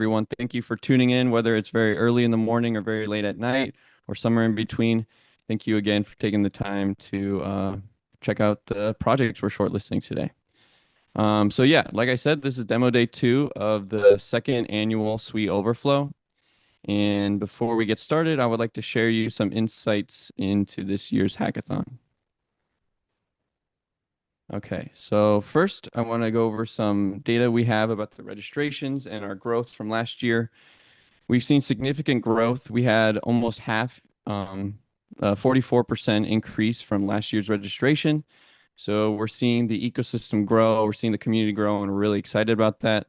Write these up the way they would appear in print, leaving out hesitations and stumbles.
everyone. Thank you for tuning in, whether it's very early in the morning or very late at night or somewhere in between. Thank you again for taking the time to check out the projects we're shortlisting today. So yeah, like I said, this is demo day 2 of the second annual Sui Overflow. And before we get started, I would like to share you some insights into this year's hackathon. Okay, so first I want to go over some data we have about the registrations and our growth from last year. We've seen significant growth. We had almost half, 44% increase from last year's registration. So we're seeing the ecosystem grow, we're seeing the community grow, and we're really excited about that.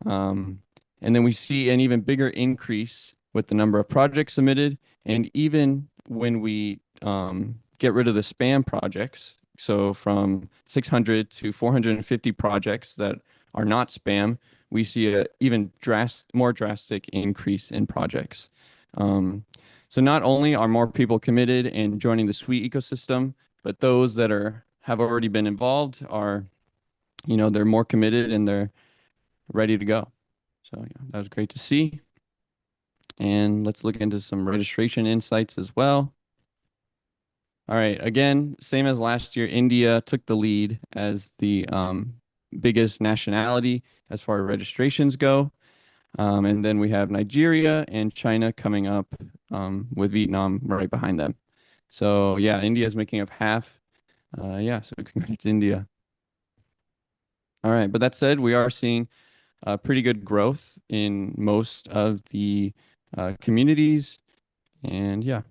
And then we see an even bigger increase with the number of projects submitted. And even when we get rid of the spam projects, so from 600 to 450 projects that are not spam, we see a even more drastic increase in projects. So not only are more people committed and joining the Sui ecosystem, but those that have already been involved are, they're more committed and they're ready to go. So yeah, that was great to see. And let's look into some registration insights as well. All right, again, same as last year, India took the lead as the biggest nationality as far as registrations go. And then we have Nigeria and China coming up with Vietnam right behind them. So yeah, India is making up half. Yeah, so congrats, India. All right, but that said, we are seeing pretty good growth in most of the communities. And yeah,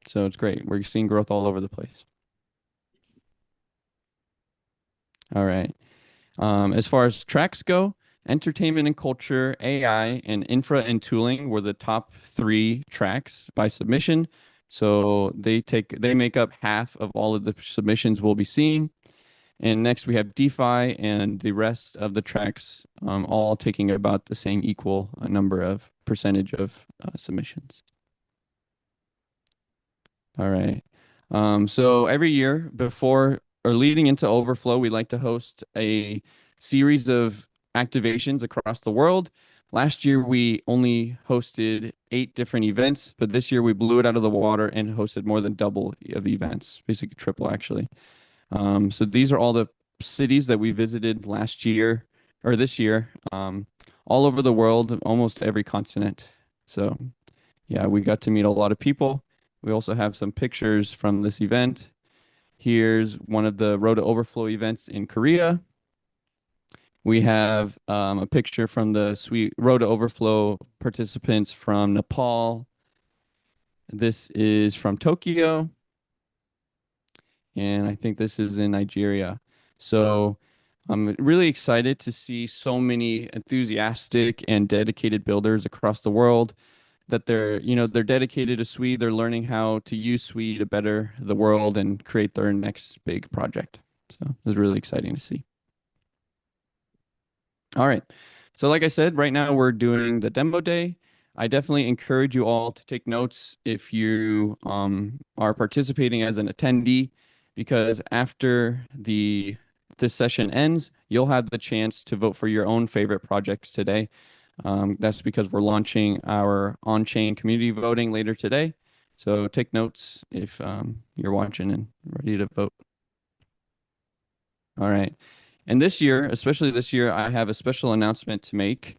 so it's great. We're seeing growth all over the place. All right. As far as tracks go, entertainment and culture, AI, and infra and tooling were the top 3 tracks by submission. So they make up half of all of the submissions we'll be seeing. And next we have DeFi and the rest of the tracks all taking about the same equal number of percentage of submissions. All right. So every year before or leading into Overflow, we like to host a series of activations across the world. Last year, we only hosted 8 different events, but this year we blew it out of the water and hosted more than double of events, basically triple actually. So these are all the cities that we visited last year or this year, all over the world, almost every continent. So yeah, we got to meet a lot of people. We also have some pictures from this event. Here's one of the Road to Overflow events in Korea. We have a picture from the Road to Overflow participants from Nepal. This is from Tokyo. And I think this is in Nigeria. So I'm really excited to see so many enthusiastic and dedicated builders across the world that they're dedicated to Sui. They're learning how to use Sui to better the world and create their next big project. So it was really exciting to see. All right. So like I said, right now we're doing the demo day. I definitely encourage you all to take notes if you are participating as an attendee, because after this session ends, you'll have the chance to vote for your own favorite projects today. That's because we're launching our on-chain community voting later today. So take notes if you're watching and ready to vote. All right. And this year, especially this year, I have a special announcement to make.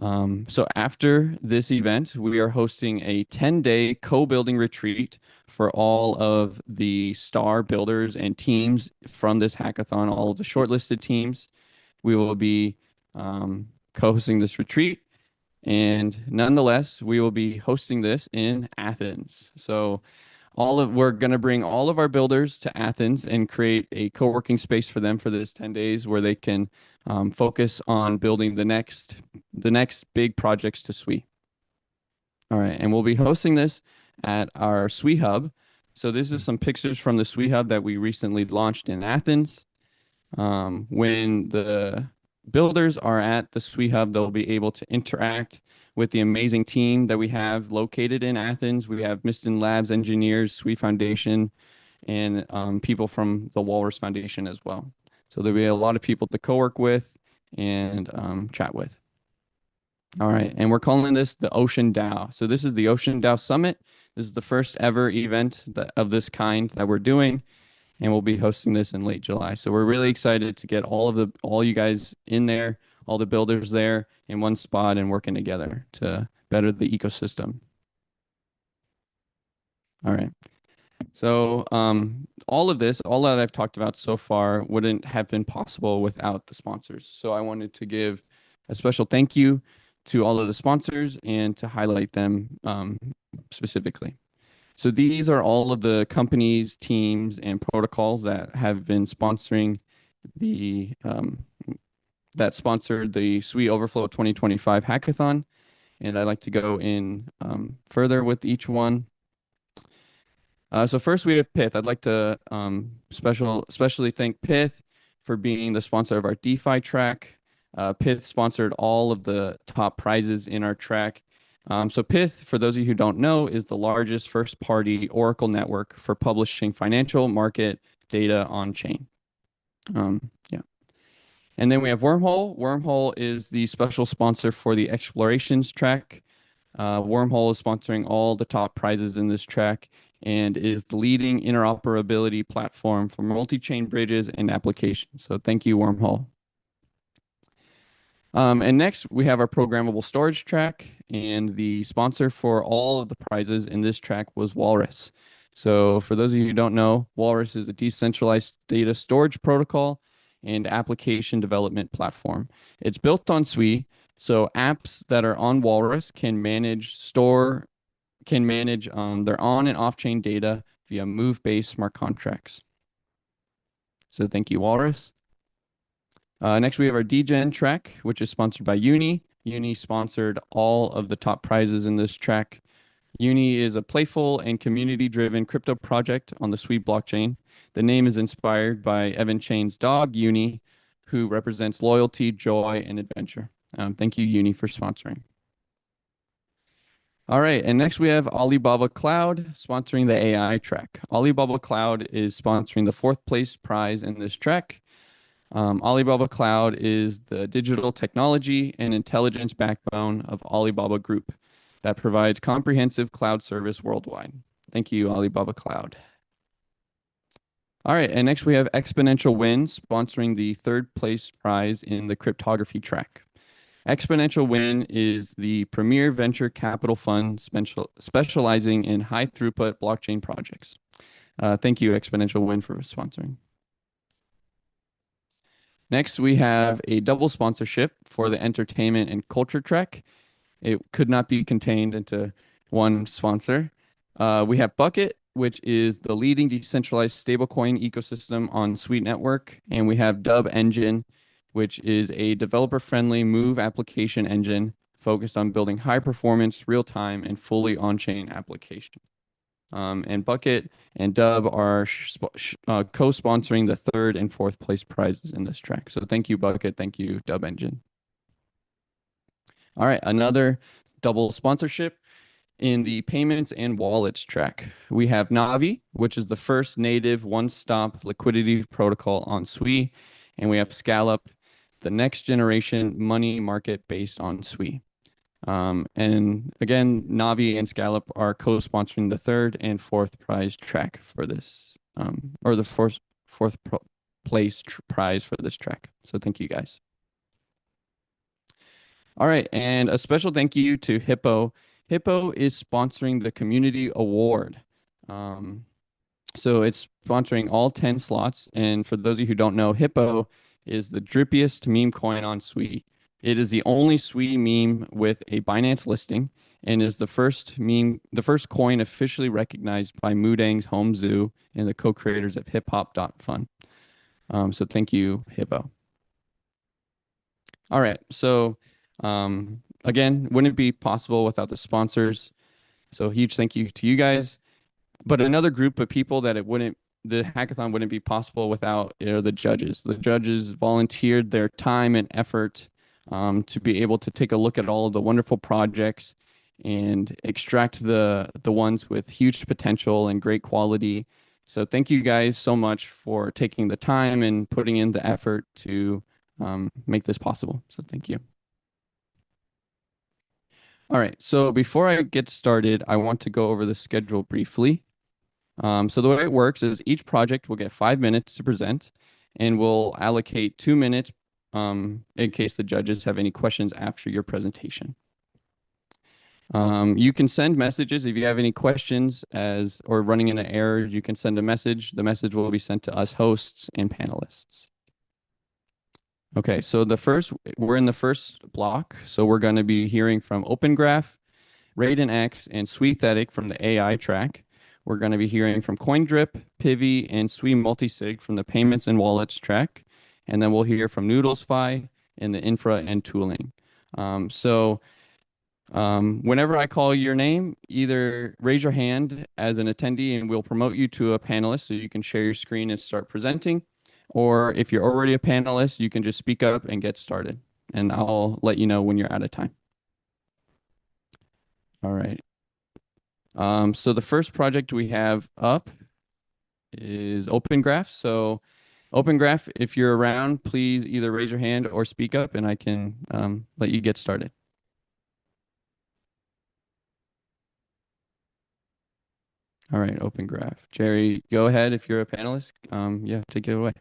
So after this event, we are hosting a 10-day co-building retreat for all of the star builders and teams from this hackathon, all of the shortlisted teams. We will be co-hosting this retreat. And nonetheless, we will be hosting this in Athens. So we're going to bring all of our builders to Athens and create a co-working space for them for this 10 days where they can focus on building the next big projects to Sui. All right, and we'll be hosting this at our Sui Hub. So this is some pictures from the Sui Hub that we recently launched in Athens. When the builders are at the Sui Hub, they'll be able to interact with the amazing team that we have located in Athens. We have Mizt Labs engineers, Sui Foundation, and people from the Walrus Foundation as well. So there'll be a lot of people to co-work with and chat with. All right, and we're calling this the Ocean DAO. So this is the Ocean DAO Summit. This is the first ever event of this kind that we're doing, and we'll be hosting this in late July. So we're really excited to get all you guys in there, all the builders there in one spot and working together to better the ecosystem. All right. So all of this, all that I've talked about so far, wouldn't have been possible without the sponsors. So I wanted to give a special thank you to all of the sponsors and to highlight them specifically. So these are all of the companies, teams, and protocols that have been sponsoring the that sponsored the Sui Overflow 2025 hackathon. And I'd like to go in further with each one. So first we have Pith. I'd like to especially thank Pith for being the sponsor of our DeFi track. Pith sponsored all of the top prizes in our track. So Pith, for those of you who don't know, is the largest first-party Oracle network for publishing financial market data on chain. Yeah. And then we have Wormhole. Wormhole is the special sponsor for the Explorations track. Wormhole is sponsoring all the top prizes in this track and is the leading interoperability platform for multi-chain bridges and applications. So thank you, Wormhole. And next, we have our programmable storage track, and the sponsor for all of the prizes in this track was Walrus. So for those of you who don't know, Walrus is a decentralized data storage protocol and application development platform. It's built on Sui, so apps that are on Walrus can manage their on and off-chain data via move-based smart contracts. So thank you, Walrus. Next, we have our Degen track, which is sponsored by Uni. Uni sponsored all of the top prizes in this track. Uni is a playful and community-driven crypto project on the Sui blockchain. The name is inspired by Evan Chain's dog, Uni, who represents loyalty, joy, and adventure. Thank you, Uni, for sponsoring. All right, and next we have Alibaba Cloud sponsoring the AI track. Alibaba Cloud is sponsoring the fourth place prize in this track. Alibaba Cloud is the digital technology and intelligence backbone of Alibaba Group that provides comprehensive cloud service worldwide. Thank you, Alibaba Cloud. All right, and next we have Exponential Win sponsoring the third place prize in the cryptography track. Exponential Win is the premier venture capital fund specializing in high throughput blockchain projects. Thank you, Exponential Win, for sponsoring. Next, we have a double sponsorship for the entertainment and culture track. It could not be contained into one sponsor. We have Bucket, which is the leading decentralized stablecoin ecosystem on Sui Network. And we have Dub Engine, which is a developer-friendly Move application engine focused on building high-performance, real-time, and fully on-chain applications. And Bucket and Dub are co-sponsoring the third and fourth place prizes in this track. So thank you, Bucket. Thank you, Dub Engine. All right, another double sponsorship in the payments and wallets track. We have Navi, which is the first native one-stop liquidity protocol on Sui. And we have Scallop, the next generation money market based on Sui. And again, Navi and Scallop are co-sponsoring the third and fourth prize track for this, or the fourth place prize for this track. So thank you guys. All right, and a special thank you to Hippo. Hippo is sponsoring the community award. So it's sponsoring all 10 slots. And for those of you who don't know, Hippo is the drippiest meme coin on Sui. It is the only Sui meme with a Binance listing and is the first coin officially recognized by Mudang's Home Zoo and the co-creators of hiphop.fun. So thank you, Hippo. All right. So again, wouldn't be possible without the sponsors. So huge thank you to you guys. But another group of people that the hackathon wouldn't be possible without are the judges. The judges volunteered their time and effort to be able to take a look at all of the wonderful projects and extract the ones with huge potential and great quality. So thank you guys so much for taking the time and putting in the effort to make this possible. So thank you. All right, so before I get started, I want to go over the schedule briefly. So the way it works is each project will get 5 minutes to present, and we'll allocate 2 minutes in case the judges have any questions after your presentation. You can send messages if you have any questions or running into errors. You can send a message. The message will be sent to us hosts and panelists. Okay, so we're in the first block. So we're going to be hearing from OpenGraph, RaidenX, and Suithetic from the AI track. We're going to be hearing from Coindrip, PIVY, and Sui Multisig from the payments and wallets track. And then we'll hear from Noodles and the infra and tooling. Whenever I call your name, either raise your hand as an attendee and we'll promote you to a panelist so you can share your screen and start presenting. Or if you're already a panelist, you can just speak up and get started. And I'll let you know when you're out of time. All right. So the first project we have up is OpenGraph. So OpenGraph, if you're around, please either raise your hand or speak up and I can let you get started. All right, OpenGraph. Jerry, go ahead if you're a panelist. Yeah, take it away.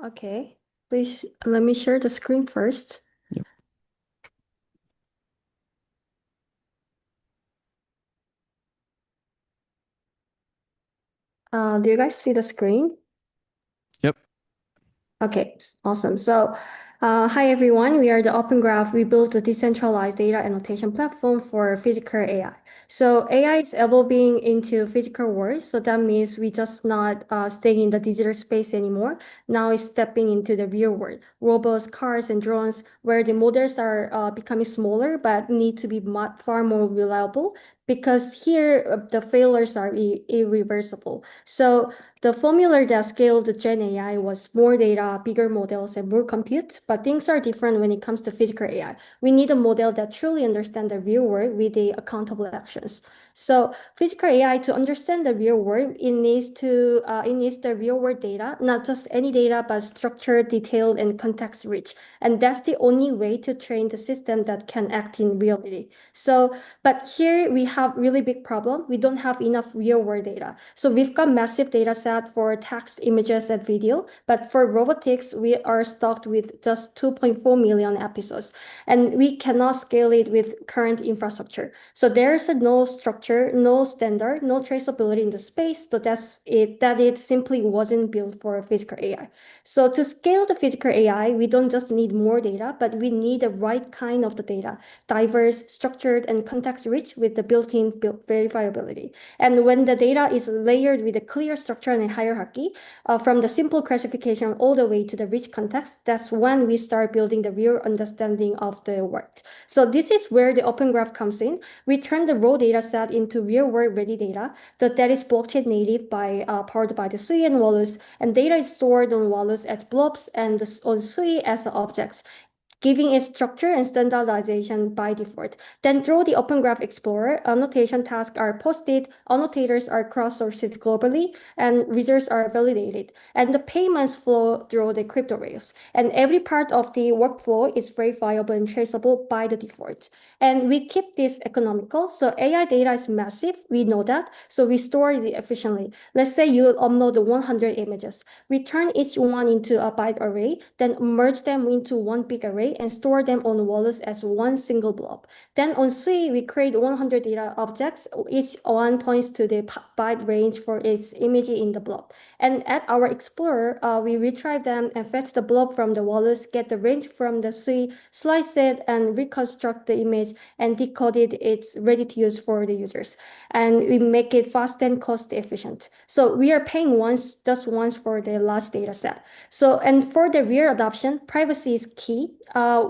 Okay. Please let me share the screen first. Yep. Do you guys see the screen? Yep. Okay, awesome. So, hi everyone. We are the OpenGraph. We built a decentralized data annotation platform for physical AI. So AI is evolving into physical world. So that means we just not staying in the digital space anymore. Now it's stepping into the real world. Robots, cars, and drones, where the models are becoming smaller but need to be far more reliable because here the failures are irreversible. So the formula that scaled the Gen AI was more data, bigger models, and more compute, but things are different when it comes to physical AI. We need a model that truly understands the real world with the accountable actions. So physical AI, to understand the real world, it needs the real world data, not just any data, but structured, detailed, and context rich. And that's the only way to train the system that can act in reality. So, but here we have really big problem. We don't have enough real world data. So we've got massive data set for text, images, and video, but for robotics, we are stuck with just 2.4 million episodes, and we cannot scale it with current infrastructure. So there's no structure, no standard, no traceability in the space, so that it simply wasn't built for physical AI. So to scale the physical AI, we don't just need more data, but we need the right kind of the data, diverse, structured, and context-rich with the built-in verifiability. And when the data is layered with a clear structure and a hierarchy, from the simple classification all the way to the rich context, that's when we start building the real understanding of the world. So this is where the Open Graph comes in. We turn the raw data set into real-world ready data that is blockchain native powered by the Sui and Walrus, and data is stored on Walrus as blobs and on Sui as objects, giving it structure and standardization by default. Then through the Open Graph Explorer, annotation tasks are posted, annotators are cross-sourced globally, and results are validated. And the payments flow through the crypto rails. And every part of the workflow is verifiable and traceable by the default. And we keep this economical. So AI data is massive, we know that. So we store it efficiently. Let's say you upload 100 images. We turn each one into a byte array, then merge them into one big array and store them on Wallace as one single blob. Then on Sui, we create 100 data objects. Each one points to the byte range for its image in the blob. And at our Explorer, we retrieve them and fetch the blob from the Wallace, get the range from the Sui, slice it, and reconstruct the image and decode it. It's ready to use for the users. And we make it fast and cost efficient. So we are paying just once for the large data set. So, and for the real adoption, privacy is key.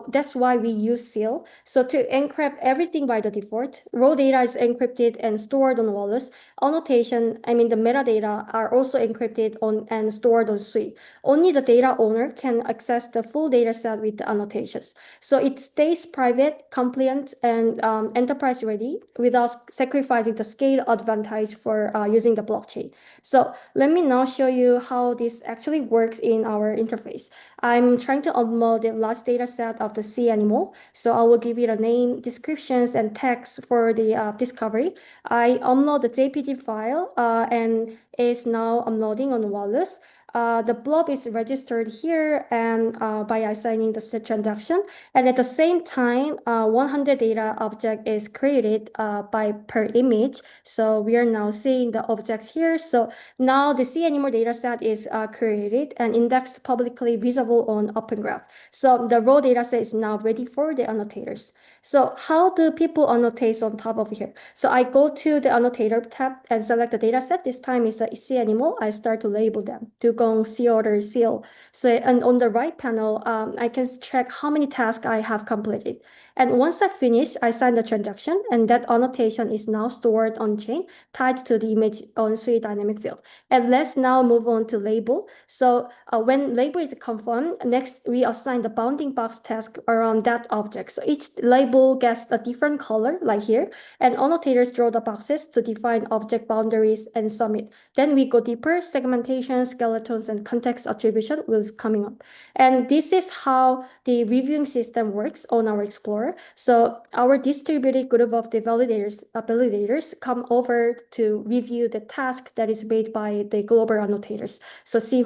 That's why we use seal. So to encrypt everything by the default, raw data is encrypted and stored on Wallace. Annotation, the metadata are also encrypted on and stored on Sui. Only the data owner can access the full data set with the annotations. So it stays private, compliant, and enterprise ready without sacrificing the scale advantage for using the blockchain. So let me now show you how this actually works in our interface. I'm trying to upload the large data set of the sea animal. So I will give you the name, descriptions, and text for the discovery. I upload the JPG file and is now uploading on Walrus. The blob is registered here and by assigning the transaction. And at the same time, 100 data object is created by per image. So we are now seeing the objects here. So now the sea animal data set is created and indexed publicly visible on OpenGraph. So the raw data set is now ready for the annotators. So how do people annotate on top of here? So I go to the annotator tab and select the data set. This time is a sea animal. I start to label them. Dugong, sea otter, seal. So and on the right panel, I can check how many tasks I have completed. And once I finish, I sign the transaction, and that annotation is now stored on chain, tied to the image on Sui dynamic field. And let's now move on to label. So when label is confirmed, next we assign the bounding box task around that object. So each label gets a different color, like here, and annotators draw the boxes to define object boundaries and submit. Then we go deeper, segmentation, skeletons, and context attribution was coming up. And this is how the reviewing system works on our Explorer. So our distributed group of the validators come over to review the task that is made by the global annotators. So see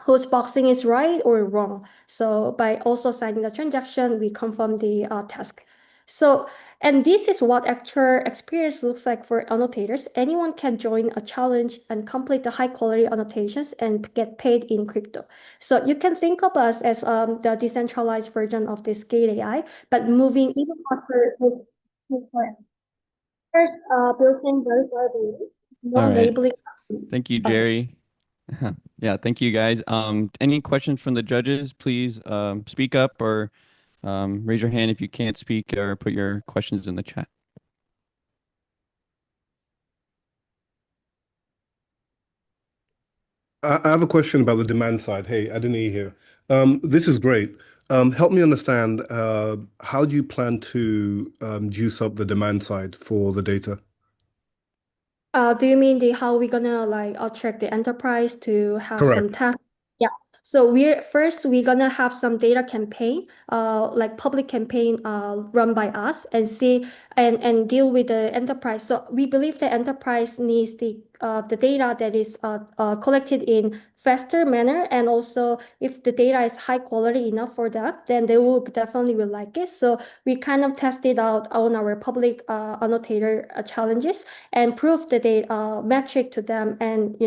whose boxing is right or wrong. So by also signing the transaction, we confirm the task. So, and this is what actual experience looks like for annotators. Anyone can join a challenge and complete the high quality annotations and get paid in crypto. So you can think of us as the decentralized version of the scale AI, but moving even faster with first built-in verifiability, no All right. labeling. Thank you, Okay. Jerry. Yeah, thank you guys. Any questions from the judges, please speak up or raise your hand if you can't speak or put your questions in the chat. I have a question about the demand side. Hey, Adoni here. This is great. Help me understand, how do you plan to juice up the demand side for the data? Do you mean the how we gonna like attract the enterprise to have some Correct. tasks? Yeah. So we're gonna have some data campaign, like public campaign, run by us and see and deal with the enterprise. So we believe the enterprise needs the data that is collected in faster manner, and also if the data is high quality enough for that, then they will definitely will like it. So we kind of tested out on our public annotator challenges and prove the data metric to them, and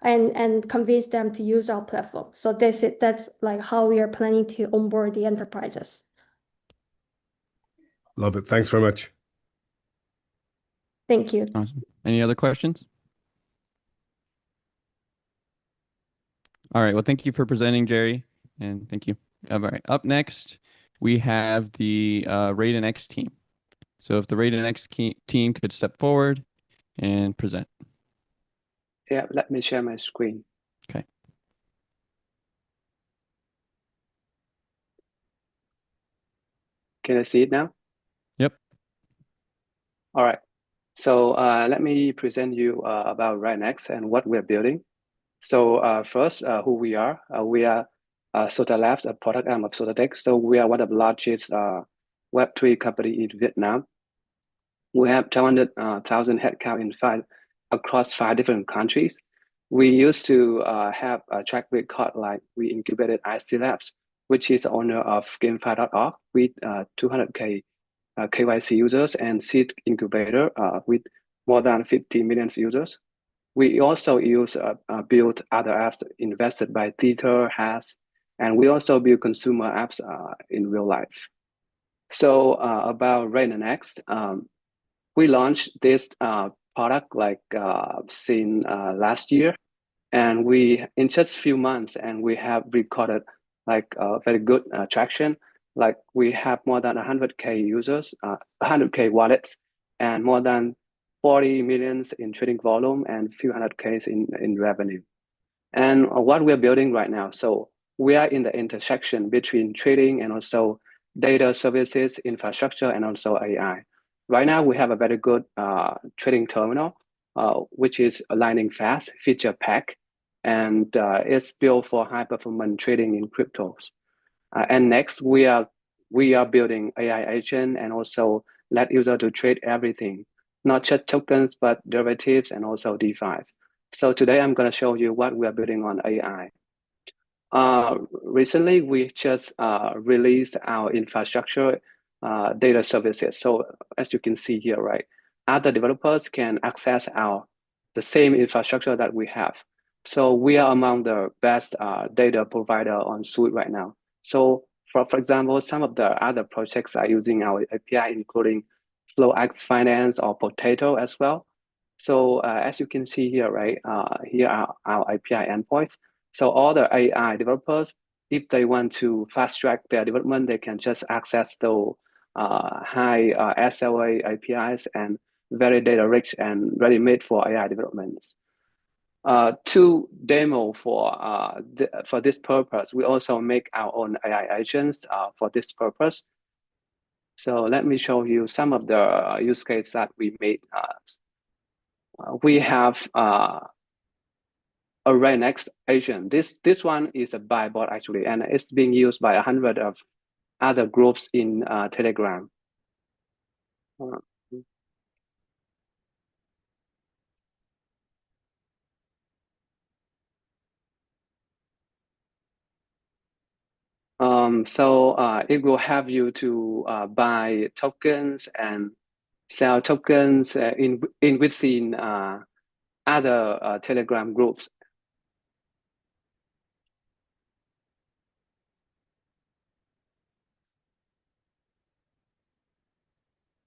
and convince them to use our platform. So that's like how we are planning to onboard the enterprises. Love it. Thanks very much. Thank you. Awesome. Any other questions? All right. Well, thank you for presenting, Jerry, and thank you. All right. Up next, we have the RaidenX team. So if the RaidenX team could step forward and present. Yeah, let me share my screen. Okay. Can I see it now? Yep. All right. So let me present you about RaidenX and what we're building. So first, who we are. We are Sota Labs, a product arm of Suithetic. So we are one of the largest Web3 company in Vietnam. We have 200,000 headcount across 5 different countries. We used to have a track record like we incubated IC Labs, which is the owner of GameFi.org with 200K KYC users, and Seed Incubator with more than 50 million users. We also build other apps invested by Tether, Has, and we also build consumer apps in real life. So about RaidenX, we launched this product like since last year, and we in just a few months, and we have recorded like very good traction. Like we have more than 100K users, 100K wallets, and more than 40 millions in trading volume and few hundred Ks in revenue. And what we're building right now, so we are in the intersection between trading and also data services, infrastructure, and also AI. Right now, we have a very good trading terminal, which is aligning fast, feature pack, and it's built for high performance trading in cryptos. And next, we are we are building AI agent and also let user to trade everything, not just tokens, but derivatives and also DeFi. So today I'm going to show you what we are building on AI. Recently, we just released our infrastructure data services. So as you can see here, right, other developers can access the same infrastructure that we have. So we are among the best data provider on Sui right now. So for example, some of the other projects are using our API, including FlowX Finance or Potato as well. So as you can see here, right, here are our API endpoints. So all the AI developers, if they want to fast track their development, they can just access the high SLA APIs and very data rich and ready-made for AI developments. To demo for this purpose, we also make our own AI agents for this purpose. So let me show you some of the use cases that we made. We have a RaidenX agent. This one is a buy bot actually, and it's being used by 100 of other groups in Telegram. So it will have you to buy tokens and sell tokens within other Telegram groups.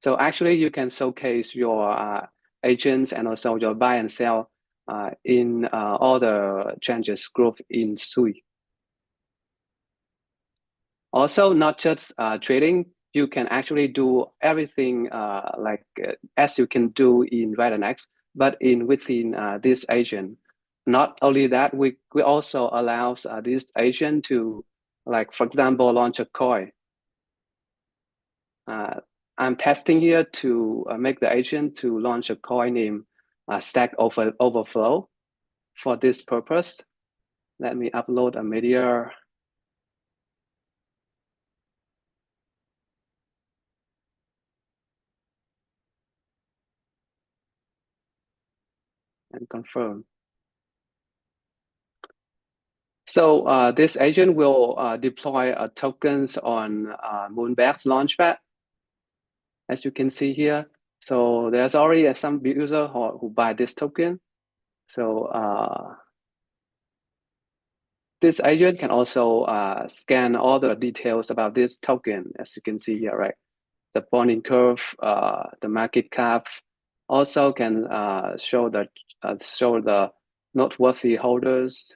So actually, you can showcase your agents and also your buy and sell in all the changes group in Sui. Also, not just trading, you can actually do everything as you can do in RaidenX, but within this agent. Not only that, we also allows this agent to, like, for example, launch a coin. I'm testing here to make the agent to launch a coin named Stack Overflow for this purpose. Let me upload a media. And confirm. So this agent will deploy tokens on Moonbag's launchpad, as you can see here. So there's already some user who buy this token. So this agent can also scan all the details about this token, as you can see here, right? The bonding curve, the market cap, also can show the noteworthy holders,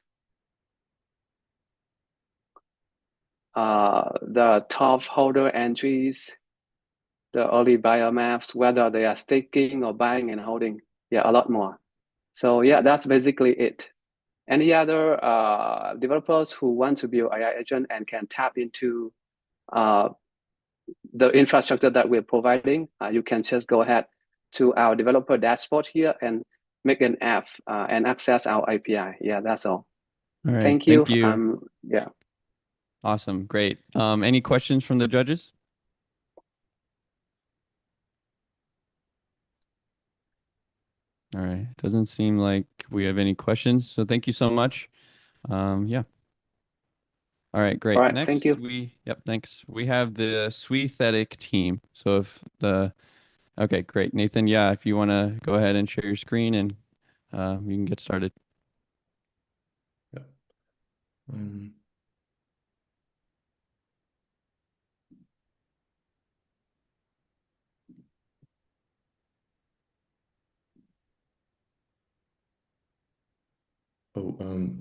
the top holder entries, the early buyer maps, whether they are staking or buying and holding. Yeah, a lot more. So yeah, that's basically it. Any other developers who want to build AI agent and can tap into the infrastructure that we're providing, you can just go ahead to our developer dashboard here and make an app and access our API. Yeah, that's all. All right. Thank you. Thank you. Yeah. Awesome. Great. Any questions from the judges? All right. Doesn't seem like we have any questions. So thank you so much. Yeah. All right, great. All right, Next, thank you. thanks. We have the Suithetic team. So okay, great. Nathan, yeah, if you want to go ahead and share your screen and you can get started. Yeah.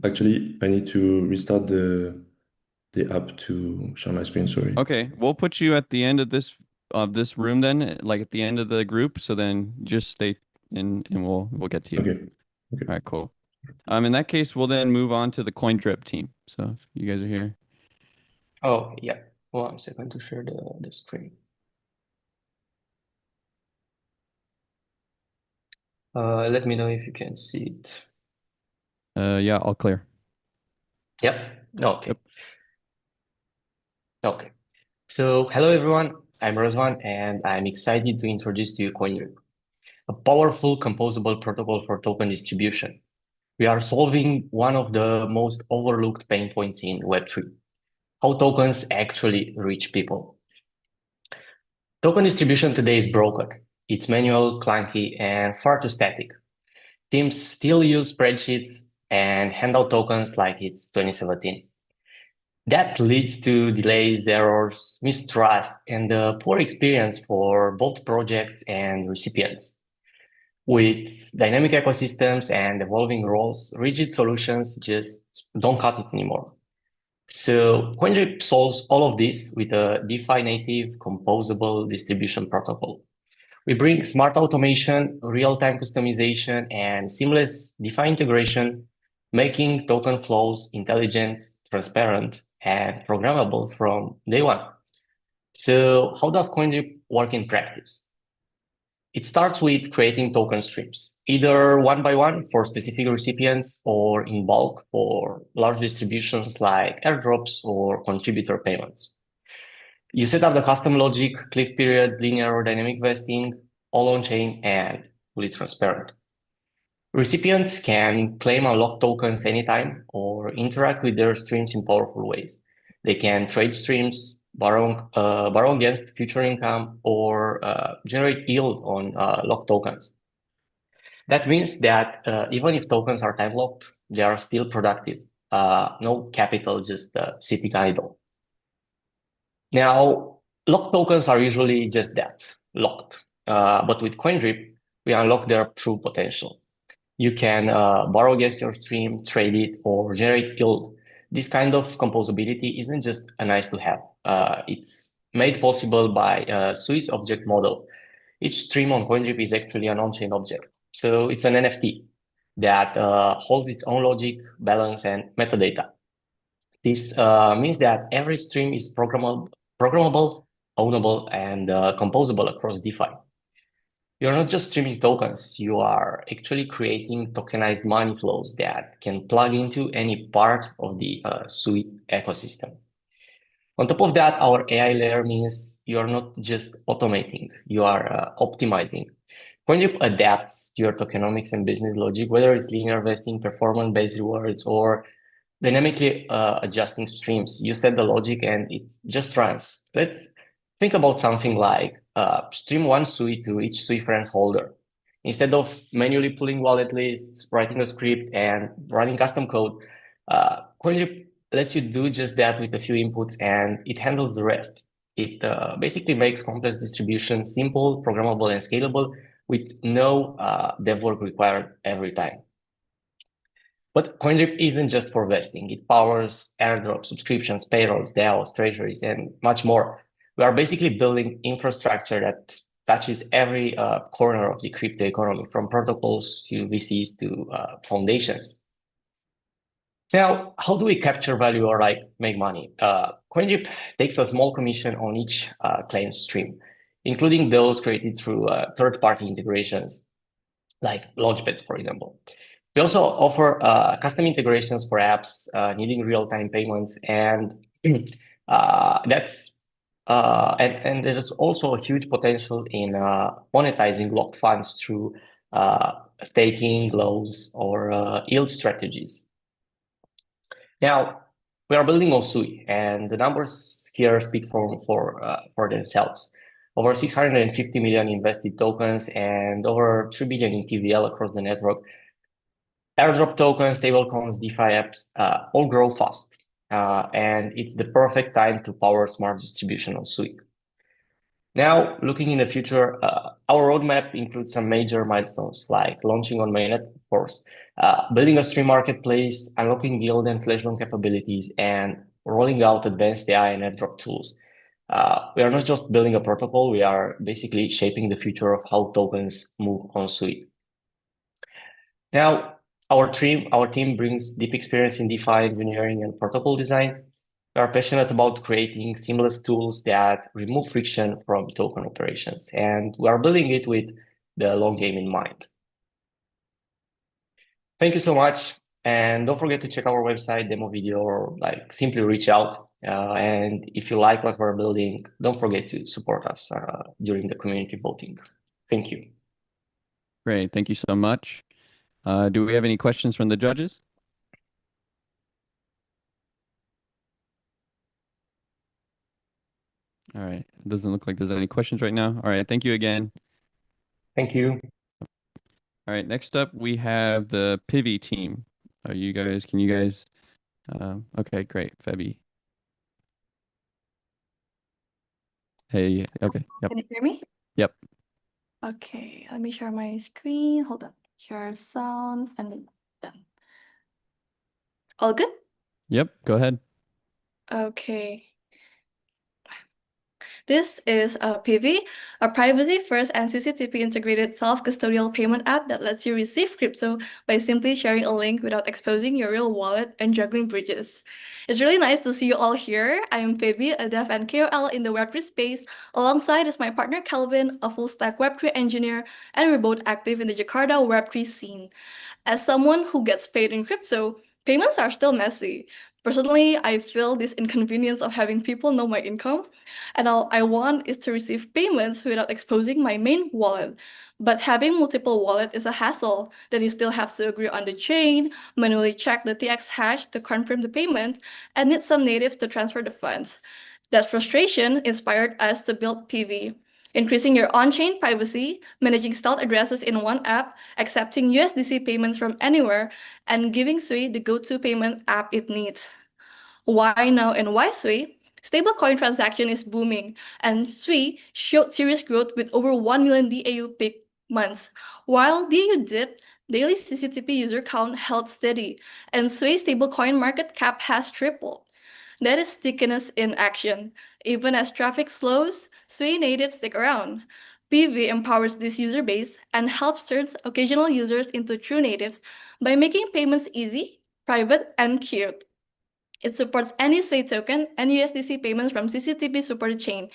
Actually, I need to restart the app to share my screen. Sorry. Okay, we'll put you at the end of this room then, like at the end of the group. So then just stay in and we'll get to you. Okay. All right, cool. In that case, we'll then move on to the Coindrip team. So if you guys are here. Oh, yeah. 1 second to share the screen. Let me know if you can see it. Yeah, all clear. Yep. Okay. Yep. Okay. So hello everyone, I'm Rozvan and I'm excited to introduce to you Coindrip, a powerful composable protocol for token distribution. We are solving one of the most overlooked pain points in Web3, how tokens actually reach people. Token distribution today is broken. It's manual, clunky, and far too static. Teams still use spreadsheets and hand out tokens like it's 2017. That leads to delays, errors, mistrust, and a poor experience for both projects and recipients. With dynamic ecosystems and evolving roles, rigid solutions just don't cut it anymore. So Coindrip solves all of this with a DeFi native composable distribution protocol. We bring smart automation, real-time customization, and seamless DeFi integration, making token flows intelligent, transparent, and programmable from day one. So how does Coindrip work in practice? It starts with creating token streams, either one by one for specific recipients or in bulk for large distributions like airdrops or contributor payments. You set up the custom logic, click period, linear or dynamic vesting, all on-chain and fully transparent. Recipients can claim unlocked tokens anytime or interact with their streams in powerful ways. They can trade streams, borrow against future income, or generate yield on locked tokens. That means that even if tokens are time locked, they are still productive. No capital, just sitting idle. Now, locked tokens are usually just that, locked. But with Coindrip, we unlock their true potential. You can borrow against your stream, trade it, or generate yield. This kind of composability isn't just a nice to have. It's made possible by Sui's object model. Each stream on Coindrip is actually an on-chain object. So it's an NFT that holds its own logic, balance, and metadata. This means that every stream is programmable, ownable, and composable across DeFi. You're not just streaming tokens, you are actually creating tokenized money flows that can plug into any part of the Sui ecosystem. On top of that, our AI layer means you are not just automating, you are optimizing. Coindrip adapts to your tokenomics and business logic, whether it's linear vesting, performance-based rewards, or dynamically adjusting streams. You set the logic and it just runs. Let's think about something like stream one Sui to each Sui friends holder. Instead of manually pulling wallet lists, writing a script, and running custom code, Coindrip lets you do just that with a few inputs and it handles the rest. It basically makes complex distribution simple, programmable, and scalable with no dev work required every time. But Coindrip isn't just for vesting. It powers airdrops, subscriptions, payrolls, DAOs, treasuries, and much more. We are basically building infrastructure that touches every corner of the crypto economy, from protocols to VCs to foundations. Now, how do we capture value or make money? Coindrip takes a small commission on each claim stream, including those created through third-party integrations, like Launchpad, for example. We also offer custom integrations for apps needing real-time payments, and there's also a huge potential in monetizing locked funds through staking, loans, or yield strategies. Now, we are building on Sui, and the numbers here speak for themselves. Over 650 million invested tokens and over 3 billion in TVL across the network. Airdrop tokens, stablecoins, DeFi apps all grow fast. And it's the perfect time to power smart distribution on Sui. Now, looking in the future, our roadmap includes some major milestones like launching on mainnet, of course, building a stream marketplace, unlocking yield and flash loan capabilities, and rolling out advanced AI and airdrop tools. We are not just building a protocol, we are basically shaping the future of how tokens move on Sui. Now, our team brings deep experience in DeFi engineering and protocol design. We are passionate about creating seamless tools that remove friction from token operations, and we are building it with the long game in mind. Thank you so much, and don't forget to check our website, demo video, or simply reach out And if you like what we're building, don't forget to support us during the community voting. Thank you. Great. Thank you so much. Do we have any questions from the judges? All right. It doesn't look like there's any questions right now. All right. Thank you again. Thank you. All right. Next up, we have the PIVY team. Can you guys? Okay, great. Febby. Hey, okay. Yep. Can you hear me? Yep. Okay, let me share my screen. Hold on. Share sound and then done. All good? Yep. Go ahead. Okay. This is a PIVY, a privacy-first and CCTP-integrated self-custodial payment app that lets you receive crypto by simply sharing a link without exposing your real wallet and juggling bridges. It's really nice to see you all here. I am PIVY, a dev and KOL in the Web3 space. Alongside is my partner Kelvin, a full-stack Web3 engineer, and we're both active in the Jakarta Web3 scene. As someone who gets paid in crypto, payments are still messy. Personally, I feel this inconvenience of having people know my income, and all I want is to receive payments without exposing my main wallet. But having multiple wallets is a hassle. Then you still have to agree on the chain, manually check the TX hash to confirm the payment, and need some natives to transfer the funds. That frustration inspired us to build PIVY. Increasing your on-chain privacy, managing stealth addresses in one app, accepting USDC payments from anywhere, and giving Sui the go-to payment app it needs. Why now and why Sui? Stablecoin transaction is booming, and Sui showed serious growth with over 1 million DAU peak months. While DAU dipped, daily CCTP user count held steady, and Sui's stablecoin market cap has tripled. That is stickiness in action. Even as traffic slows, Sui natives stick around. PIVY empowers this user base and helps turn occasional users into true natives by making payments easy, private, and cute. It supports any Sui token and USDC payments from CCTP supported chain.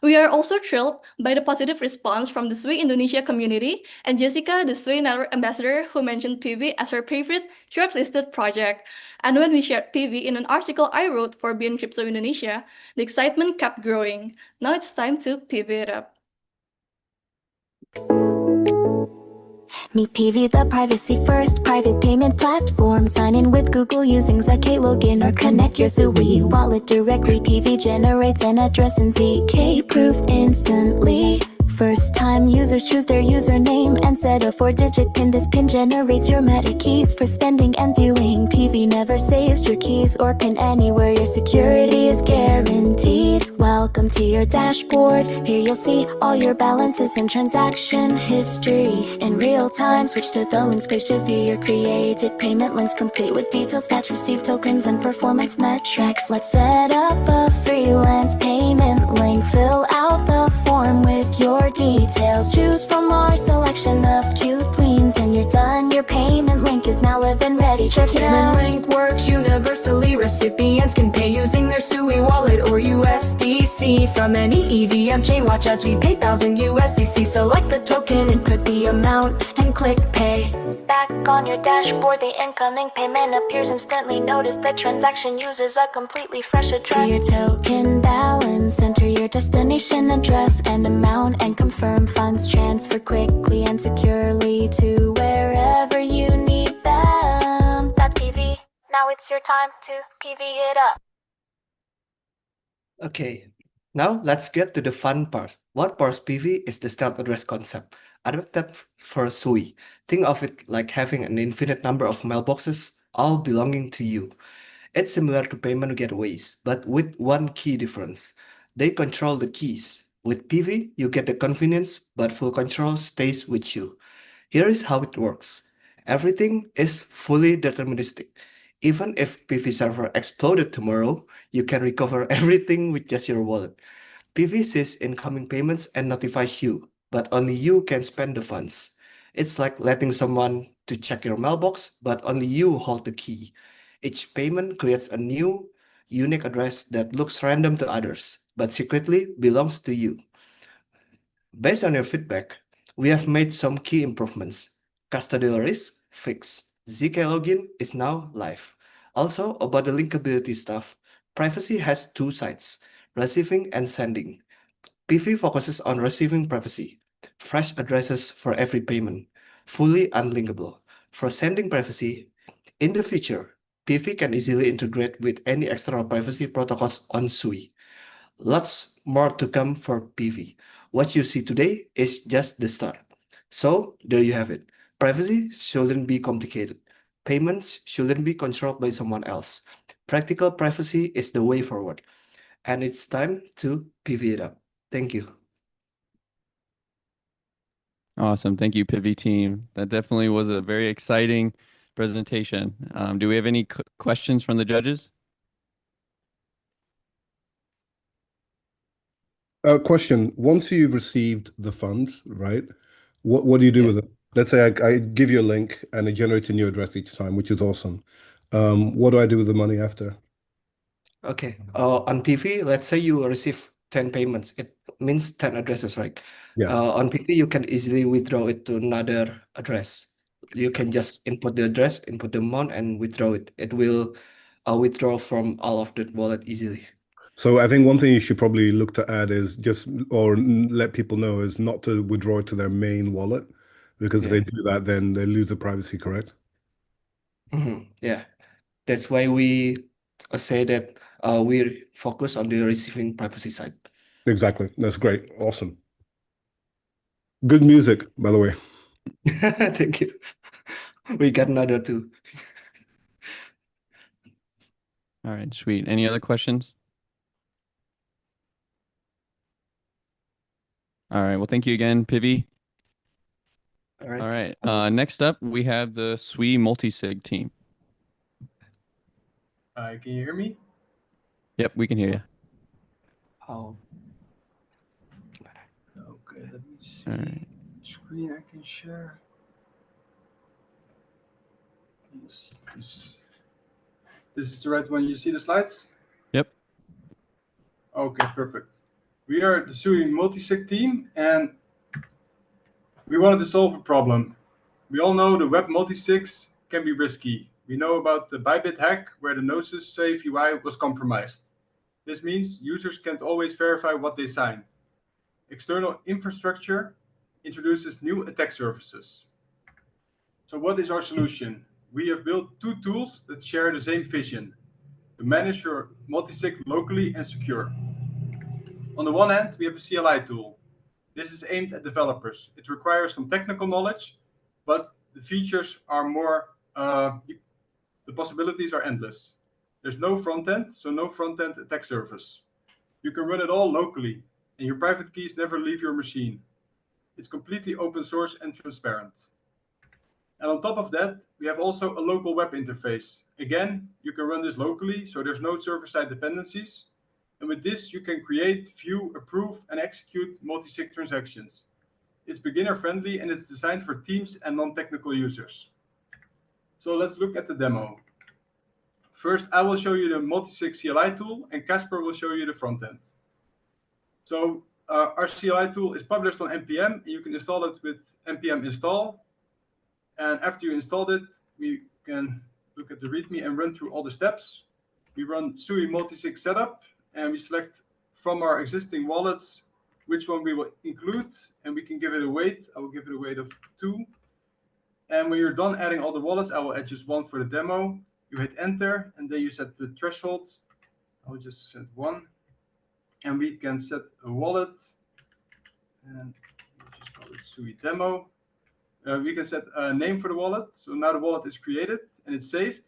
We are also thrilled by the positive response from the Sui Indonesia community and Jessica, the Sui Network ambassador, who mentioned PIVY as her favorite shortlisted project. And when we shared PIVY in an article I wrote for BN Crypto Indonesia, the excitement kept growing. Now it's time to pivot it up. Meet PIVY, the privacy-first private payment platform. Sign in with Google using ZK login or connect your Sui wallet directly. PIVY generates an address and ZK proof instantly. First-time users choose their username and set a 4-digit PIN. This PIN generates your meta keys for spending and viewing. PIVY never saves your keys or PIN anywhere. Your security is guaranteed. Welcome to your dashboard. Here you'll see all your balances and transaction history in real time. Switch to the links page to view your created payment links, complete with details, stats, received tokens, and performance metrics. Let's set up a freelance payment link. Fill out the form with your details. Choose from our selection of cute tweens, and you're done. Your payment link is now live and ready. Check it out. Payment link works universally. Recipients can pay using their Sui wallet or USDC from any EVM chain. Watch as we pay 1,000 USDC. Select the token, input the amount, and click pay. Back on your dashboard, the incoming payment appears instantly. Notice the transaction uses a completely fresh address. Your token balance, enter your destination address and amount, and confirm funds transfer quickly and securely to wherever you need them. That's PIVY. Now it's your time to PIVY it up. Okay, now let's get to the fun part. What powers PIVY is the stealth address concept, adapted for Sui. Think of it like having an infinite number of mailboxes, all belonging to you. It's similar to payment gateways, but with one key difference. They control the keys. With PIVY, you get the convenience, but full control stays with you. Here is how it works. Everything is fully deterministic. Even if PIVY server exploded tomorrow, you can recover everything with just your wallet. PIVY sees incoming payments and notifies you, but only you can spend the funds. It's like letting someone to check your mailbox, but only you hold the key. Each payment creates a new, unique address that looks random to others, but secretly belongs to you. Based on your feedback, we have made some key improvements. Custodial risk fixed. ZK login is now live. Also, about the linkability stuff, Privacy has two sides, receiving and sending. PIVY focuses on receiving privacy, fresh addresses for every payment, fully unlinkable. For sending privacy, in the future, PIVY can easily integrate with any external privacy protocols on Sui. Lots more to come for PIVY. What you see today is just the start. So there you have it. Privacy shouldn't be complicated. Payments shouldn't be controlled by someone else. Practical privacy is the way forward. And it's time to PIVY it up. Thank you. Awesome. Thank you, PIVY team. That definitely was a very exciting presentation. Do we have any questions from the judges? Question. Once you've received the funds, right, what do you do with it? Let's say I give you a link and it generates a new address each time, which is awesome. What do I do with the money after? Okay. On PIVY, let's say you receive 10 payments. It means 10 addresses, right? Yeah. On PIVY, you can easily withdraw it to another address. You can just input the address, input the amount, and withdraw it. It will withdraw from all of the wallet easily. So I think one thing you should probably look to add is just, or let people know, is not to withdraw it to their main wallet, because if they do that, then they lose the privacy, correct? Yeah. That's why we say that we focus on the receiving privacy side. Exactly. That's great. Awesome. Good music, by the way. Thank you. We got another too. All right, sweet. Any other questions? All right. Well, thank you again, PIVY. All right. All right. Next up, we have the Sui Multisig team. Can you hear me? Yep, we can hear you. Oh. Okay, let me see. All right. Screen I can share. Yes, this is the right one. You see the slides? Yep. Okay, perfect. We are the Sui Multisig team, and we wanted to solve a problem. We all know the web multisigs can be risky. We know about the Bybit hack where the Gnosis Safe UI was compromised. This means users can't always verify what they sign. External infrastructure introduces new attack surfaces. So what is our solution? We have built two tools that share the same vision: to manage your multisig locally and secure. On the one hand, we have a CLI tool. This is aimed at developers. It requires some technical knowledge, but the features are more, the possibilities are endless. There's no front end, so no front end attack surface. You can run it all locally, and your private keys never leave your machine. It's completely open source and transparent. And on top of that, we have also a local web interface. Again, you can run this locally, so there's no server-side dependencies. And with this, you can create, view, approve, and execute multi-sig transactions. It's beginner-friendly, and it's designed for teams and non-technical users. So let's look at the demo. First, I will show you the multisig CLI tool, and Casper will show you the front end. So our CLI tool is published on npm, and you can install it with npm install. And after you installed it, we can look at the README and run through all the steps. We run Sui multisig setup, and we select from our existing wallets which one we will include, and we can give it a weight. I will give it a weight of 2. And when you're done adding all the wallets, I will add just one for the demo. You hit enter, and then you set the threshold. I will just set 1. And we can set a wallet, and we'll just call it Sui demo. We can set a name for the wallet. So now the wallet is created and it's saved.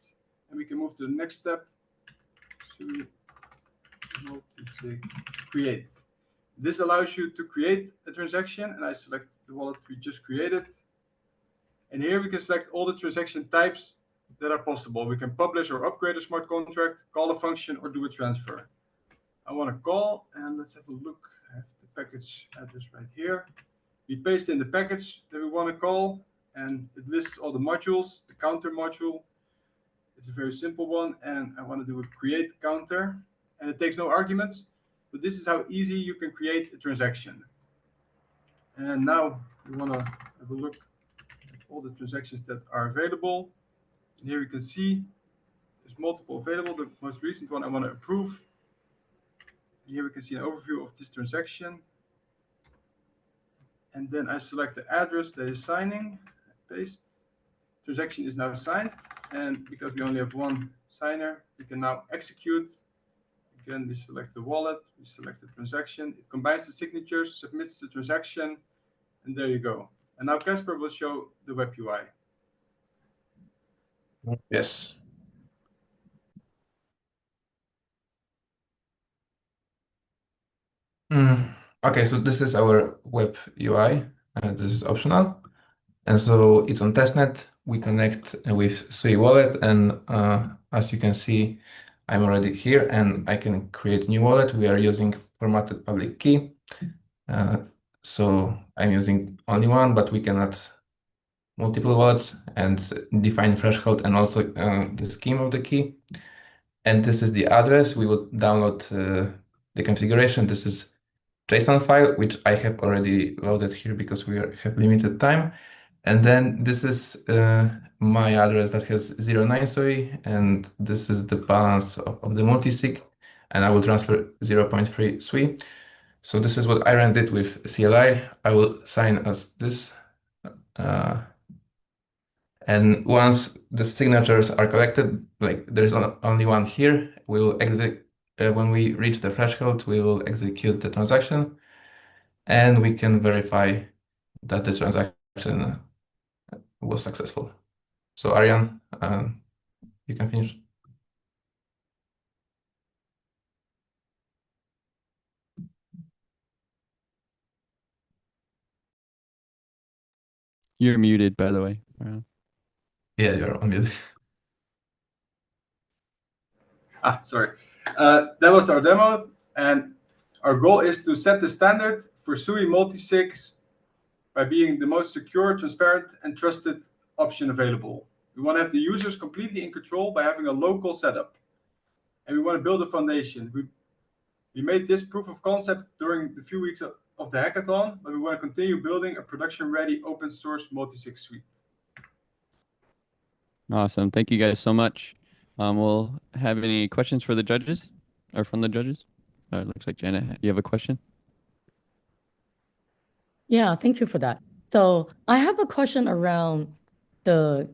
And we can move to the next step. Sui multisig create. This allows you to create a transaction, and I select the wallet we just created. And here we can select all the transaction types that are possible. We can publish or upgrade a smart contract, call a function, or do a transfer. I want to call, and let's have a look. I have the package address right here. We paste in the package that we want to call, and it lists all the modules, the counter module. It's a very simple one, and I want to do a create counter, and it takes no arguments, but this is how easy you can create a transaction. And now we want to have a look at all the transactions that are available. And here we can see There's multiple available. The most recent one I want to approve. Here we can see an overview of this transaction. And then I select the address that is signing, paste. Transaction is now signed. And because we only have one signer, we can now execute. Again, we select the wallet, we select the transaction. It combines the signatures, submits the transaction, and there you go. And now Casper will show the web UI. Yes. Okay, so this is our web UI. This is optional. And so it's on testnet. We connect with Sui wallet. And as you can see, I'm already here and I can create new wallet. We are using formatted public key. So I'm using only one, but we can add multiple wallets and define threshold and also the scheme of the key. And this is the address. We would download the configuration. This is JSON file, which I have already loaded here because we have limited time. And then this is my address that has 09 Sui, and this is the balance of the multisig, and I will transfer 0.3 Sui. So this is what I ran it with CLI. I will sign as this. And once the signatures are collected, like there's only one here, we will exit. When we reach the threshold, we will execute the transaction, and we can verify that the transaction was successful. So Arjan, you can finish. You're muted, by the way. Yeah, you're on mute. Sorry. That was our demo, and our goal is to set the standard for Sui multisigs by being the most secure, transparent, and trusted option available. We want to have the users completely in control by having a local setup, and we want to build a foundation. We made this proof of concept during the few weeks of the hackathon, but we want to continue building a production-ready open source multisig suite. Awesome. Thank you guys so much. We'll have any questions for the judges or from the judges? It looks like Janet, you have a question? Yeah, thank you for that. So I have a question around the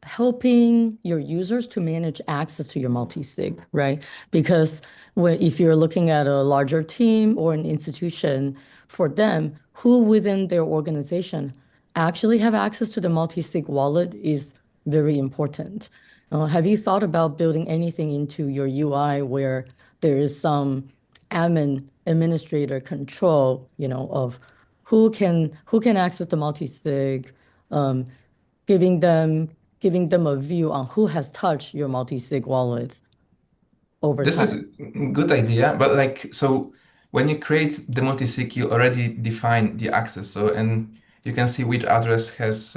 helping your users to manage access to your multisig, right? Because if you're looking at a larger team or an institution, for them, who within their organization actually have access to the multisig wallet is very important. Have you thought about building anything into your UI where there is some administrator control, of who can access the multisig, giving them a view on who has touched your multisig wallets over This is time? a good idea, but so when you create the multisig, you already define the access. So, and you can see which address has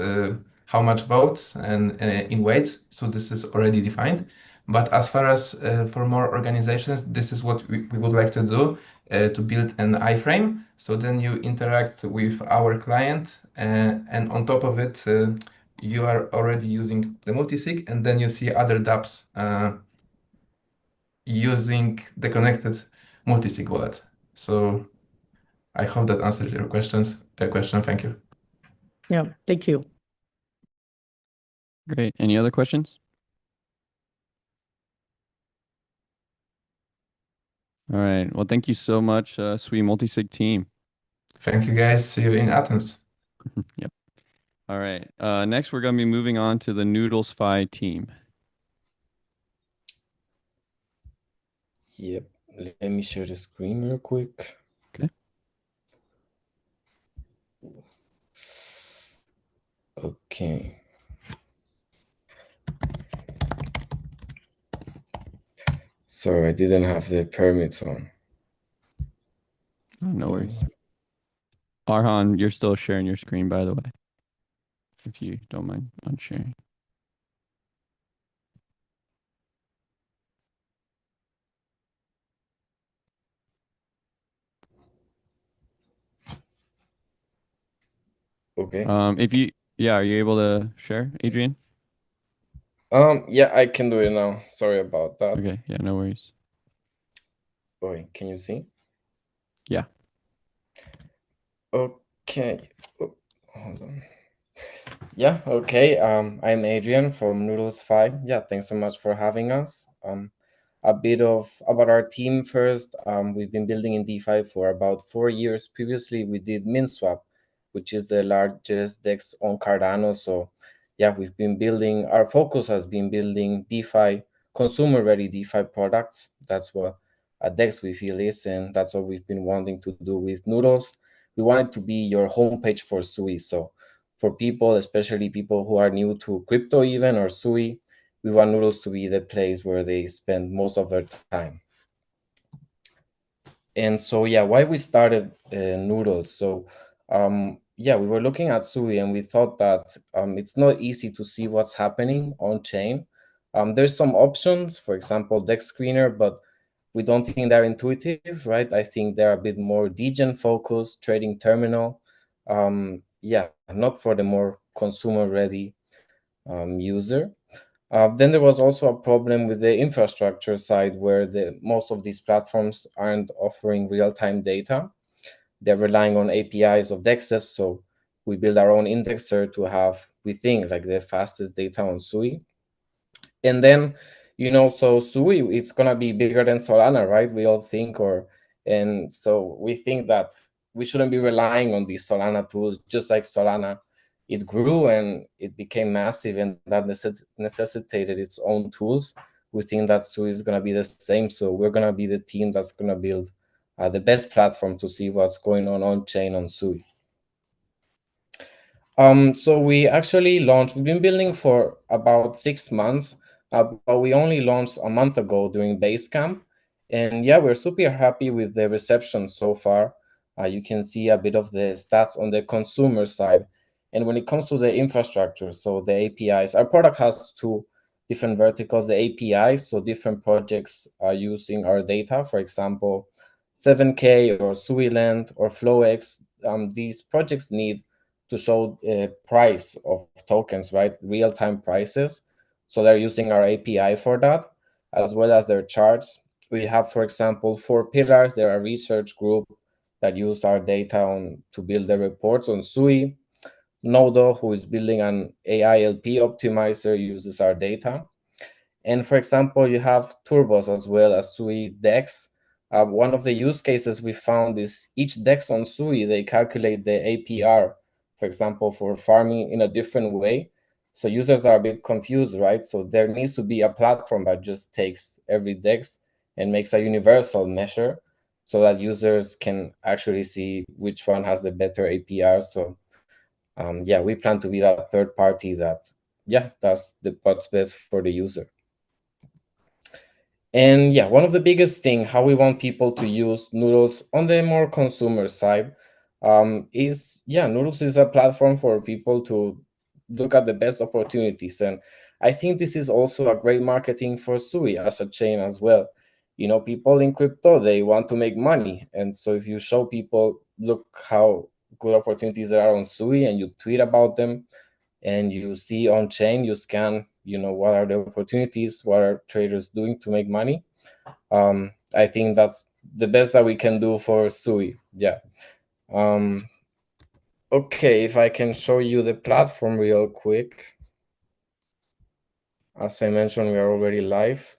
how much votes and in weights. So this is already defined. But as far as for more organizations, this is what we would like to do, to build an iframe. So then you interact with our client, and on top of it, you are already using the multisig, and then you see other dApps using the connected multisig wallet. So I hope that answers your question. Thank you. Yeah, thank you. Great. Any other questions? All right. Well, thank you so much, Sui multisig team. Thank you, guys. See you in Athens. Yep. All right. Next, we're going to be moving on to the Noodles Fi team. Yep. Let me share the screen real quick. Okay. Okay. Sorry, I didn't have the permits on. Oh, no worries. Arhan, you're still sharing your screen, by the way, if you don't mind unsharing. Okay. Are you able to share, Adrian? Yeah, I can do it now. Sorry about that. Okay, yeah, no worries. Boy, can you see? Yeah. Okay. Oh, hold on. Yeah, okay. I'm Adrian from Noodles 5. Yeah, thanks so much for having us. A bit about our team first. We've been building in DeFi for about 4 years. Previously, we did MinSwap, which is the largest DEX on Cardano. So, yeah, we've been building. Our focus has been building DeFi, consumer-ready DeFi products. That's what a DEX we feel is, and that's what we've been wanting to do with Noodles. We want it to be your homepage for Sui. So, for people, especially people who are new to crypto, even or Sui, we want Noodles to be the place where they spend most of their time. And so, yeah, why we started Noodles? So, yeah, we were looking at Sui and we thought that it's not easy to see what's happening on chain. There's some options, for example, Dex Screener, but we don't think they're intuitive, right? I think they're a bit more Degen focused, trading terminal. Yeah, not for the more consumer ready user. Then there was also a problem with the infrastructure side where most of these platforms aren't offering real-time data. They're relying on APIs of DEXs, so we build our own indexer to have, we think, like the fastest data on Sui. And then, so Sui, it's going to be bigger than Solana, right? We all think, and so we think that we shouldn't be relying on these Solana tools, just like Solana. It grew and it became massive, and that necessitated its own tools. We think that Sui is going to be the same. So we're going to be the team that's going to build the best platform to see what's going on chain on Sui. So we actually launched, we've been building for about 6 months, but we only launched a month ago during Basecamp. And yeah, we're super happy with the reception so far. You can see a bit of the stats on the consumer side. And when it comes to the infrastructure, so the APIs, our product has 2 different verticals, the APIs, so different projects are using our data, for example, 7K or SuiLand or FlowX. These projects need to show price of tokens, right? Real-time prices. So they're using our API for that, as well as their charts. We have, for example, 4 pillars. There are a research group that use our data to build the reports on Sui. Nodo, who is building an AILP optimizer, uses our data. And for example, you have turbos as well as Sui DEX. One of the use cases we found is each DEX on Sui, they calculate the APR, for example, for farming in a different way. So users are a bit confused, right? So there needs to be a platform that just takes every DEX and makes a universal measure so that users can actually see which one has the better APR. So yeah, we plan to be that third party that, yeah, does what's best for the user. And yeah, one of the biggest thing, how we want people to use Noodles on the more consumer side is, yeah, Noodles is a platform for people to look at the best opportunities. And I think this is also a great marketing for Sui as a chain as well. People in crypto, they want to make money. And so if you show people, look how good opportunities there are on Sui, and you tweet about them, and you see on chain, you scan, what are the opportunities, what are traders doing to make money. I think that's the best that we can do for Sui. Yeah. Okay, if I can show you the platform real quick. As I mentioned, we are already live.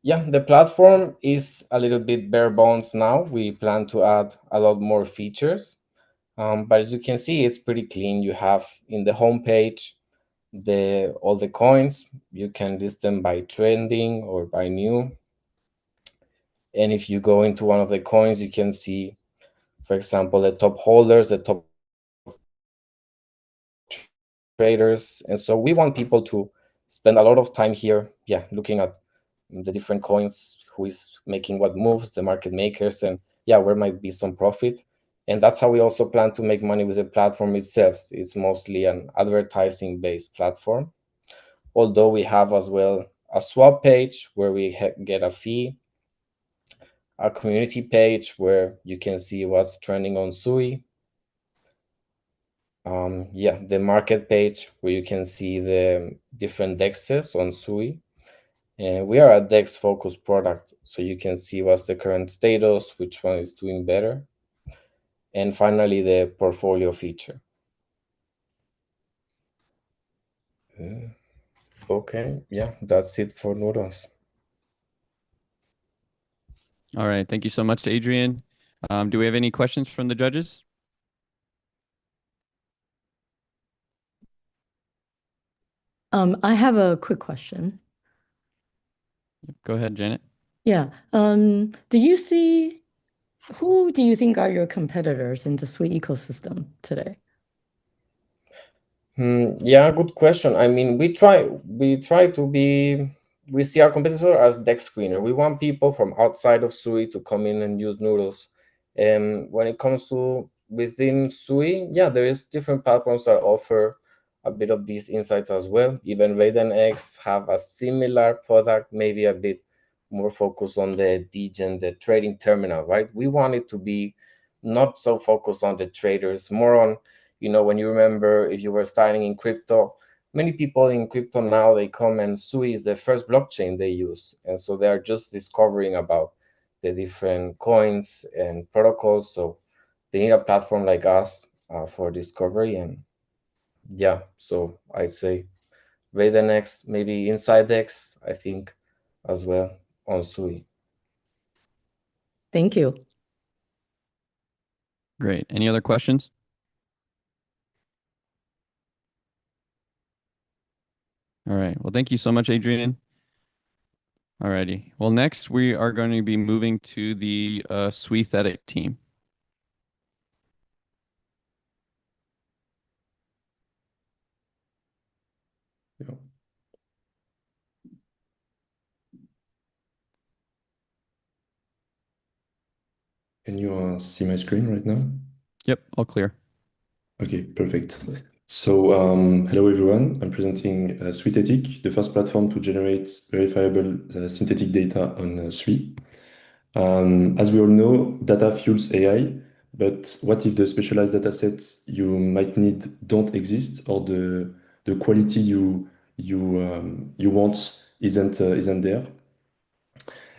Yeah, the platform is a little bit bare bones now. We plan to add a lot more features. But as you can see, it's pretty clean. You have in the homepage all the coins. You can list them by trending or by new. And if you go into one of the coins, you can see, for example, the top holders, the top traders. And so we want people to spend a lot of time here, yeah, looking at the different coins, who is making what moves, the market makers, and yeah, where might be some profit. And that's how we also plan to make money with the platform itself. It's mostly an advertising-based platform, although we have as well a swap page where we get a fee, a community page where you can see what's trending on Sui, yeah, the market page where you can see the different dexes on Sui. And we are a DEX-focused product, so you can see what's the current status, which one is doing better. And finally, the portfolio feature. Okay, yeah, that's it for Noodles. All right. Thank you so much, Adrian. Do we have any questions from the judges? I have a quick question. Go ahead, Janet. Yeah. Who do you think are your competitors in the Sui ecosystem today? Yeah, good question. I mean, we see our competitor as Dex screener. We want people from outside of Sui to come in and use Noodles. And when it comes to within Sui, yeah, there is different platforms that offer a bit of these insights as well. Even RaidenX have a similar product, maybe a bit more focused on the Degen, the trading terminal, right? We want it to be not so focused on the traders, more on, when you remember, if you were starting in crypto, many people in crypto now, they come and Sui is the first blockchain they use. And so they are just discovering about the different coins and protocols. So they need a platform like us for discovery. And yeah, so I'd say RaidenX, maybe InsideX, I think, as well on Sui. Thank you. Great. Any other questions? All right. Well, thank you so much, Adrian. All righty. Well, next we are going to be moving to the Suithetic team. Yeah. Can you see my screen right now? Yep, all clear. Okay, perfect. So, hello everyone. I'm presenting Suithetic, the first platform to generate verifiable synthetic data on Sui. As we all know, data fuels AI, but what if the specialized data sets you might need don't exist, or the quality you want isn't there?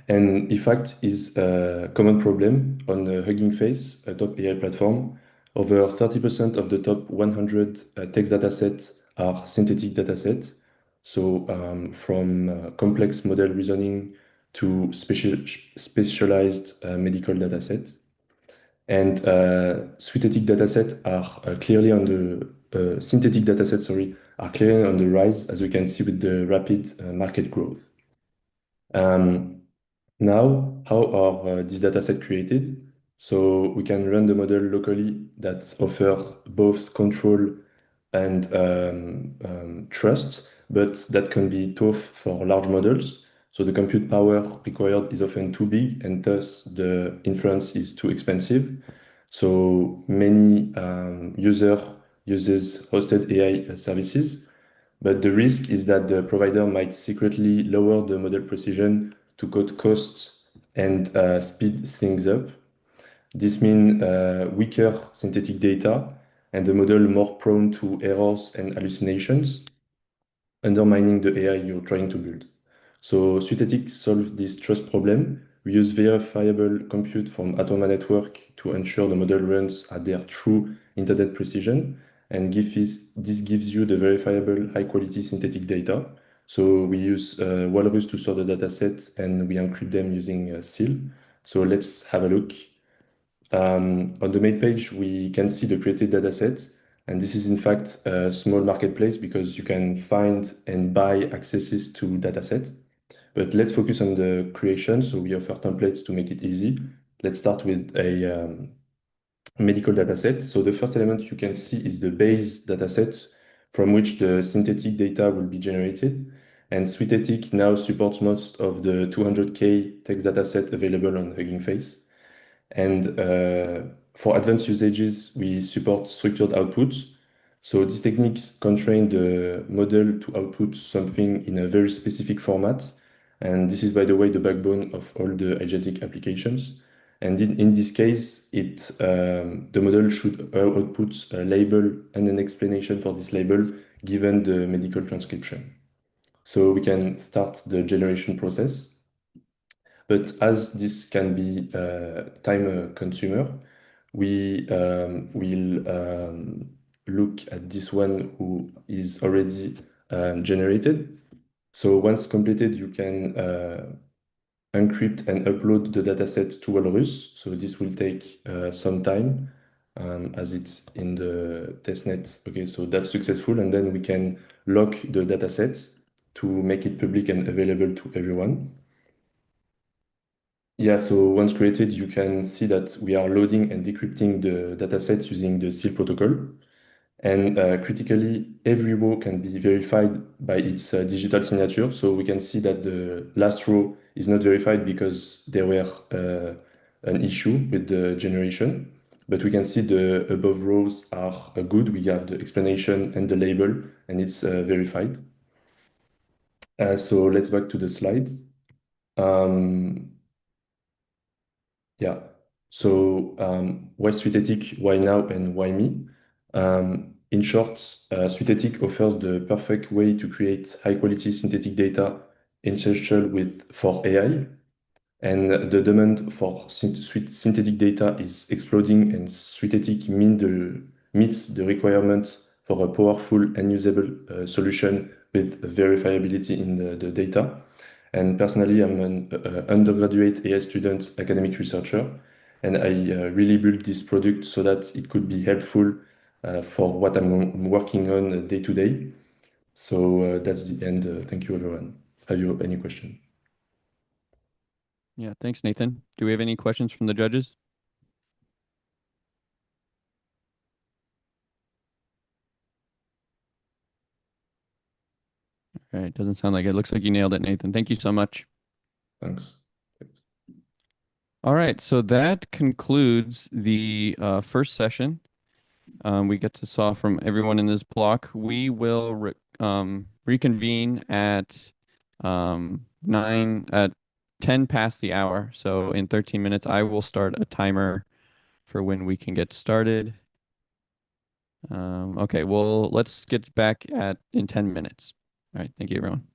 And in fact, is a common problem on Hugging Face, a top AI platform. Over 30% of the top 100 text datasets are synthetic datasets. So from complex model reasoning to specialized medical datasets. And synthetic datasets are clearly on the synthetic datasets, sorry, are clearly on the rise, as we can see with the rapid market growth. Now, how are these datasets created? So we can run the model locally that offer both control and trust, but that can be tough for large models. So the compute power required is often too big, and thus the inference is too expensive. So many uses hosted AI services, but the risk is that the provider might secretly lower the model precision to cut costs and speed things up. This means weaker synthetic data and the model more prone to errors and hallucinations, undermining the AI you're trying to build. So Suithetic solves this trust problem. We use verifiable compute from Atomic Network to ensure the model runs at their true internet precision, and this gives you the verifiable high-quality synthetic data. So we use Walrus to store the dataset, and we encrypt them using SEAL. So let's have a look. On the main page, we can see the created datasets, and this is in fact a small marketplace because you can find and buy accesses to datasets. But let's focus on the creation. So we offer templates to make it easy. Let's start with a medical dataset. So the first element you can see is the base dataset from which the synthetic data will be generated. And Suithetic now supports most of the 200K text dataset available on Hugging Face. And for advanced usages, we support structured outputs. So these techniques constrain the model to output something in a very specific format. And this is, by the way, the backbone of all the agentic applications. And in this case, the model should output a label and an explanation for this label given the medical transcription. So we can start the generation process. But as this can be time consumer, we will look at this one who is already generated. So once completed, you can encrypt and upload the dataset to Walrus. So this will take some time as it's in the testnet. Okay, so that's successful. And then we can lock the dataset to make it public and available to everyone. Yeah, so once created, you can see that we are loading and decrypting the dataset using the seal protocol. And critically, every row can be verified by its digital signature. So we can see that the last row is not verified because there were an issue with the generation. But we can see the above rows are good. We have the explanation and the label, and it's verified. So let's back to the slide. Yeah. So why Suithetic, why now, and why me? In short, Suithetic offers the perfect way to create high-quality synthetic data essential for AI. And the demand for synthetic data is exploding, and Suithetic meets the requirement for a powerful and usable solution with verifiability in the data. And personally, I'm an undergraduate AI student, academic researcher, and I really built this product so that it could be helpful for what I'm working on day to day. So that's the end. Thank you, everyone. Have you any question? Yeah, thanks, Nathan. Do we have any questions from the judges? All right, doesn't sound like it. Looks like you nailed it, Nathan. Thank you so much. Thanks. All right, so that concludes the first session. We get to saw from everyone in this block. We will reconvene at 10 past the hour. So in 13 minutes, I will start a timer for when we can get started. Okay, well, let's get back in 10 minutes. All right, thank you, everyone.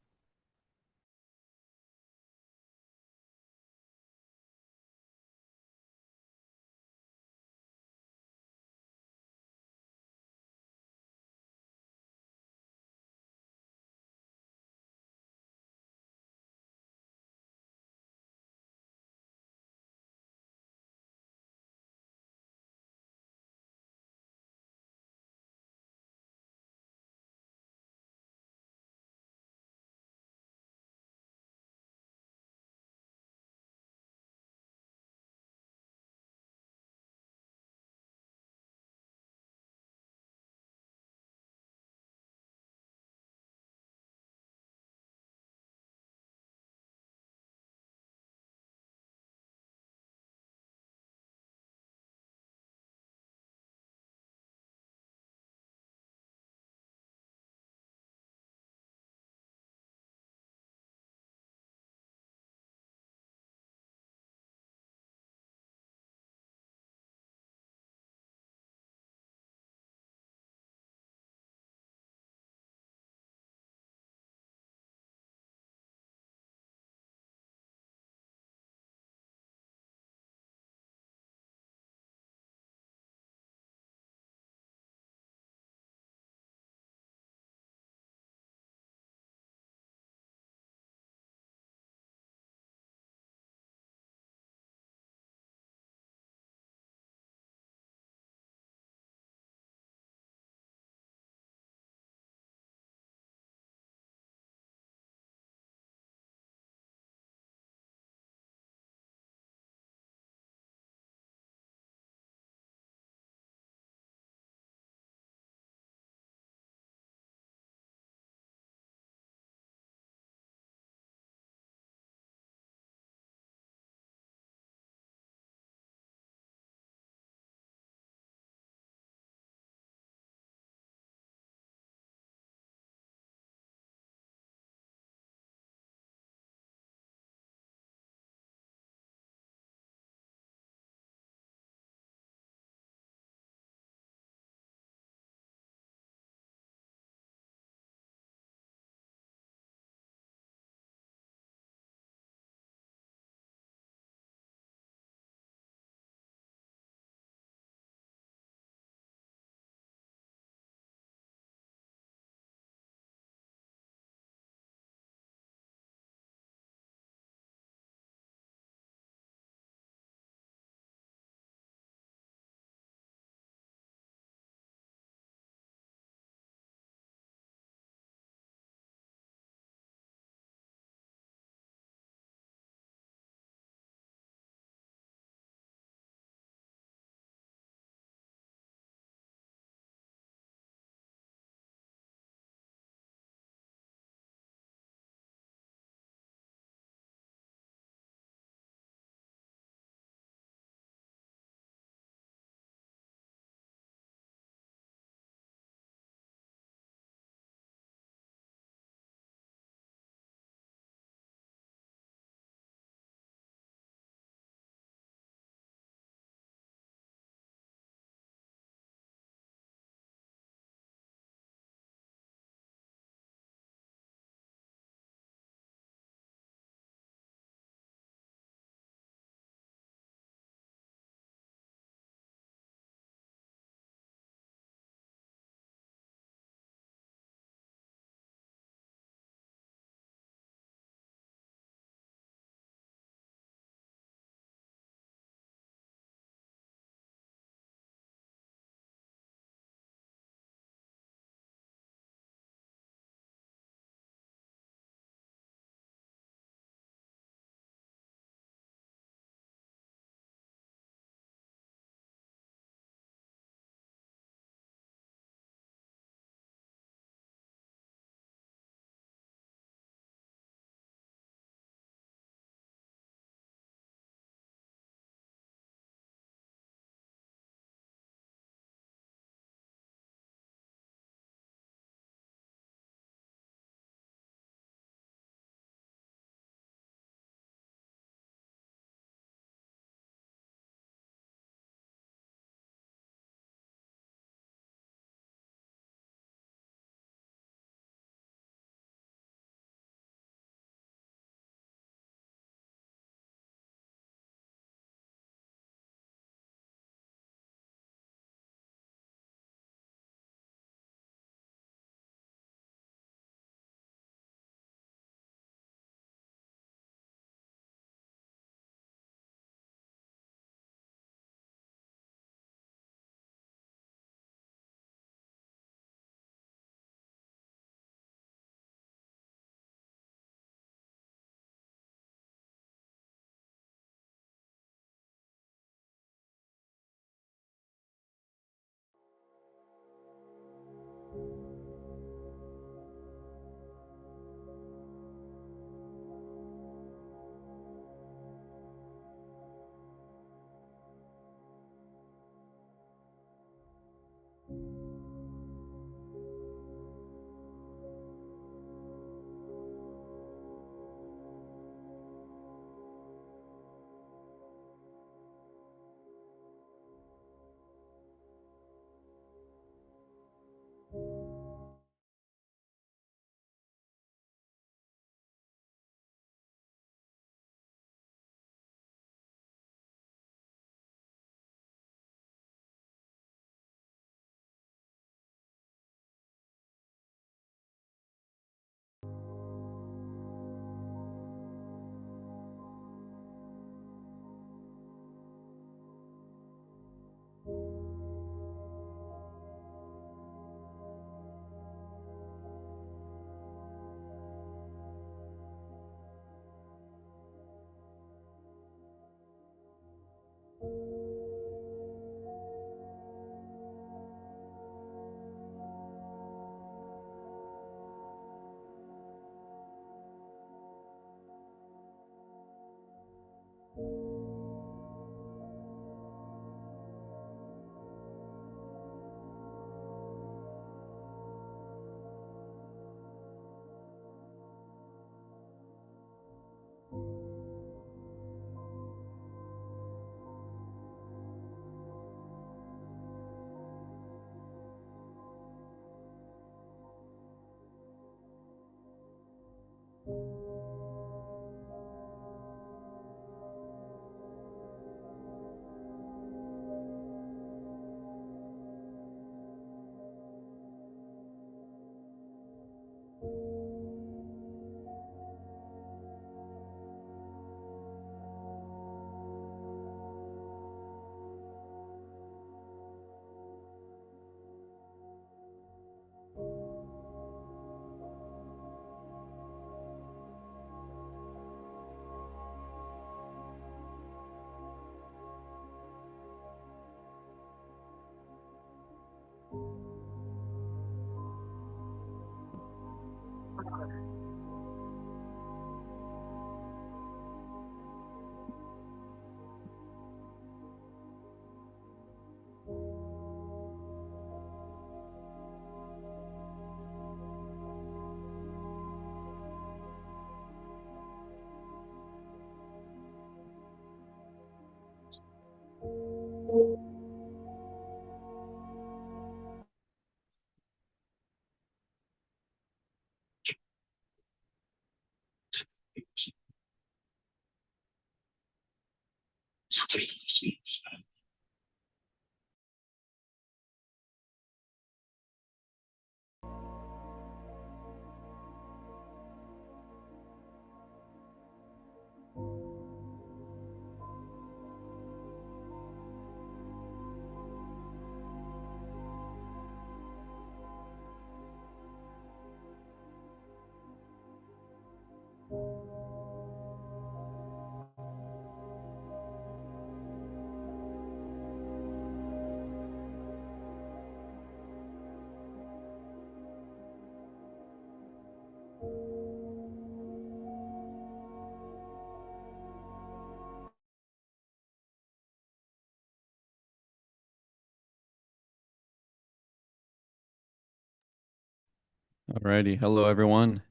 Alrighty, hello everyone.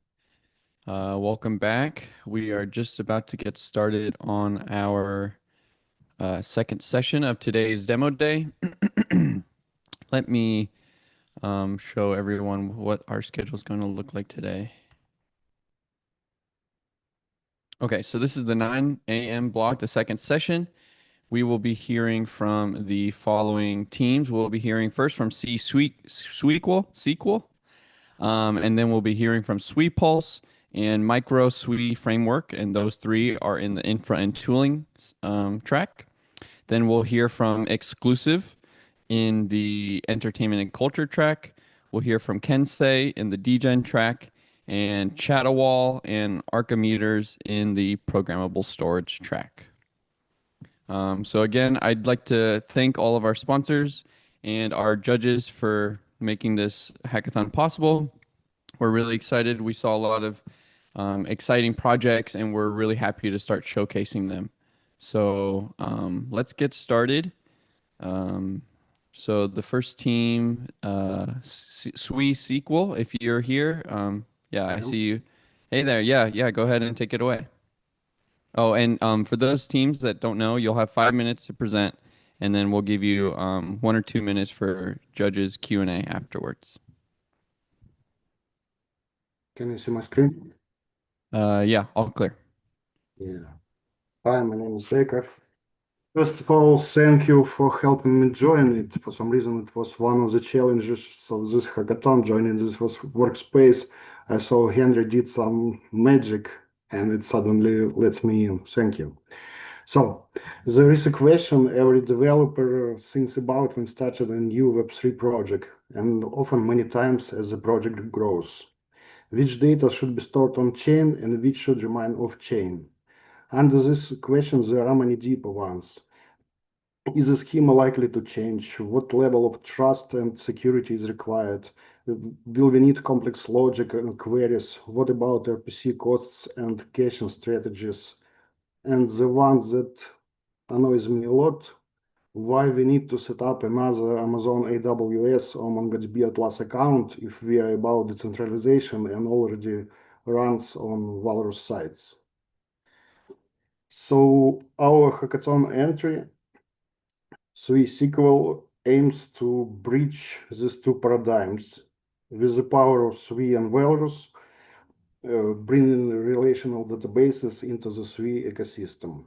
Welcome back. We are just about to get started on our second session of today's demo day. Let me show everyone what our schedule is going to look like today. Okay, so this is the 9 a.m. block, the second session. We will be hearing from the following teams. We'll be hearing first from SuiSQL, and then we'll be hearing from Suipulse and MicroSui framework, and those three are in the infra and tooling track. Then we'll hear from Exclusuive in the entertainment and culture track. We'll hear from Kensei in the Degen track, and Chatiwal and Archimeters in the programmable storage track. So again, I'd like to thank all of our sponsors and our judges for making this hackathon possible. We're really excited. We saw a lot of exciting projects, and we're really happy to start showcasing them. So let's get started. So the first team, SuiSQL, if you're here, yeah, I see you. Hey there, yeah, go ahead and take it away. Oh, and for those teams that don't know, you'll have 5 minutes to present, and then we'll give you 1 or 2 minutes for judges Q&A afterwards. Can you see my screen? Yeah, all clear. Yeah. Hi, my name is Jacob. First of all, thank you for helping me join it. For some reason, it was one of the challenges of this hackathon, joining this workspace. I saw Henry did some magic, and it suddenly lets me in. Thank you. So, there is a question every developer thinks about when starting a new Web3 project, and often many times as the project grows. Which data should be stored on-chain and which should remain off-chain? Under this question, there are many deeper ones. Is the schema likely to change? What level of trust and security is required? Will we need complex logic and queries? What about RPC costs and caching strategies? And the one that annoys me a lot, why we need to set up another Amazon AWS or MongoDB Atlas account if we are about decentralization and already runs on Walrus sites. So our hackathon entry, SuiSQL, aims to bridge these two paradigms with the power of Sui and Walrus, bringing relational databases into the Sui ecosystem.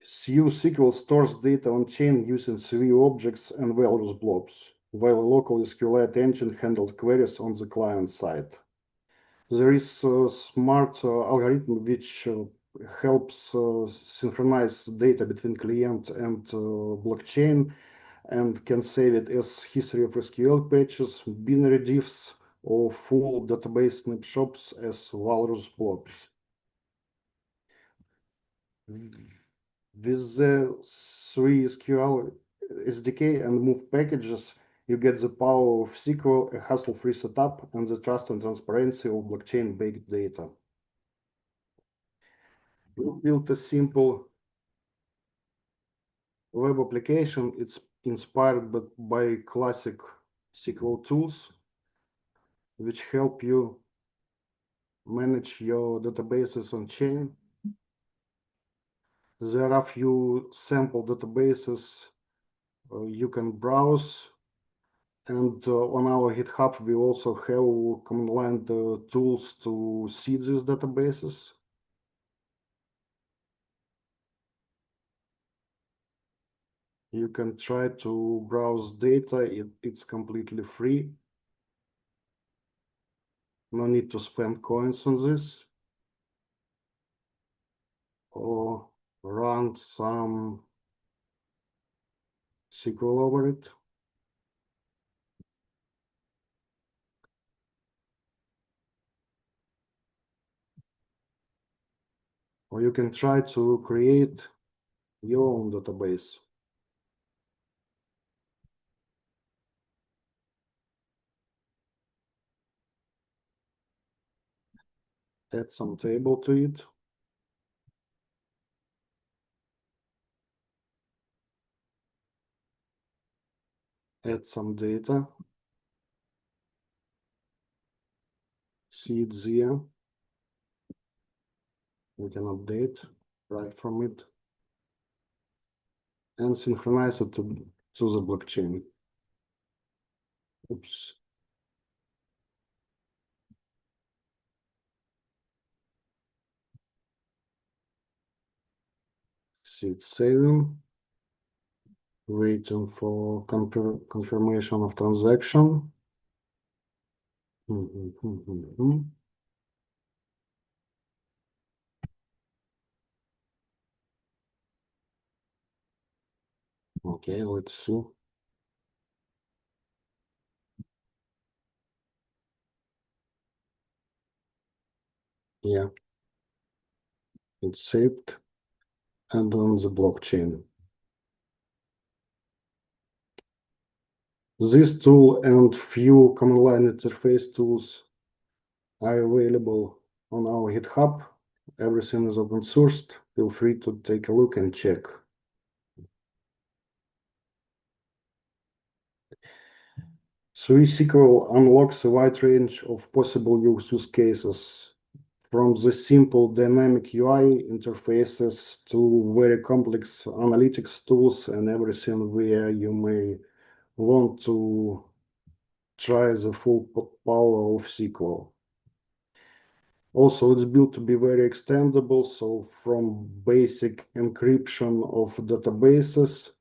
SuiSQL stores data on-chain using Sui objects and Walrus blobs, while a local SQLite engine handles queries on the client side. There is a smart algorithm which helps synchronize data between client and blockchain and can save it as history of SQL patches, binary diffs, or full database snapshots as Walrus blobs. With the SuiSQL SDK and move packages, you get the power of SQL, a hassle-free setup, and the trust and transparency of blockchain-based data. We built a simple web application. It's inspired by classic SQL tools, which help you manage your databases on chain. There are a few sample databases you can browse. And on our GitHub, we also have command line tools to seed these databases. You can try to browse data. It's completely free. No need to spend coins on this. Or run some SQL over it. Or you can try to create your own database. Add some table to it. add some data. See it there. We can update right from it and synchronize it to the blockchain. Oops. See it saving. Waiting for confirmation of transaction. Okay, let's see. Yeah, it's saved and on the blockchain. This tool and few command line interface tools are available on our GitHub. Everything is open sourced. Feel free to take a look and check. SuiSQL unlocks a wide range of possible use cases, from the simple dynamic UI interfaces to very complex analytics tools and everything where you may want to try the full power of SQL. Also, it's built to be very extendable, so from basic encryption of databases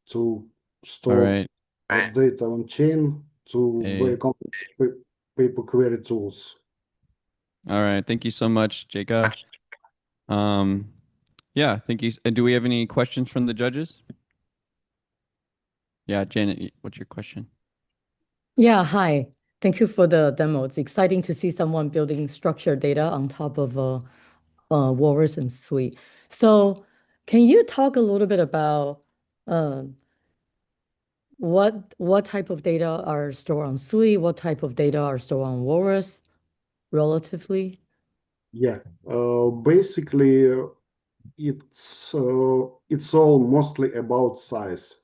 to store data on chain to very complex paper query tools. All right. Thank you so much, Jacob. Yeah, thank you. Do we have any questions from the judges? Yeah, Janet, what's your question? Yeah, hi. Thank you for the demo. It's exciting to see someone building structured data on top of Walrus and Sui. So can you talk a little bit about what type of data are stored on Sui, what type of data are stored on Walrus relatively? Yeah, basically it's all mostly about size.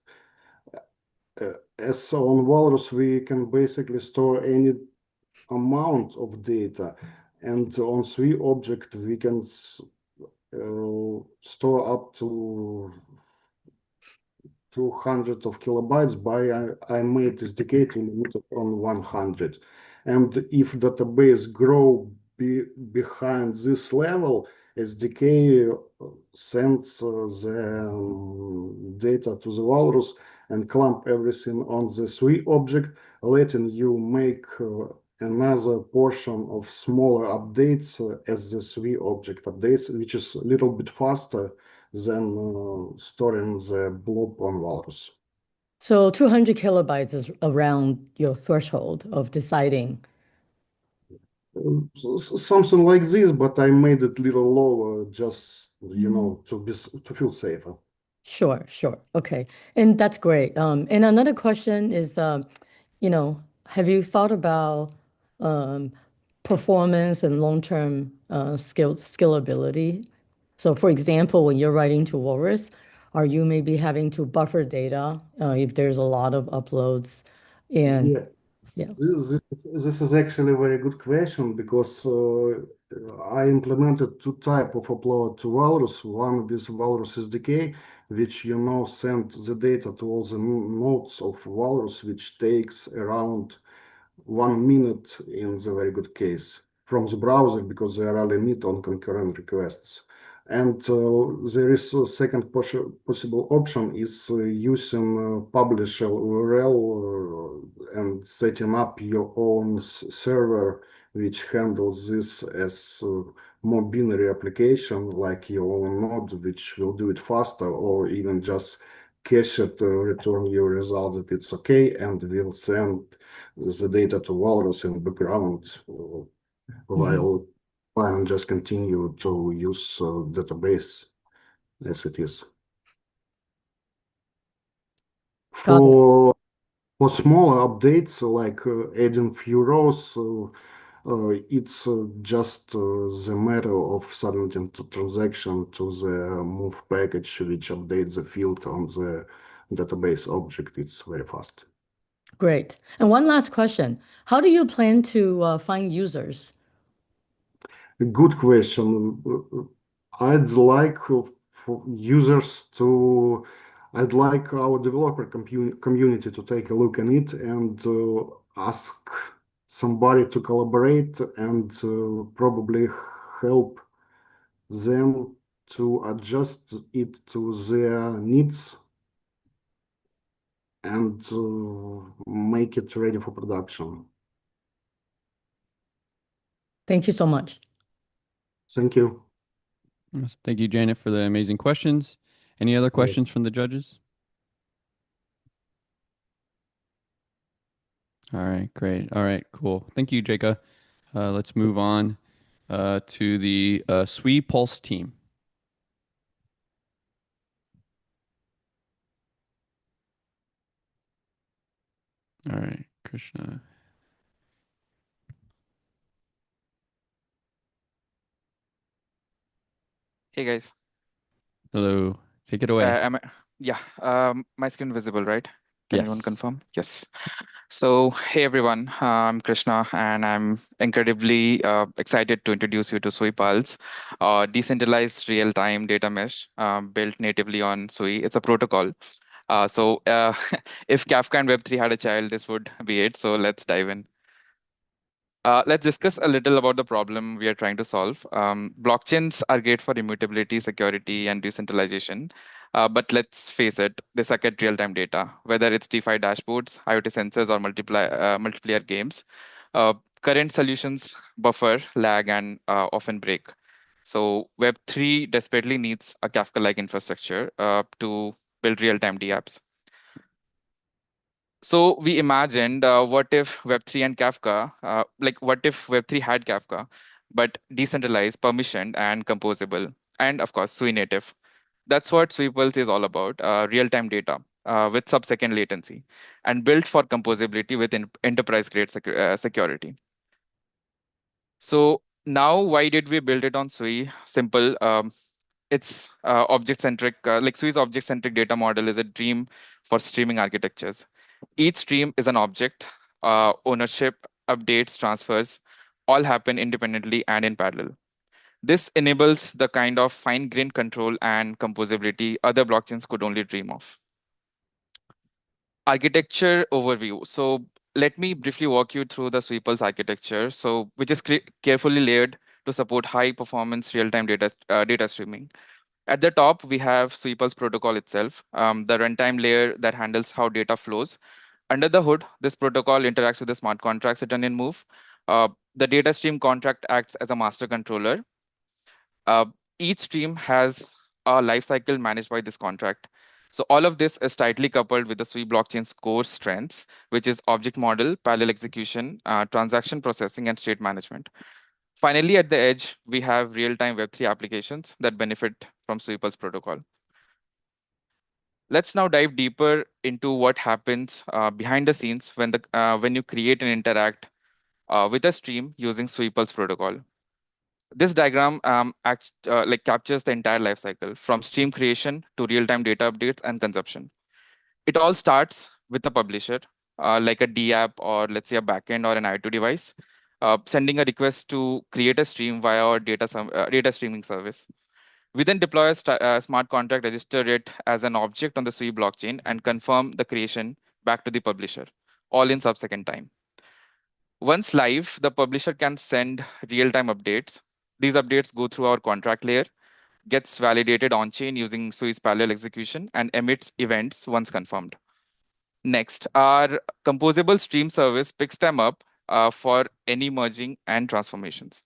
As on Walrus, we can basically store any amount of data, and on Sui object we can store up to 200 of kilobytes. I made SDK to limit it on 100, and if database grow behind this level, SDK sends the data to the Walrus and clamp everything on the Sui object, letting you make another portion of smaller updates as the Sui object updates, which is a little bit faster than storing the blob on Walrus. So 200 kilobytes is around your threshold of deciding. Something like this, but I made it a little lower just, to feel safer. Sure. Okay. And that's great. And another question is, have you thought about performance and long-term scalability? So for example, when you're writing to Walrus, are you maybe having to buffer data if there's a lot of uploads? And yeah. This is actually a very good question, because I implemented two types of upload to Walrus. One with Walrus SDK, which send the data to all the nodes of Walrus, which takes around 1 minute in the very good case from the browser, because there are limit on concurrent requests. And there is a second possible option is using publisher URL and setting up your own server, which handles this as more binary application, like your own node, which will do it faster, or even just cache it, return your results that it's okay, and will send the data to Walrus in the background while and just continue to use database as it is. For smaller updates, like adding few rows, it's just the matter of submitting the transaction to the move package, which updates the field on the database object. It's very fast. Great. And one last question. How do you plan to find users? Good question. I'd like for users to, I'd like our developer community to take a look at it and ask somebody to collaborate and probably help them to adjust it to their needs and make it ready for production. Thank you so much. Thank you. Awesome. Thank you, Janet, for the amazing questions. Any other questions from the judges? All right, great. All right, cool. Thank you, Jacob. Let's move on to the Suipulse team. All right, Krishna. Hey guys. Hello. Take it away. My screen visible, right? Can Yes. anyone confirm? Yes. So, hey everyone, I'm Krishna, and I'm incredibly excited to introduce you to Suipulse, decentralized real-time data mesh built natively on Sui. It's a protocol. If Kafka and Web3 had a child, this would be it. So let's dive in. Let's discuss a little about the problem we are trying to solve. Blockchains are great for immutability, security, and decentralization. But let's face it, they suck at real-time data, whether it's DeFi dashboards, IoT sensors, or multiplayer games. Current solutions buffer, lag, and often break. So Web3 desperately needs a Kafka-like infrastructure to build real-time DApps. So we imagined what if Web3 and Kafka, what if Web3 had Kafka, but decentralized, permissioned, and composable, and of course, Sui native. That's what Suipulse is all about, real-time data with sub-second latency, and built for composability with enterprise-grade security. So now, why did we build it on Sui? Simple. It's object-centric, Sui's object-centric data model is a dream for streaming architectures. Each stream is an object, ownership, updates, transfers, all happen independently and in parallel. This enables the kind of fine-grained control and composability other blockchains could only dream of. Architecture overview. So let me briefly walk you through the Suipulse architecture, which is carefully layered to support high-performance real-time data streaming. At the top, we have Suipulse protocol itself, the runtime layer that handles how data flows. Under the hood, this protocol interacts with the smart contracts written in Move. The data stream contract acts as a master controller. Each stream has a lifecycle managed by this contract. So all of this is tightly coupled with the Sui blockchain's core strengths, which is object model, parallel execution, transaction processing, and state management. Finally, at the edge, we have real-time Web3 applications that benefit from Suipulse protocol. Let's now dive deeper into what happens behind the scenes when you create and interact with a stream using Suipulse protocol. This diagram captures the entire lifecycle from stream creation to real-time data updates and consumption. It all starts with a publisher, like a DApp or let's say a backend or an IoT device, sending a request to create a stream via our data streaming service. We then deploy a smart contract, register it as an object on the Sui blockchain, and confirm the creation back to the publisher, all in sub-second time. Once live, the publisher can send real-time updates. These updates go through our contract layer, gets validated on-chain using Sui's parallel execution, and emits events once confirmed. Next, our composable stream service picks them up for any merging and transformations.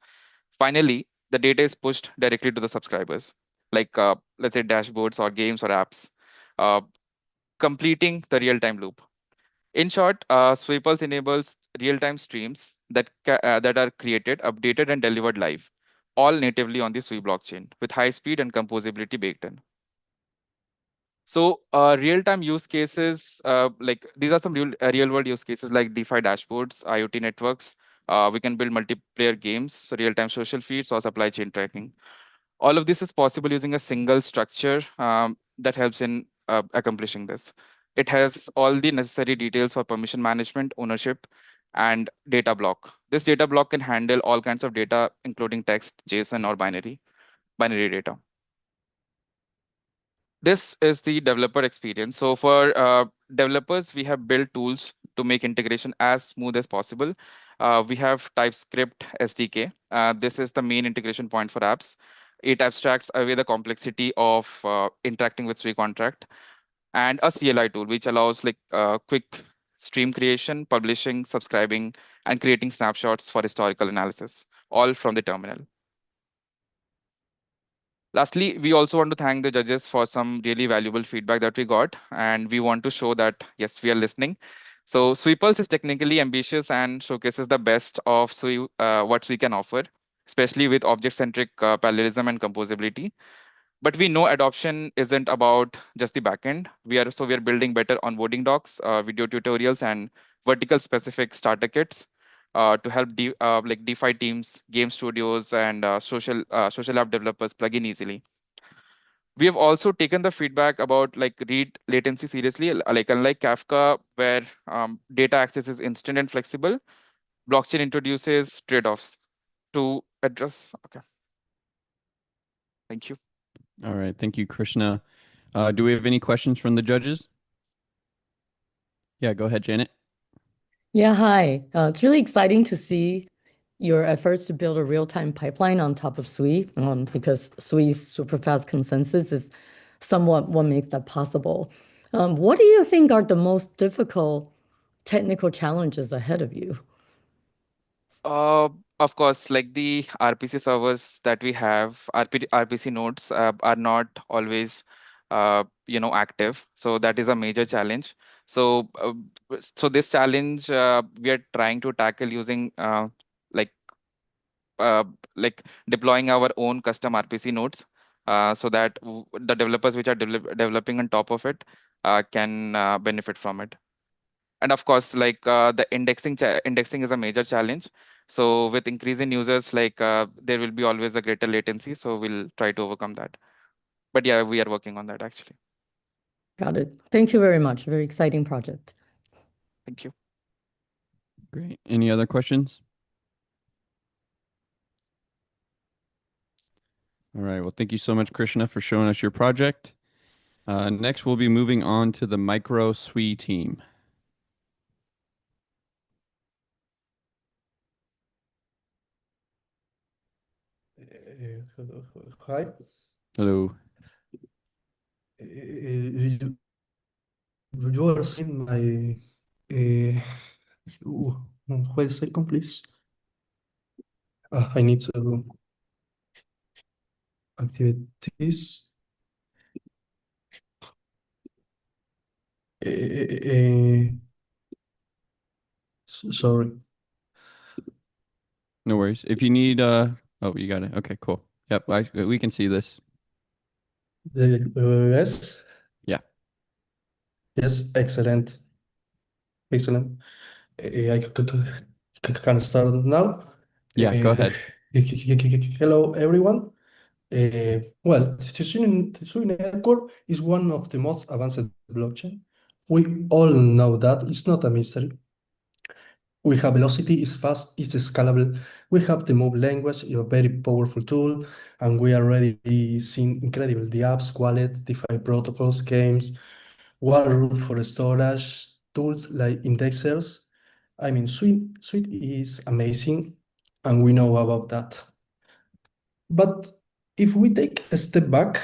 Finally, the data is pushed directly to the subscribers, like let's say dashboards or games or apps, completing the real-time loop. In short, Suipulse enables real-time streams that are created, updated, and delivered live, all natively on the Sui blockchain with high speed and composability baked in. So real-time use cases, these are some real-world use cases like DeFi dashboards, IoT networks. We can build multiplayer games, real-time social feeds, or supply chain tracking. All of this is possible using a single structure that helps in accomplishing this. It has all the necessary details for permission management, ownership, and data block. This data block can handle all kinds of data, including text, JSON, or binary data. This is the developer experience. So for developers, we have built tools to make integration as smooth as possible. We have TypeScript SDK. This is the main integration point for apps. It abstracts away the complexity of interacting with Sui contract, and a CLI tool, which allows like quick stream creation, publishing, subscribing, and creating snapshots for historical analysis, all from the terminal. Lastly, we also want to thank the judges for some really valuable feedback that we got, and we want to show that, yes, we are listening. So Suipulse is technically ambitious and showcases the best of Sui, what we can offer, especially with object-centric parallelism and composability. But we know adoption isn't about just the backend. We are building better onboarding docs, video tutorials, and vertical specific starter kits to help like DeFi teams, game studios, and social app developers plug in easily. We have also taken the feedback about like read latency seriously. Like unlike Kafka, where data access is instant and flexible, blockchain introduces trade-offs to address. Okay. Thank you. All right. Thank you, Krishna. Do we have any questions from the judges? Yeah, go ahead, Janet. Yeah, hi. It's really exciting to see your efforts to build a real-time pipeline on top of Sui, because Sui's super fast consensus is somewhat what makes that possible. What do you think are the most difficult technical challenges ahead of you? Of course, like the RPC servers that we have, RPC nodes are not always, active. So that is a major challenge. So, so this challenge we are trying to tackle using like deploying our own custom RPC nodes, so that the developers which are developing on top of it can benefit from it. And of course, like the indexing is a major challenge. So with increase in users, like there will be always a greater latency. So we'll try to overcome that. But yeah, we are working on that actually. Got it. Thank you very much. Very exciting project. Thank you. Great. Any other questions? All right. Well, thank you so much, Krishna, for showing us your project. Next, we'll be moving on to the MicroSui team. Hi. Hello. You are seeing my. Wait a second, please. I need to activate this. Sorry. No worries. If you need, oh, you got it. Okay, cool. Yep, we can see this. Yes. Yeah. Yes, excellent. Excellent. I can start now. Yeah, go ahead. Hello, everyone. Well, the Sui network is one of the most advanced blockchain. We all know that. It's not a mystery. We have velocity, it's fast, it's scalable. We have the move language, a very powerful tool, and we are already seeing incredible the apps, wallets, DeFi protocols, games, root for storage, tools like indexers. I mean, Sui is amazing, and we know about that. But if we take a step back,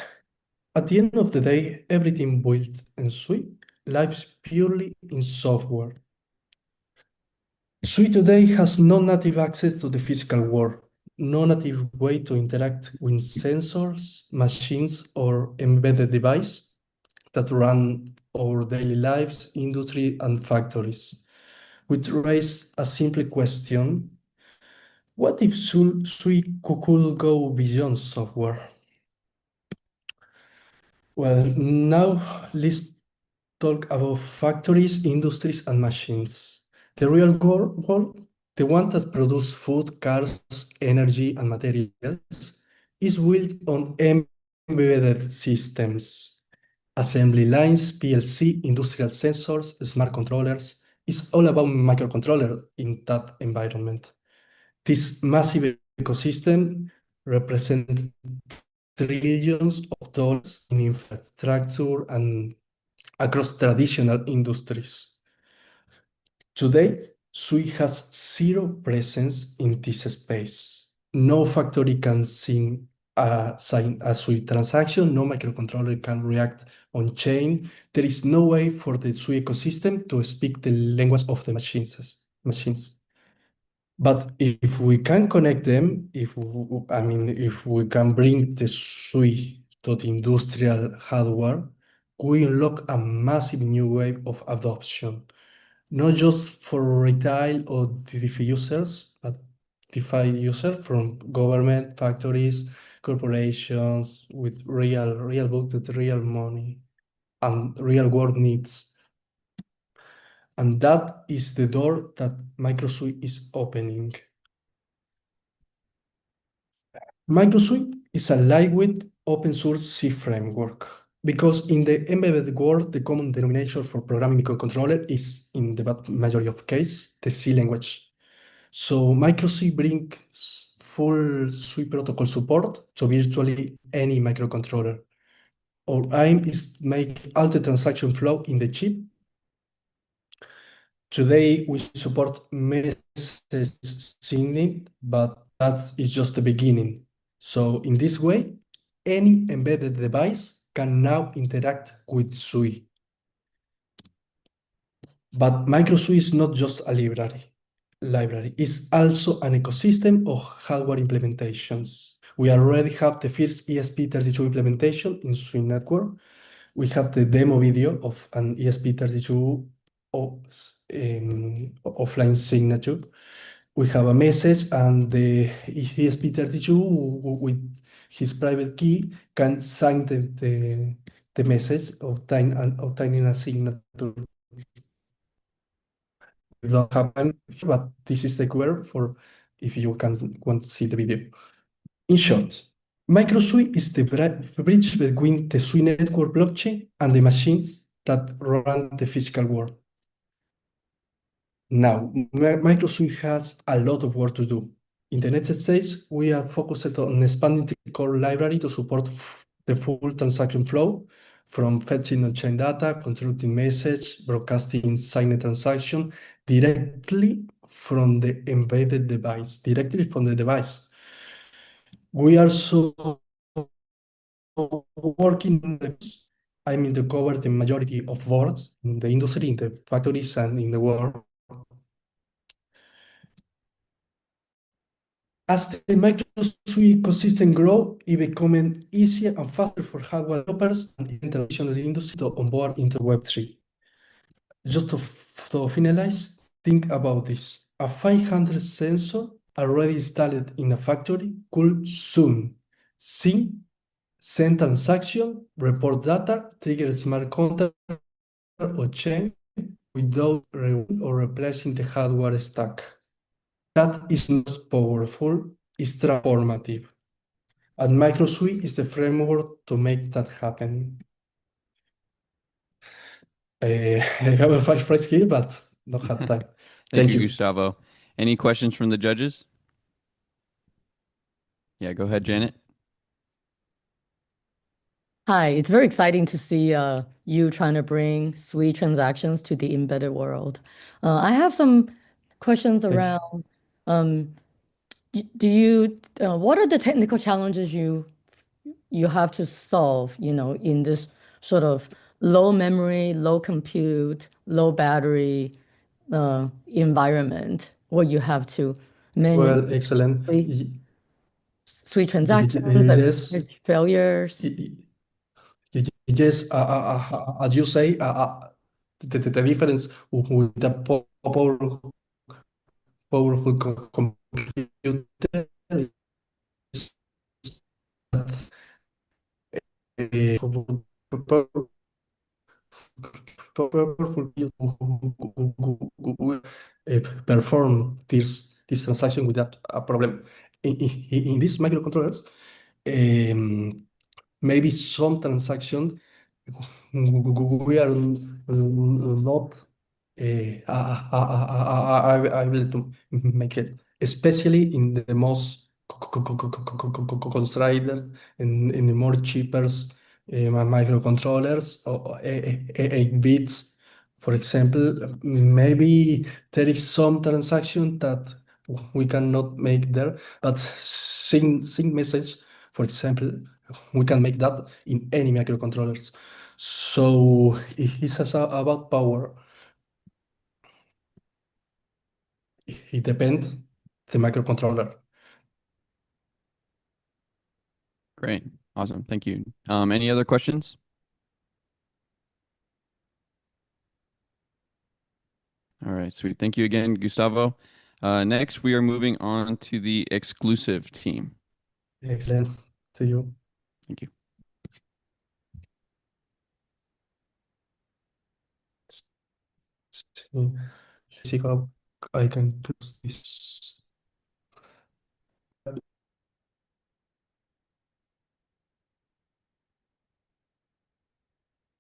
at the end of the day, everything built in Sui lives purely in software. Sui today has no native access to the physical world, no native way to interact with sensors, machines, or embedded devices that run our daily lives, industry, and factories, which raise a simple question: what if Sui could go beyond software? Well, now let's talk about factories, industries, and machines. The real world, the one that produce food, cars, energy, and materials, is built on embedded systems. assembly lines, PLC, industrial sensors, smart controllers. It's all about microcontrollers in that environment. This massive ecosystem represents trillions of dollars in infrastructure and across traditional industries. Today, Sui has zero presence in this space. No factory can sign a Sui transaction, no microcontroller can react on chain. There is no way for the Sui ecosystem to speak the language of the machines. But if we can connect them, if we can bring the Sui to the industrial hardware, we unlock a massive new wave of adoption, not just for retail or DeFi users, but DeFi users from government, factories, corporations with real budget, real money, and real world needs. And that is the door that MicroSui is opening. MicroSui is a lightweight open source C framework because in the embedded world, the common denominator for programming microcontroller is, in the vast majority of cases, the C language. So MicroSui brings full Sui protocol support to virtually any microcontroller. Our aim is to make all the transaction flow in the chip. Today, we support message signing, but that is just the beginning. So in this way, any embedded device can now interact with Sui. But MicroSui is not just a library. It's also an ecosystem of hardware implementations. We already have the first ESP32 implementation in Sui Network. We have the demo video of an ESP32 offline signature. We have a message, and the ESP32 with his private key can sign the message, obtaining a signature. We don't have time, but this is the QR for if you want to see the video. In short, MicroSui is the bridge between the Sui network blockchain and the machines that run the physical world. Now, MicroSui has a lot of work to do. In the next stage, we are focused on expanding the core library to support the full transaction flow, from fetching on-chain data, constructing message, broadcasting signed transaction directly from the embedded device, directly from the device. We are also working, to cover the majority of boards in the industry, in the factories, and in the world. As the MicroSui ecosystem grows, it becomes easier and faster for hardware developers and the traditional industry to onboard into Web3. Just to finalize, think about this. A 500 sensor already installed in a factory could soon send transaction, report data, trigger smart contract or chain without or replacing the hardware stack. That is not powerful, it's transformative. And MicroSui is the framework to make that happen. I have a five phrase here, but not have time. Thank you, Gustavo. Any questions from the judges? Yeah, go ahead, Janet. Hi, it's very exciting to see you trying to bring Sui transactions to the embedded world. I have some questions around what are the technical challenges you have to solve, in this sort of low memory, low compute, low battery environment where you have to manage excellent. Sui transactions, failures? Yes, as you say, the difference with the powerful computer is perform this transaction without a problem. In these microcontrollers, maybe some transaction we are not able to make it, especially in the most constrained in the more cheaper microcontrollers or 8 bits. For example, maybe there is some transaction that we cannot make there, but sync message, for example, we can make that in any microcontrollers. So it's about power. It depends the microcontroller. Great. Awesome. Thank you. Any other questions? All right, sweet. Thank you again, Gustavo. Next, we are moving on to the Exclusuive team. Excellent. To you. Thank you. So, see how I can close this.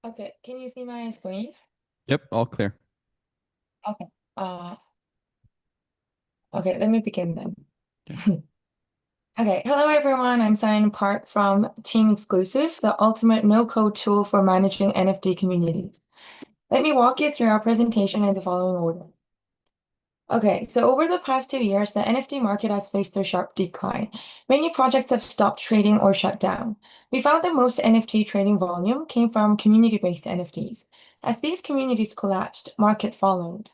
Okay, can you see my screen? Yep, all clear. Okay. Okay, let me begin then. Okay, hello everyone. I'm Sign Park from Team Exclusuive, the ultimate no-code tool for managing NFT communities. Let me walk you through our presentation in the following order. Okay, so over the past 2 years, the NFT market has faced a sharp decline. Many projects have stopped trading or shut down. We found that most NFT trading volume came from community-based NFTs. As these communities collapsed, market followed.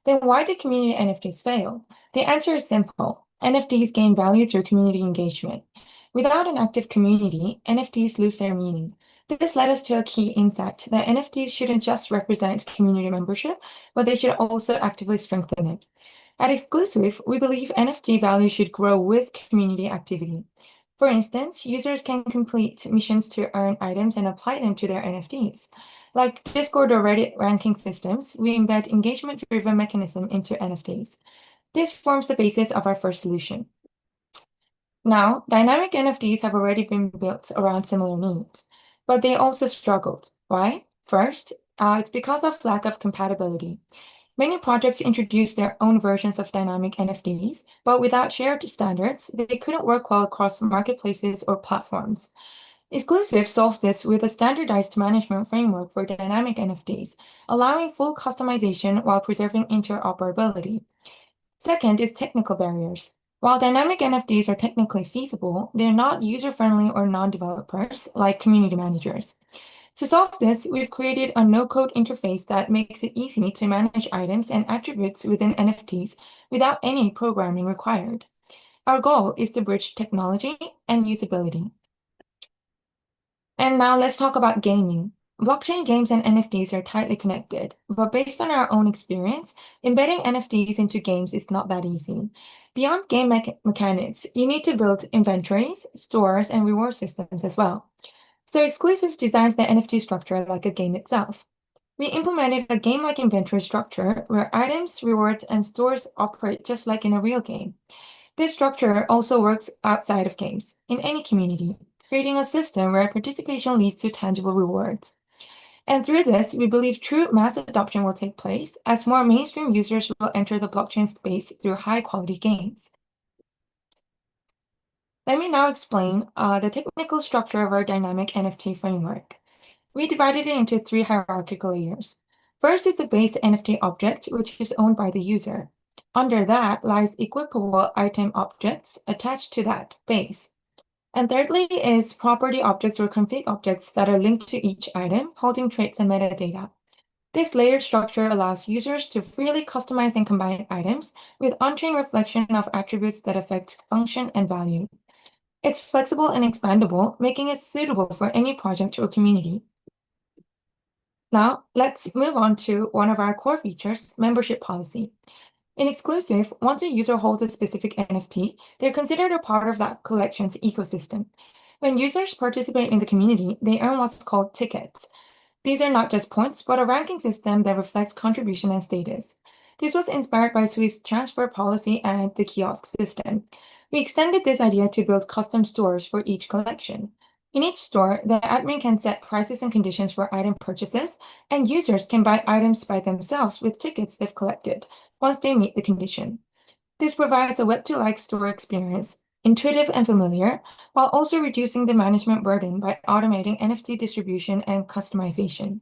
Then why did community NFTs fail? The answer is simple. NFTs gain value through community engagement. Without an active community, NFTs lose their meaning. This led us to a key insight that NFTs shouldn't just represent community membership, but they should also actively strengthen it. At Exclusuive, we believe NFT value should grow with community activity. For instance, users can complete missions to earn items and apply them to their NFTs. Like Discord or Reddit ranking systems, we embed engagement-driven mechanism into NFTs. This forms the basis of our first solution. Now, dynamic NFTs have already been built around similar needs, but they also struggled. Why? First, it's because of lack of compatibility. Many projects introduced their own versions of dynamic NFTs, but without shared standards, they couldn't work well across marketplaces or platforms. Exclusuive solves this with a standardized management framework for dynamic NFTs, allowing full customization while preserving interoperability. Second is technical barriers. While dynamic NFTs are technically feasible, they're not user-friendly or non-developers like community managers. To solve this, we've created a no-code interface that makes it easy to manage items and attributes within NFTs without any programming required. Our goal is to bridge technology and usability. And now let's talk about gaming. Blockchain games and NFTs are tightly connected, but based on our own experience, embedding NFTs into games is not that easy. Beyond game mechanics, you need to build inventories, stores, and reward systems as well. So Exclusuive designs the NFT structure like a game itself. We implemented a game-like inventory structure where items, rewards, and stores operate just like in a real game. This structure also works outside of games, in any community, creating a system where participation leads to tangible rewards. And through this, we believe true mass adoption will take place as more mainstream users will enter the blockchain space through high-quality games. Let me now explain the technical structure of our dynamic NFT framework. We divided it into 3 hierarchical layers. First is the base NFT object, which is owned by the user. Under that lies equipable item objects attached to that base. And thirdly is property objects or config objects that are linked to each item, holding traits and metadata. This layered structure allows users to freely customize and combine items with on-chain reflection of attributes that affect function and value. It's flexible and expandable, making it suitable for any project or community. Now, let's move on to one of our core features, membership policy. In Exclusuive, once a user holds a specific NFT, they're considered a part of that collection's ecosystem. When users participate in the community, they earn what's called tickets. These are not just points, but a ranking system that reflects contribution and status. This was inspired by Sui's transfer policy and the kiosk system. We extended this idea to build custom stores for each collection. In each store, the admin can set prices and conditions for item purchases, and users can buy items by themselves with tickets they've collected once they meet the condition. This provides a Web2-like store experience, intuitive and familiar, while also reducing the management burden by automating NFT distribution and customization.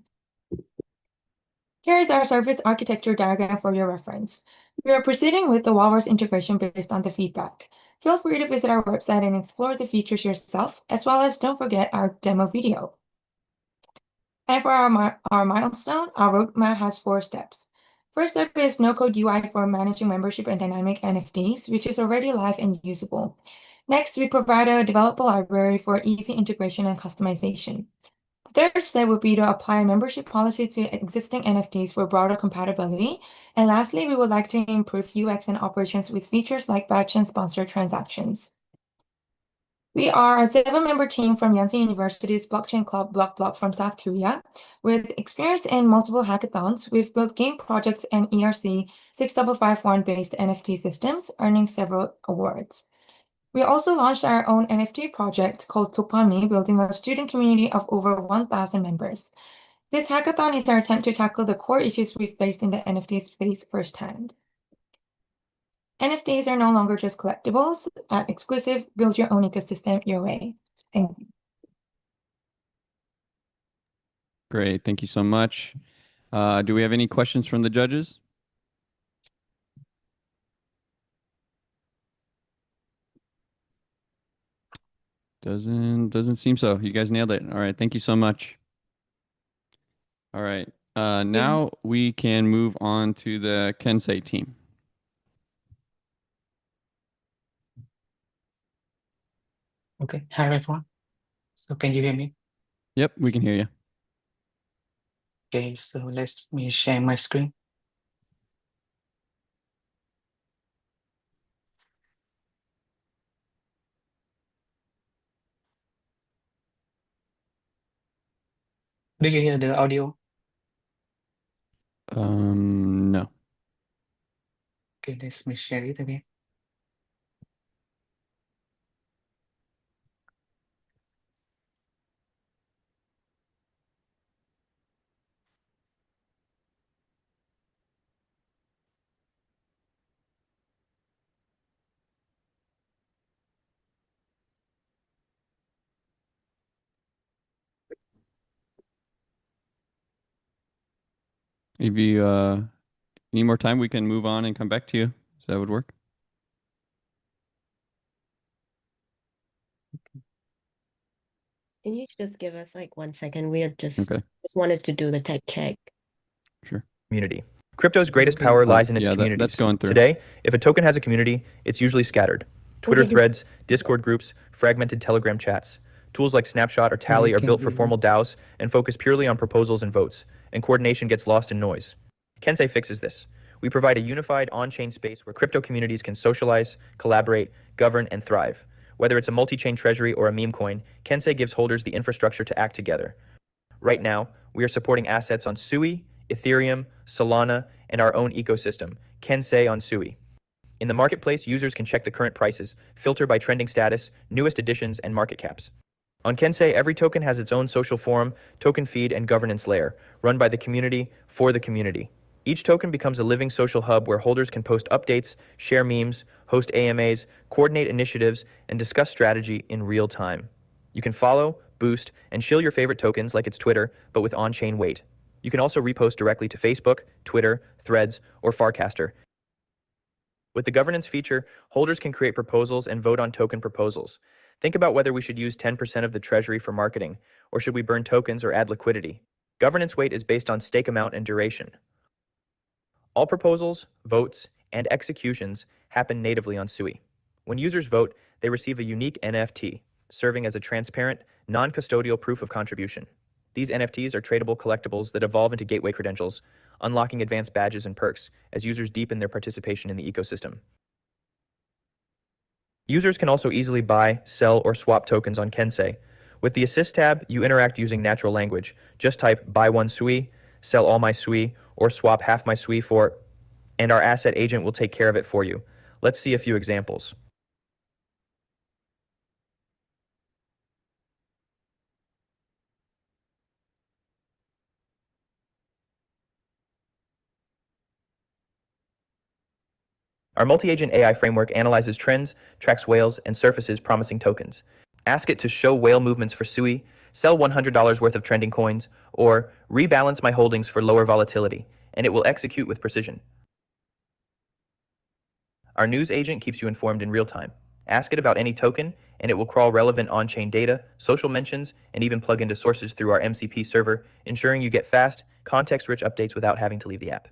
Here is our service architecture diagram for your reference. We are proceeding with the Walrus integration based on the feedback. Feel free to visit our website and explore the features yourself, as well as don't forget our demo video. And for our milestone, our roadmap has 4 steps. First step is no-code UI for managing membership and dynamic NFTs, which is already live and usable. Next, we provide a developer library for easy integration and customization. The third step would be to apply a membership policy to existing NFTs for broader compatibility. And lastly, we would like to improve UX and operations with features like batch and sponsored transactions. We are a 7-member team from Yonsei University's blockchain club Block from South Korea. With experience in multiple hackathons, we've built game projects and ERC 6551-based NFT systems, earning several awards. We also launched our own NFT project called Topami, building a student community of over 1,000 members. This hackathon is our attempt to tackle the core issues we've faced in the NFT space firsthand. NFTs are no longer just collectibles. At Exclusuive, build your own ecosystem your way. Thank you. Great. Thank you so much. Do we have any questions from the judges? Doesn't seem so. You guys nailed it. All right. Thank you so much. All right. Now we can move on to the Kensei team. Okay. Hi, everyone. So can you hear me? Yep, we can hear you. Okay, so let me share my screen. Do you hear the audio? No. Okay, let me share it again. If you need more time, we can move on and come back to you. So that would work. Can you just give us like 1 second? We are just Okay. wanted to do the tech check. Sure. Community. Crypto's greatest power lies in its yeah, communities. that's going through. Today, if a token has a community, it's usually scattered. Twitter Okay. threads, Discord groups, fragmented Telegram chats. Tools like Snapshot or Tally are built for formal DAOs and focus purely on proposals and votes, and coordination gets lost in noise. Kensei fixes this. We provide a unified on-chain space where crypto communities can socialize, collaborate, govern, and thrive. Whether it's a multi-chain treasury or a meme coin, Kensei gives holders the infrastructure to act together. Right now, we are supporting assets on Sui, Ethereum, Solana, and our own ecosystem, Kensei on Sui. In the marketplace, users can check the current prices, filter by trending status, newest additions, and market caps. On Kensei, every token has its own social forum, token feed, and governance layer, run by the community for the community. Each token becomes a living social hub where holders can post updates, share memes, host AMAs, coordinate initiatives, and discuss strategy in real time. You can follow, boost, and shill your favorite tokens like it's Twitter, but with on-chain weight. You can also repost directly to Facebook, Twitter, Threads, or Farcaster. With the governance feature, holders can create proposals and vote on token proposals. Think about whether we should use 10% of the treasury for marketing, or should we burn tokens or add liquidity? Governance weight is based on stake amount and duration. All proposals, votes, and executions happen natively on Sui. When users vote, they receive a unique NFT, serving as a transparent, non-custodial proof of contribution. These NFTs are tradable collectibles that evolve into gateway credentials, unlocking advanced badges and perks as users deepen their participation in the ecosystem. Users can also easily buy, sell, or swap tokens on Kensei. With the Assist tab, you interact using natural language. Just type buy 1 Sui, sell all my Sui, or swap half my Sui for, and our asset agent will take care of it for you. Let's see a few examples. Our multi-agent AI framework analyzes trends, tracks whales, and surfaces promising tokens. Ask it to show whale movements for Sui, sell $100 worth of trending coins, or rebalance my holdings for lower volatility, and it will execute with precision. Our news agent keeps you informed in real time. Ask it about any token, and it will crawl relevant on-chain data, social mentions, and even plug into sources through our MCP server, ensuring you get fast, context-rich updates without having to leave the app.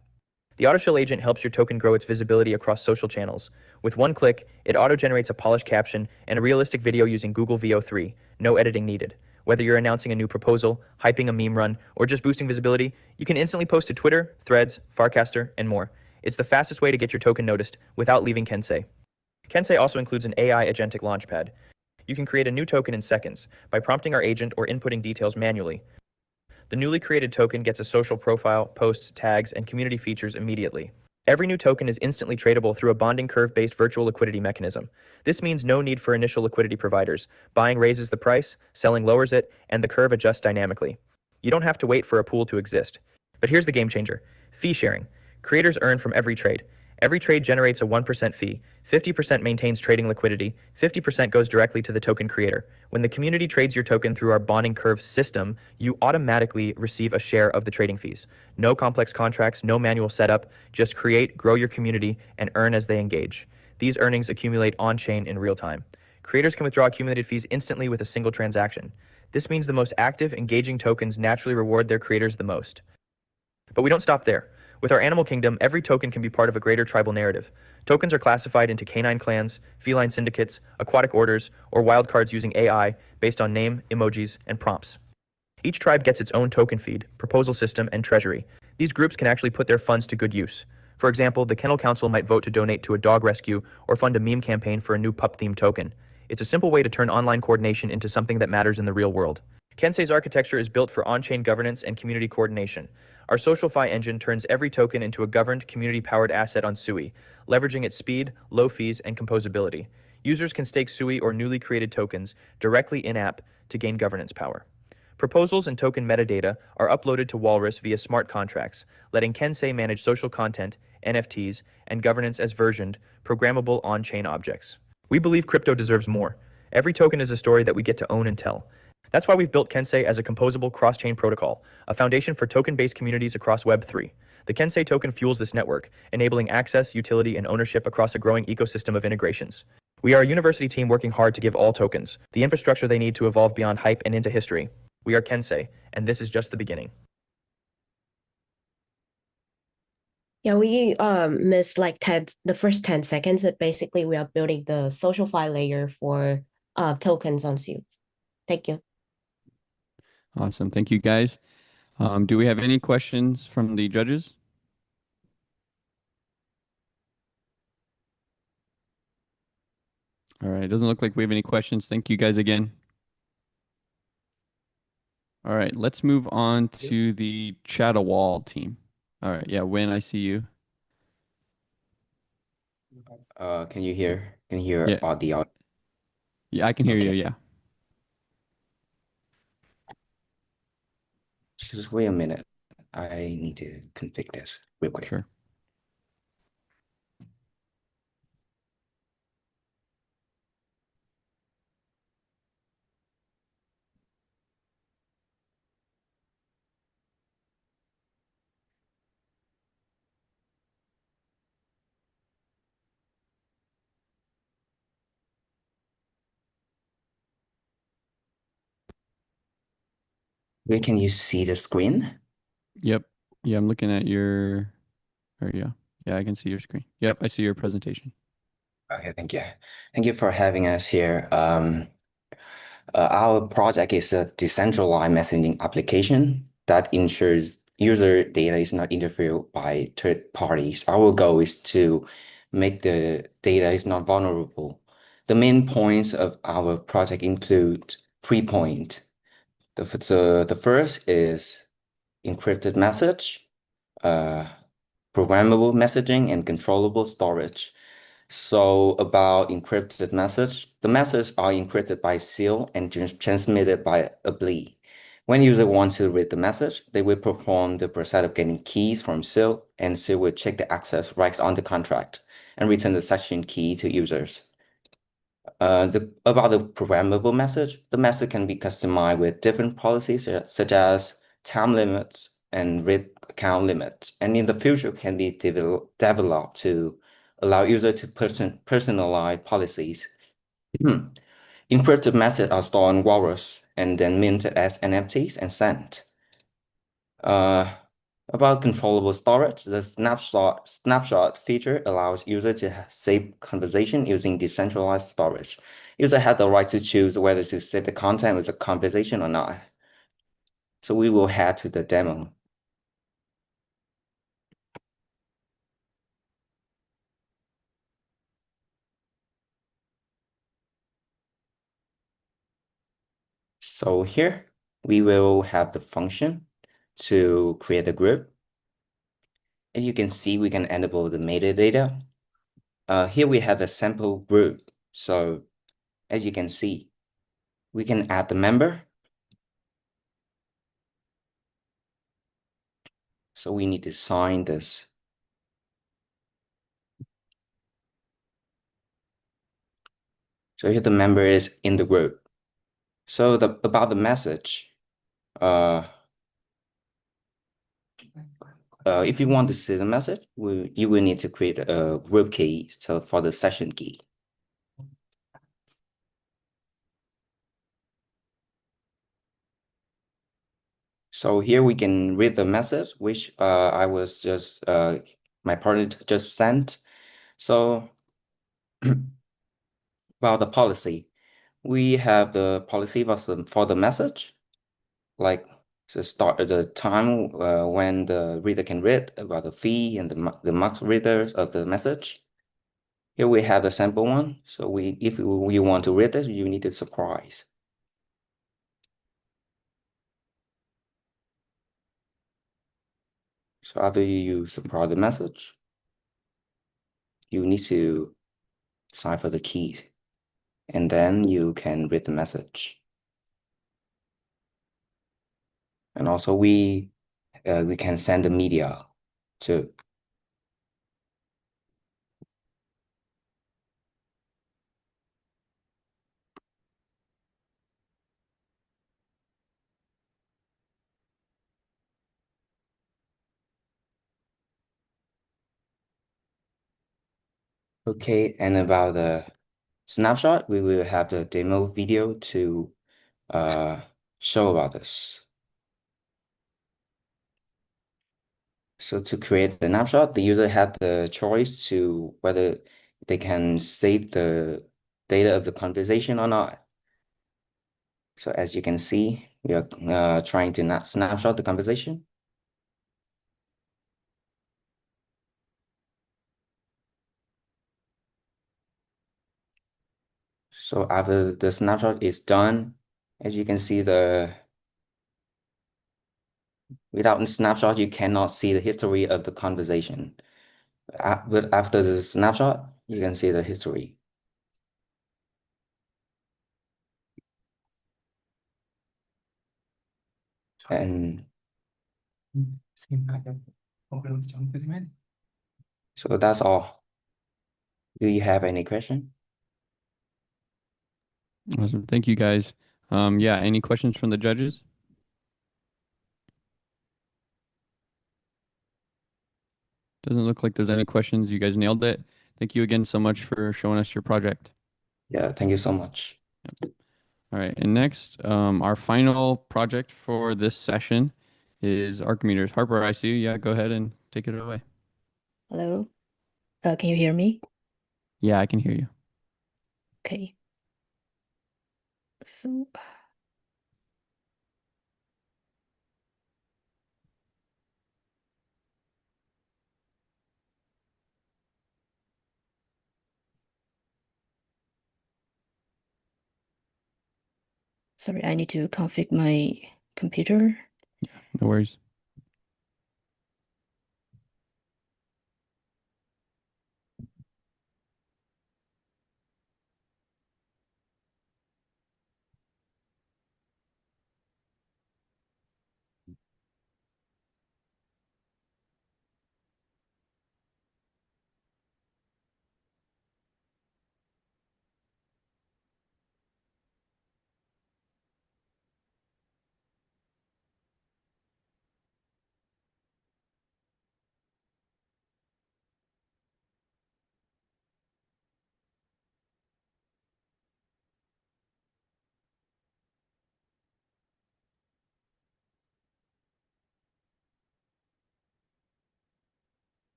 The AutoShell agent helps your token grow its visibility across social channels. With one click, it auto-generates a polished caption and a realistic video using Google VO3, no editing needed. Whether you're announcing a new proposal, hyping a meme run, or just boosting visibility, you can instantly post to Twitter, Threads, Farcaster, and more. It's the fastest way to get your token noticed without leaving Kensei. Kensei also includes an AI agentic launchpad. You can create a new token in seconds by prompting our agent or inputting details manually. The newly created token gets a social profile, posts, tags, and community features immediately. Every new token is instantly tradable through a bonding curve-based virtual liquidity mechanism. This means no need for initial liquidity providers. Buying raises the price, selling lowers it, and the curve adjusts dynamically. You don't have to wait for a pool to exist. But here's the game changer: fee sharing. Creators earn from every trade. Every trade generates a 1% fee, 50% maintains trading liquidity, 50% goes directly to the token creator. When the community trades your token through our bonding curve system, you automatically receive a share of the trading fees. No complex contracts, no manual setup, just create, grow your community, and earn as they engage. These earnings accumulate on-chain in real time. Creators can withdraw accumulated fees instantly with a single transaction. This means the most active, engaging tokens naturally reward their creators the most. But we don't stop there. With our animal kingdom, every token can be part of a greater tribal narrative. Tokens are classified into canine clans, feline syndicates, aquatic orders, or wildcards using AI based on name, emojis, and prompts. Each tribe gets its own token feed, proposal system, and treasury. These groups can actually put their funds to good use. For example, the Kennel Council might vote to donate to a dog rescue or fund a meme campaign for a new pup-themed token. It's a simple way to turn online coordination into something that matters in the real world. Kensei's architecture is built for on-chain governance and community coordination. Our SocialFi engine turns every token into a governed, community-powered asset on Sui, leveraging its speed, low fees, and composability. Users can stake Sui or newly created tokens directly in-app to gain governance power. Proposals and token metadata are uploaded to Walrus via smart contracts, letting Kensei manage social content, NFTs, and governance as versioned, programmable on-chain objects. We believe crypto deserves more. Every token is a story that we get to own and tell. That's why we've built Kensei as a composable cross-chain protocol, a foundation for token-based communities across Web3. The Kensei token fuels this network, enabling access, utility, and ownership across a growing ecosystem of integrations. We are a university team working hard to give all tokens the infrastructure they need to evolve beyond hype and into history. We are Kensei, and this is just the beginning. Yeah, we missed like the first 10 seconds, but basically we are building the social file layer for tokens on Sui. Thank you. Awesome. Thank you, guys. Do we have any questions from the judges? All right. It doesn't look like we have any questions. Thank you, guys, again. All right. Let's move on to the Chatiwal team. All right. Yeah, Win, I see you. Can you hear? Can you hear Yeah. audio? Yeah, I can hear you. Okay. Yeah. Just wait a minute. I need to config this real quick. Sure. Where can you see the screen? Yep. Yeah, I'm looking at your, or yeah. Yeah, I can see your screen. Yep, I see your presentation. Okay, thank you. Thank you for having us here. Our project is a decentralized messaging application that ensures user data is not interfered by third parties. Our goal is to make the data is not vulnerable. The main points of our project include 3 points. The first is encrypted message, programmable messaging, and controllable storage. So about encrypted message, the messages are encrypted by seal and transmitted by a bleed. When user wants to read the message, they will perform the process of getting keys from seal, and seal will check the access rights on the contract. and return the session key to users. About the programmable message, the message can be customized with different policies such as time limits and read account limits, and in the future can be developed to allow users to personalize policies. Encrypted messages are stored in walrus and then minted as NFTs and sent. About controllable storage, the snapshot feature allows users to save conversation using decentralized storage. User had the right to choose whether to save the content with a conversation or not. So we will head to the demo. So here we will have the function to create a group. And you can see we can enable the metadata. Here we have a sample group. So as you can see, we can add the member. So we need to sign this. So here the member is in the group. So about the message, if you want to see the message, you will need to create a group key for the session key. So here we can read the message, which I was just my partner just sent. So about the policy, we have the policy for the message, like the time when the reader can read, about the fee and the max readers of the message. Here we have the sample one. So if you want to read this, you need to surprise. So after you surprise the message, you need to cipher the keys, and then you can read the message. And also we can send the media too. Okay, and about the snapshot, we will have the demo video to show about this. So to create the snapshot, the user had the choice to whether they can save the data of the conversation or not. So as you can see, we are trying to snapshot the conversation. So after the snapshot is done, as you can see, without the snapshot, you cannot see the history of the conversation. But after the snapshot, you can see the history. And so that's all. Do you have any question? Awesome. Thank you, guys. Yeah, any questions from the judges? Doesn't look like there's any questions. You guys nailed it. Thank you again so much for showing us your project. Yeah, thank you so much. Yep. All right, and next, our final project for this session is Archimeters. Harper, I see you. Yeah, go ahead and take it away. Hello. Can you hear me? Yeah, I can hear you. Okay. So sorry, I need to config my computer. Yeah, no worries.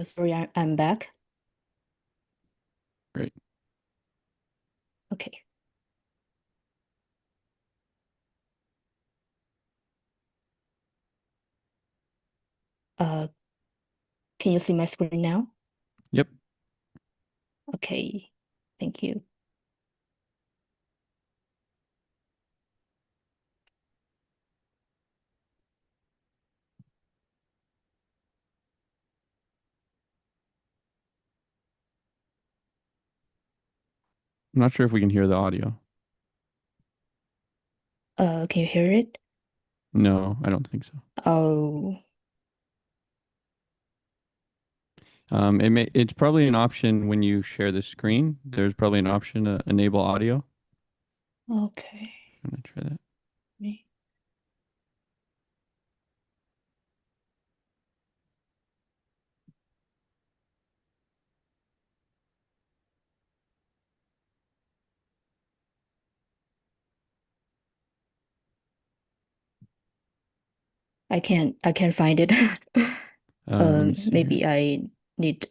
Sorry, I'm back. Great. Okay. Can you see my screen now? Yep. Okay, thank you. I'm not sure if we can hear the audio. Can you hear it? No, I don't think so. Oh, It's probably an option when you share the screen. There's probably an option to enable audio. okay. I'm gonna try that. Me. I can't find it. Let me see Maybe here. I need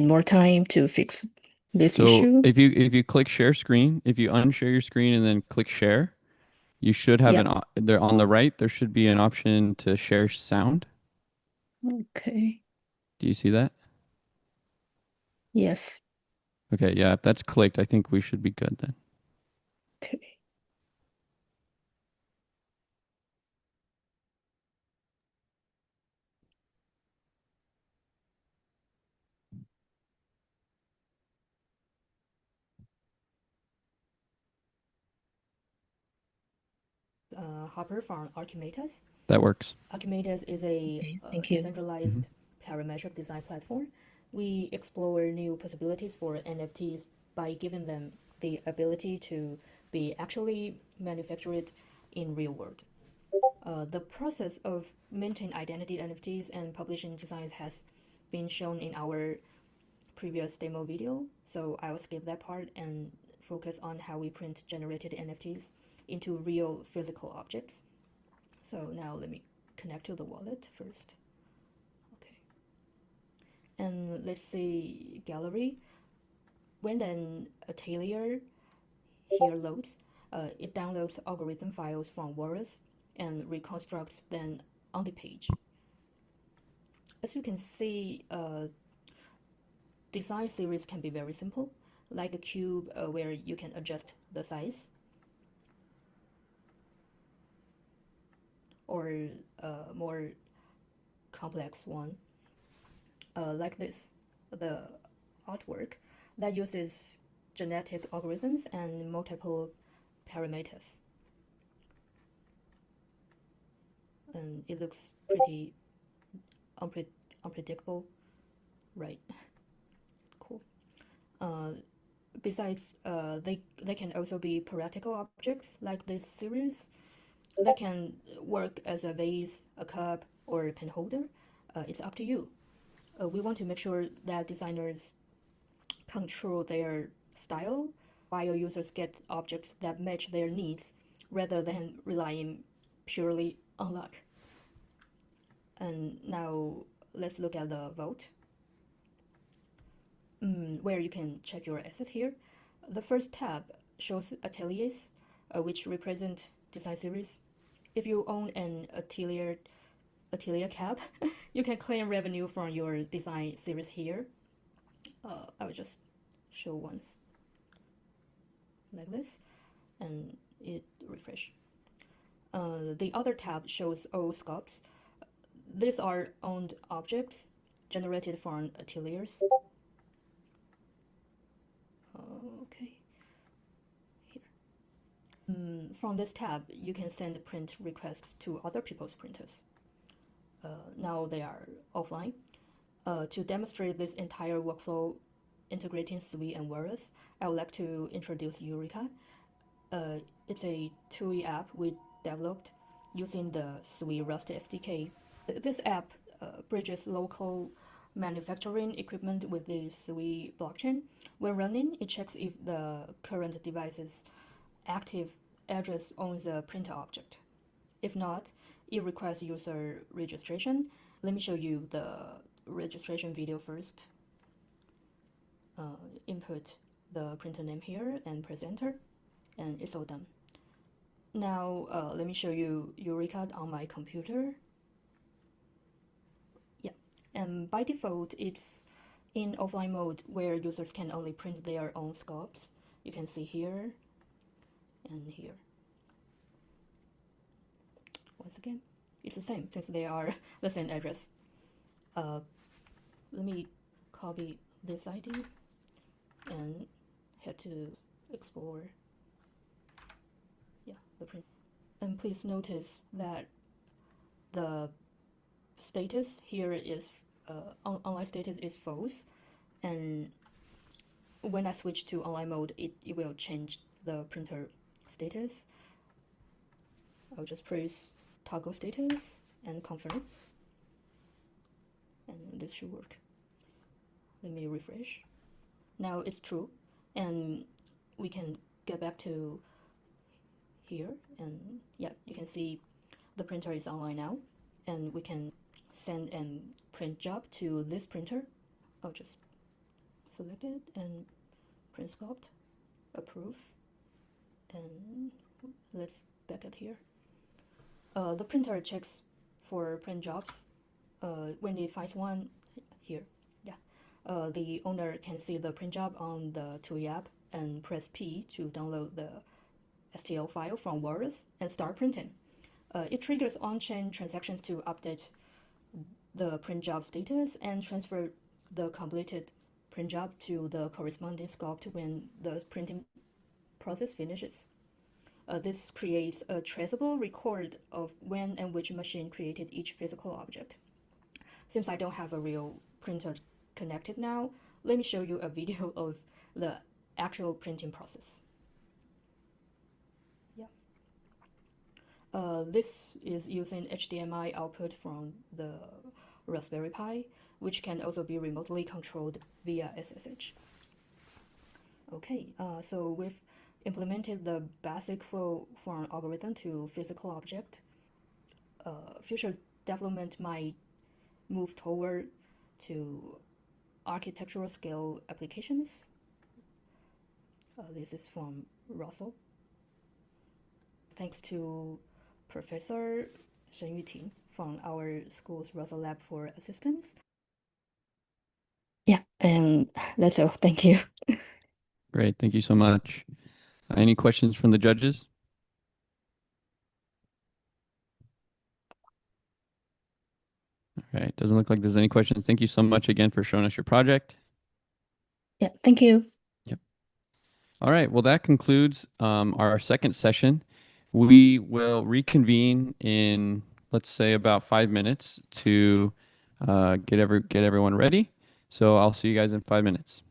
more time to fix this So issue. if you click share screen, if you unshare your screen and then click share, you should have Yeah. there on the right, there should be an option to share sound. Okay. Do you see that? Yes. Okay, yeah, if that's clicked, I think we should be good then. Okay. Hopper from Archimeters. That works. Archimeters is a thank you. decentralized parametric design platform. We explore new possibilities for NFTs by giving them the ability to be actually manufactured in real world. The process of minting identity NFTs and publishing designs has been shown in our previous demo video, so I will skip that part and focus on how we print generated NFTs into real physical objects. So now let me connect to the wallet first. Okay. And let's see gallery. When an atelier here loads, it downloads algorithm files from Walrus and reconstructs them on the page. As you can see, design series can be very simple, like a cube where you can adjust the size, or a more complex one, like this, the artwork that uses genetic algorithms and multiple parameters. And it looks pretty unpredictable, right? Cool. Besides, they can also be practical objects like this series that can work as a vase, a cup, or a pen holder. It's up to you. We want to make sure that designers control their style while users get objects that match their needs rather than relying purely on luck. And now let's look at the vote, where you can check your assets here. The first tab shows ateliers, which represent design series. If you own an atelier cap, you can claim revenue from your design series here. I will just show once, like this, and it refresh. The other tab shows all scopes. These are owned objects generated from ateliers. Okay. Here. From this tab, you can send print requests to other people's printers. Now they are offline. To demonstrate this entire workflow integrating Sui and Walrus, I would like to introduce Eureka. It's a TUI app we developed using the Sui Rust SDK. This app bridges local manufacturing equipment with the Sui blockchain. When running, it checks if the current device's active address owns a printer object. If not, it requires user registration. Let me show you the registration video first. Input the printer name here and press enter, and it's all done. Now let me show you Eureka on my computer. Yeah, and by default it's in offline mode where users can only print their own scopes. You can see here and here. Once again, it's the same since they are the same address. Let me copy this ID and head to Explorer. Yeah, the print. And please notice that the status here is online status is false, and when I switch to online mode, it will change the printer status. I'll just press toggle status and confirm, and this should work. Let me refresh. Now it's true, and we can get back to here, and yeah, you can see the printer is online now, and we can send and print job to this printer. I'll just select it and print sculpt, approve, and let's back it here. The printer checks for print jobs. When it finds one here, yeah, the owner can see the print job on the TUI app and press P to download the STL file from Walrus and start printing. It triggers on-chain transactions to update the print job status and transfer the completed print job to the corresponding sculpt when the printing process finishes. This creates a traceable record of when and which machine created each physical object. Since I don't have a real printer connected now, let me show you a video of the actual printing process. Yeah. This is using HDMI output from the Raspberry Pi, which can also be remotely controlled via SSH. Okay, so we've implemented the basic flow from algorithm to physical object. Future development might move toward to architectural scale applications. This is from Russell. Thanks to Professor Shen Yuting from our school's Russell Lab for Assistance. Yeah, and that's all. Thank you. Great, thank you so much. Any questions from the judges? All right, doesn't look like there's any questions. Thank you so much again for showing us your project. Yeah, thank you. Yep. All right, well, that concludes our second session. We will reconvene in, let's say, about 5 minutes to get everyone ready. So I'll see you guys in 5 minutes.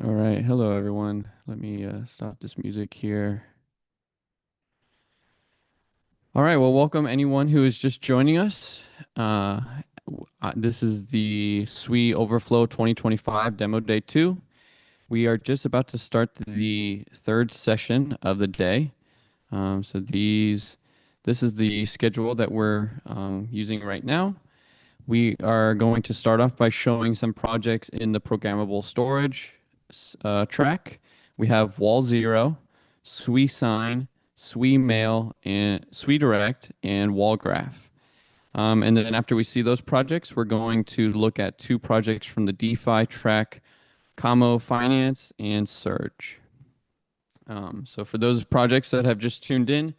All right. Hello, everyone. Let me stop this music here. All right. Well, welcome anyone who is just joining us. This is the Sui Overflow 2025 Demo Day 2. We are just about to start the third session of the day. So this is the schedule that we're using right now. We are going to start off by showing some projects in the programmable storage track. We have Wal0, SuiSign, SuiMail, and SuiDirect, and WalGraph. And then after we see those projects, we're going to look at 2 projects from the DeFi track, Kamo Finance and Surge. So for those projects that have just tuned in,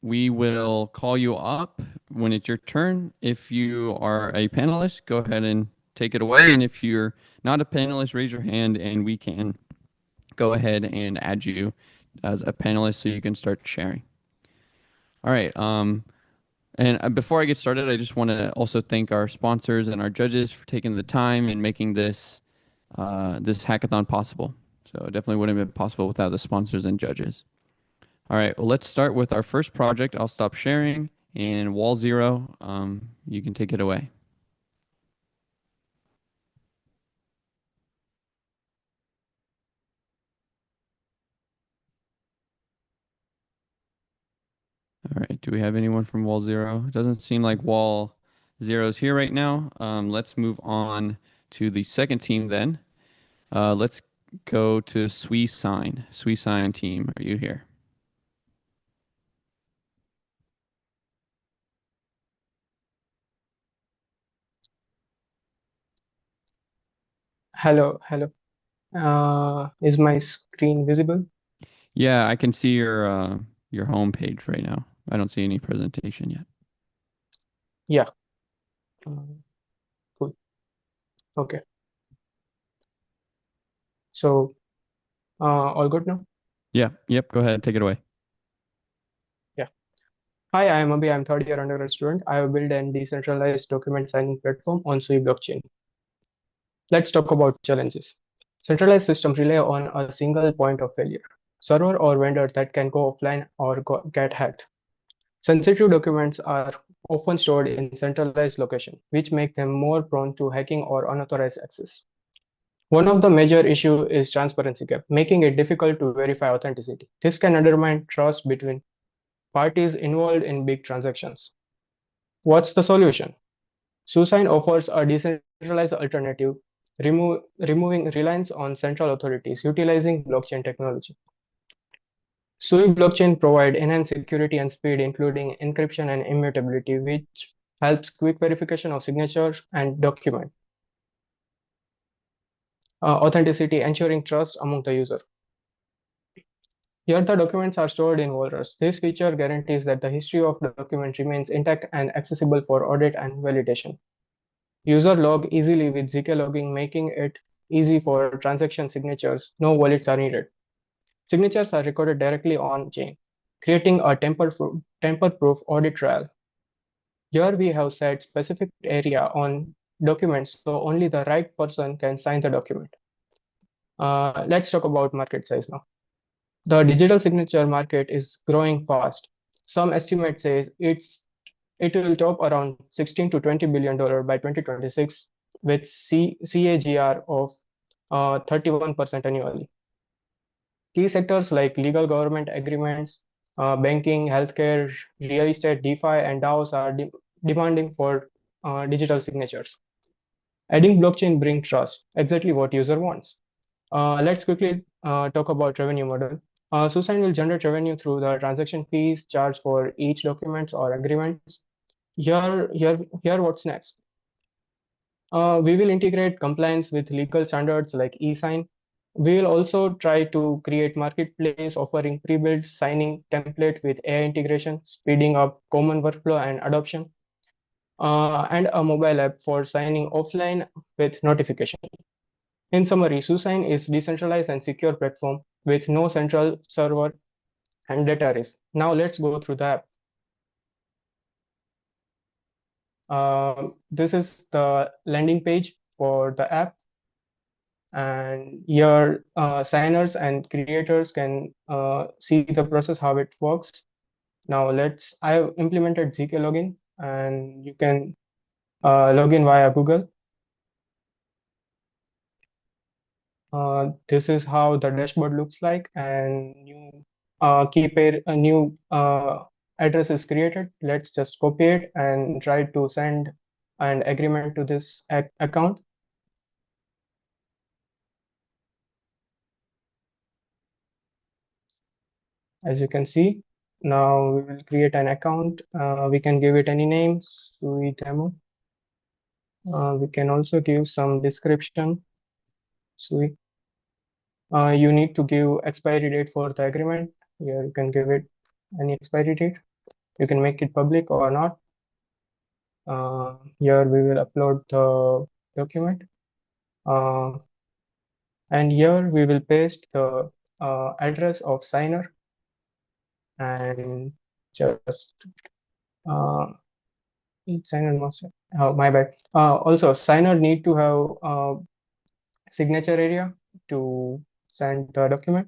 we will call you up when it's your turn. If you are a panelist, go ahead and take it away. And if you're not a panelist, raise your hand and we can go ahead and add you as a panelist so you can start sharing. All right. And before I get started, I just want to also thank our sponsors and our judges for taking the time and making this hackathon possible. So it definitely wouldn't have been possible without the sponsors and judges. All right, well, let's start with our first project. I'll stop sharing, and Wal0, you can take it away. All right, do we have anyone from Wal0? It doesn't seem like Wal0 is here right now. Let's move on to the second team then. Let's go to SuiSign. SuiSign team, are you here? Hello. Is my screen visible? Yeah, I can see your home page right now. I don't see any presentation yet. Yeah. Cool. Okay. So, all good now? Yeah, yep, go ahead, take it away. Yeah. Hi, I am Abhi. I'm third year undergrad student. I have built a decentralized document signing platform on Sui blockchain. Let's talk about challenges. Centralized systems rely on a single point of failure, server or vendor that can go offline or get hacked. Sensitive documents are often stored in centralized location, which make them more prone to hacking or unauthorized access. One of the major issues is transparency gap, making it difficult to verify authenticity. This can undermine trust between parties involved in big transactions. What's the solution? SuiSign offers a decentralized alternative, removing reliance on central authorities utilizing blockchain technology. Sui blockchain provide enhanced security and speed, including encryption and immutability, which helps quick verification of signatures and document authenticity, ensuring trust among the user. Here, the documents are stored in WalRus. This feature guarantees that the history of the document remains intact and accessible for audit and validation. User log easily with ZK logging, making it easy for transaction signatures. No wallets are needed. Signatures are recorded directly on chain, creating a tamper-proof audit trail. Here we have set specific area on documents so only the right person can sign the document. Let's talk about market size now. The digital signature market is growing fast. Some estimates say it will top around $16 to $20 billion by 2026 with CAGR of 31% annually. Key sectors like legal government agreements, banking, healthcare, real estate, DeFi, and DAOs are demanding for digital signatures. Adding blockchain brings trust, exactly what user wants. Let's quickly talk about revenue model. SuiSign will generate revenue through the transaction fees charged for each documents or agreements. Here, what's next? We will integrate compliance with legal standards like eSign. We will also try to create marketplace offering pre-built signing template with AI integration, speeding up common workflow and adoption, and a mobile app for signing offline with notification. In summary, SuiSign is decentralized and secure platform with no central server and data risk. Now let's go through the app. This is the landing page for the app. And your signers and creators can see the process, how it works. Now I've implemented ZK login, and you can log in via Google. This is how the dashboard looks like, and a new address is created. Let's just copy it and try to send an agreement to this account. As you can see, now we will create an account. We can give it any name, Sui demo. We can also give some description, Sui. You need to give expiry date for the agreement. Here you can give it any expiry date. You can make it public or not. Here we will upload the document. And here we will paste the address of signer, and just signer must, my bad. Also, signer need to have signature area to send the document.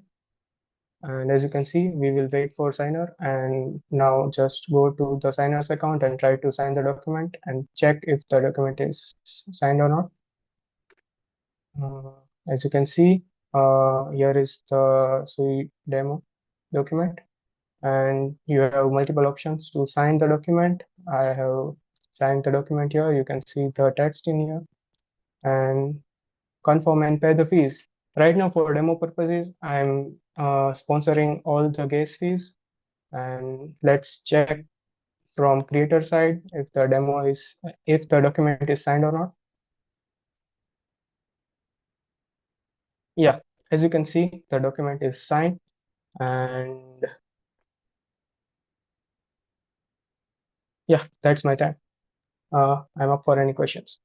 And as you can see, we will wait for signer, and now just go to the signer's account and try to sign the document and check if the document is signed or not. As you can see, here is the Sui demo document, and you have multiple options to sign the document. I have signed the document here. You can see the text in here, and confirm and pay the fees. Right now, for demo purposes, I'm sponsoring all the gas fees, and let's check from creator side if the document is signed or not. Yeah, as you can see, the document is signed, and yeah, that's my time. I'm up for any questions.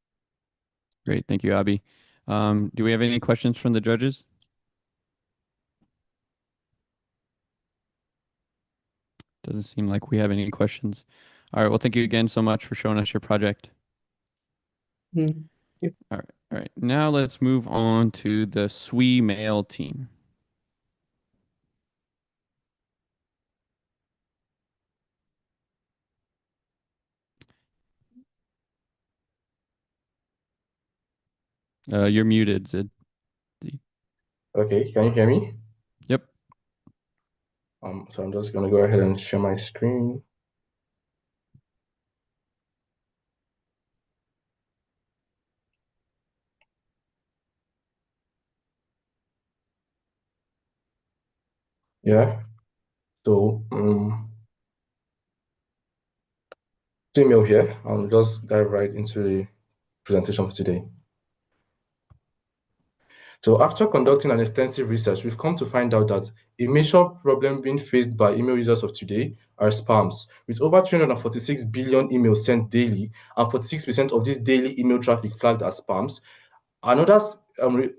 Great, thank you, Abi. Do we have any questions from the judges? Doesn't seem like we have any questions. All right, well, thank you again so much for showing us your project. Yeah. All right. Now let's move on to the SuiMail team. You're muted, Zid. Okay, can you hear me? Yep. So I'm just gonna go ahead and share my screen. Yeah. So email here. I'll just dive right into the presentation for today. So after conducting an extensive research, we've come to find out that a major problem being faced by email users of today are spams. With over 346 billion emails sent daily and 46% of this daily email traffic flagged as spams, another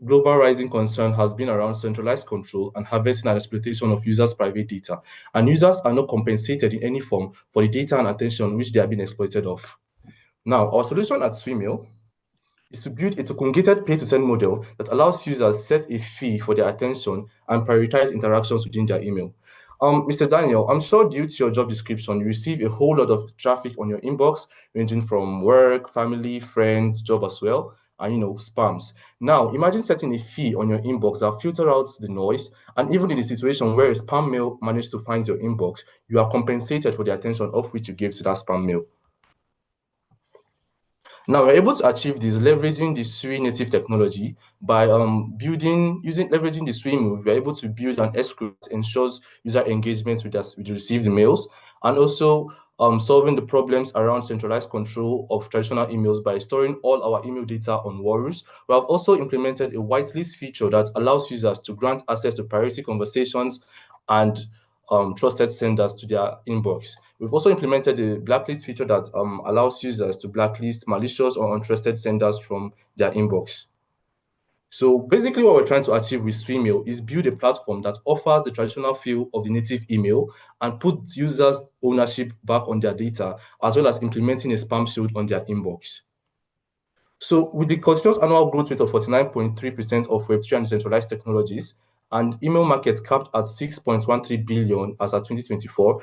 global rising concern has been around centralized control and harvesting and exploitation of users' private data. And users are not compensated in any form for the data and attention which they are being exploited of. Now, our solution at SuiMail is to build a token-gated pay-to-send model that allows users set a fee for their attention and prioritize interactions within their email. Mr. Daniel, I'm sure due to your job description, you receive a whole lot of traffic on your inbox, ranging from work, family, friends, job as well, and spams. Now, imagine setting a fee on your inbox that filters out the noise, and even in the situation where a spam mail managed to find your inbox, you are compensated for the attention of which you gave to that spam mail. Now we're able to achieve this leveraging the Sui native technology by leveraging the Sui move. We're able to build an escrow that ensures user engagement with the received mails, and also solving the problems around centralized control of traditional emails by storing all our email data on Walrus. We have also implemented a whitelist feature that allows users to grant access to priority conversations and trusted senders to their inbox. We've also implemented a blacklist feature that allows users to blacklist malicious or untrusted senders from their inbox. So basically what we're trying to achieve with SuiMail is build a platform that offers the traditional feel of the native email and puts users' ownership back on their data, as well as implementing a spam shield on their inbox. So with the continuous annual growth rate of 49.3% of Web3 and decentralized technologies, and email market capped at 6.13 billion as at 2024,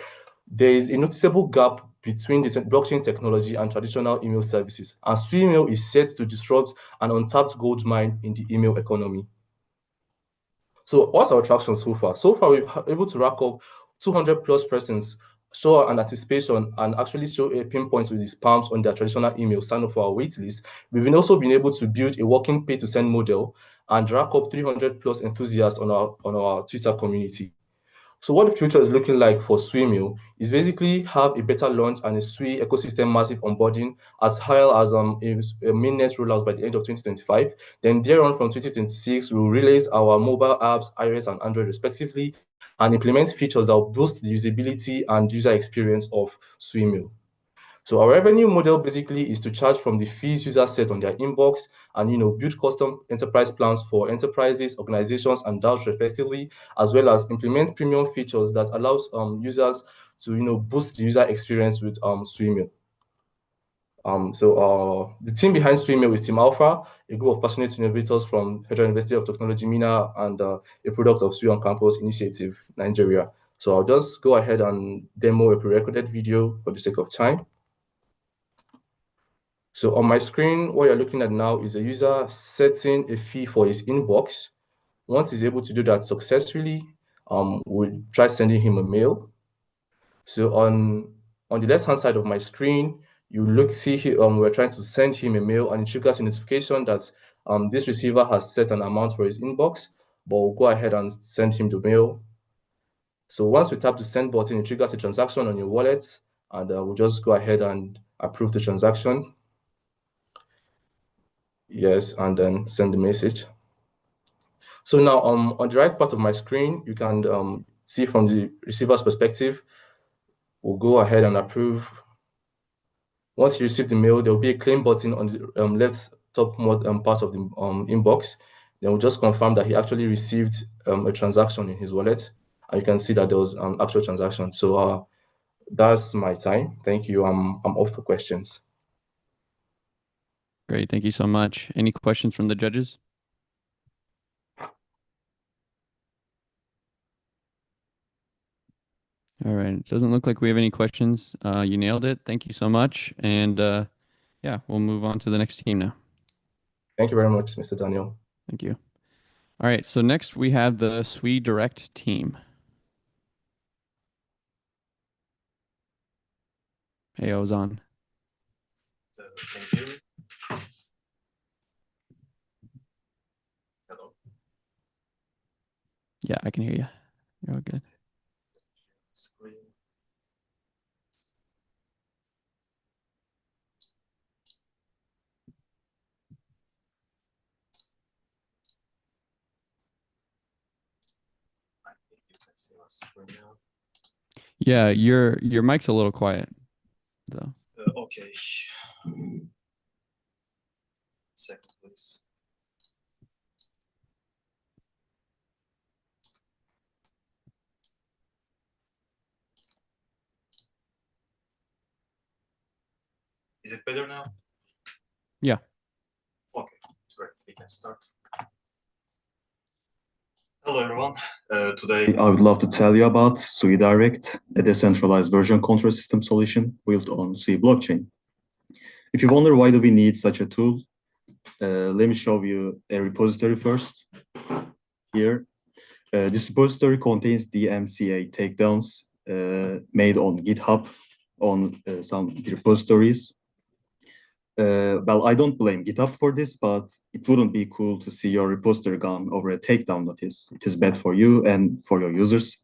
there is a noticeable gap between the blockchain technology and traditional email services, and SuiMail is set to disrupt an untapped gold mine in the email economy. So what's our traction so far? So far, we've been able to rack up 200 plus persons, show an anticipation, and actually show a pinpoint with the spams on their traditional email, sign up for our waitlist. We've also been able to build a working pay-to-send model and rack up 300 plus enthusiasts on our Twitter community. So what the future is looking like for SuiMail is basically have a better launch and a Sui ecosystem massive onboarding, as well as a mainnet rollout by the end of 2025. Then thereon from 2026, we'll release our mobile apps, iOS and Android respectively, and implement features that will boost the usability and user experience of SuiMail. So our revenue model basically is to charge from the fees users set on their inbox and build custom enterprise plans for enterprises, organizations, and DAOs respectively, as well as implement premium features that allows users to boost the user experience with SuiMail. So the team behind SuiMail is Team Alpha, a group of passionate innovators from Federal University of Technology, Mina, and a product of Sui on Campus Initiative, Nigeria. So I'll just go ahead and demo a pre-recorded video for the sake of time. So on my screen, what you're looking at now is a user setting a fee for his inbox. Once he's able to do that successfully, we'll try sending him a mail. So on the left-hand side of my screen, you see here, we're trying to send him a mail, and it triggers a notification that this receiver has set an amount for his inbox, but we'll go ahead and send him the mail. So once we tap the send button, it triggers a transaction on your wallet, and we'll just go ahead and approve the transaction. Yes, and then send the message. So now on the right part of my screen, you can see from the receiver's perspective, we'll go ahead and approve. Once you receive the mail, there will be a claim button on the left top part of the inbox. Then we'll just confirm that he actually received a transaction in his wallet. And you can see that there was an actual transaction. So that's my time. Thank you. I'm off for questions. Great. Thank you so much. Any questions from the judges? All right. It doesn't look like we have any questions. You nailed it. Thank you so much. And yeah, we'll move on to the next team now. Thank you very much, Mr. Daniel. Thank you. All right. So next we have the SuiDirect team. Hey, Ozan. Thank you. Hello. Yeah, I can hear you. You're all good. Screen. I think you can see my screen now. Yeah, your mic's a little quiet. So. Okay. Second, please. Is it better now? Yeah. Okay, great. We can start. Hello, everyone. Today, I would love to tell you about SuiDirect, a decentralized version control system solution built on Sui blockchain. If you wonder why do we need such a tool, let me show you a repository first. Here, this repository contains DMCA takedowns made on GitHub on some repositories. Well, I don't blame GitHub for this, but it wouldn't be cool to see your repository gone over a takedown notice. It is bad for you and for your users.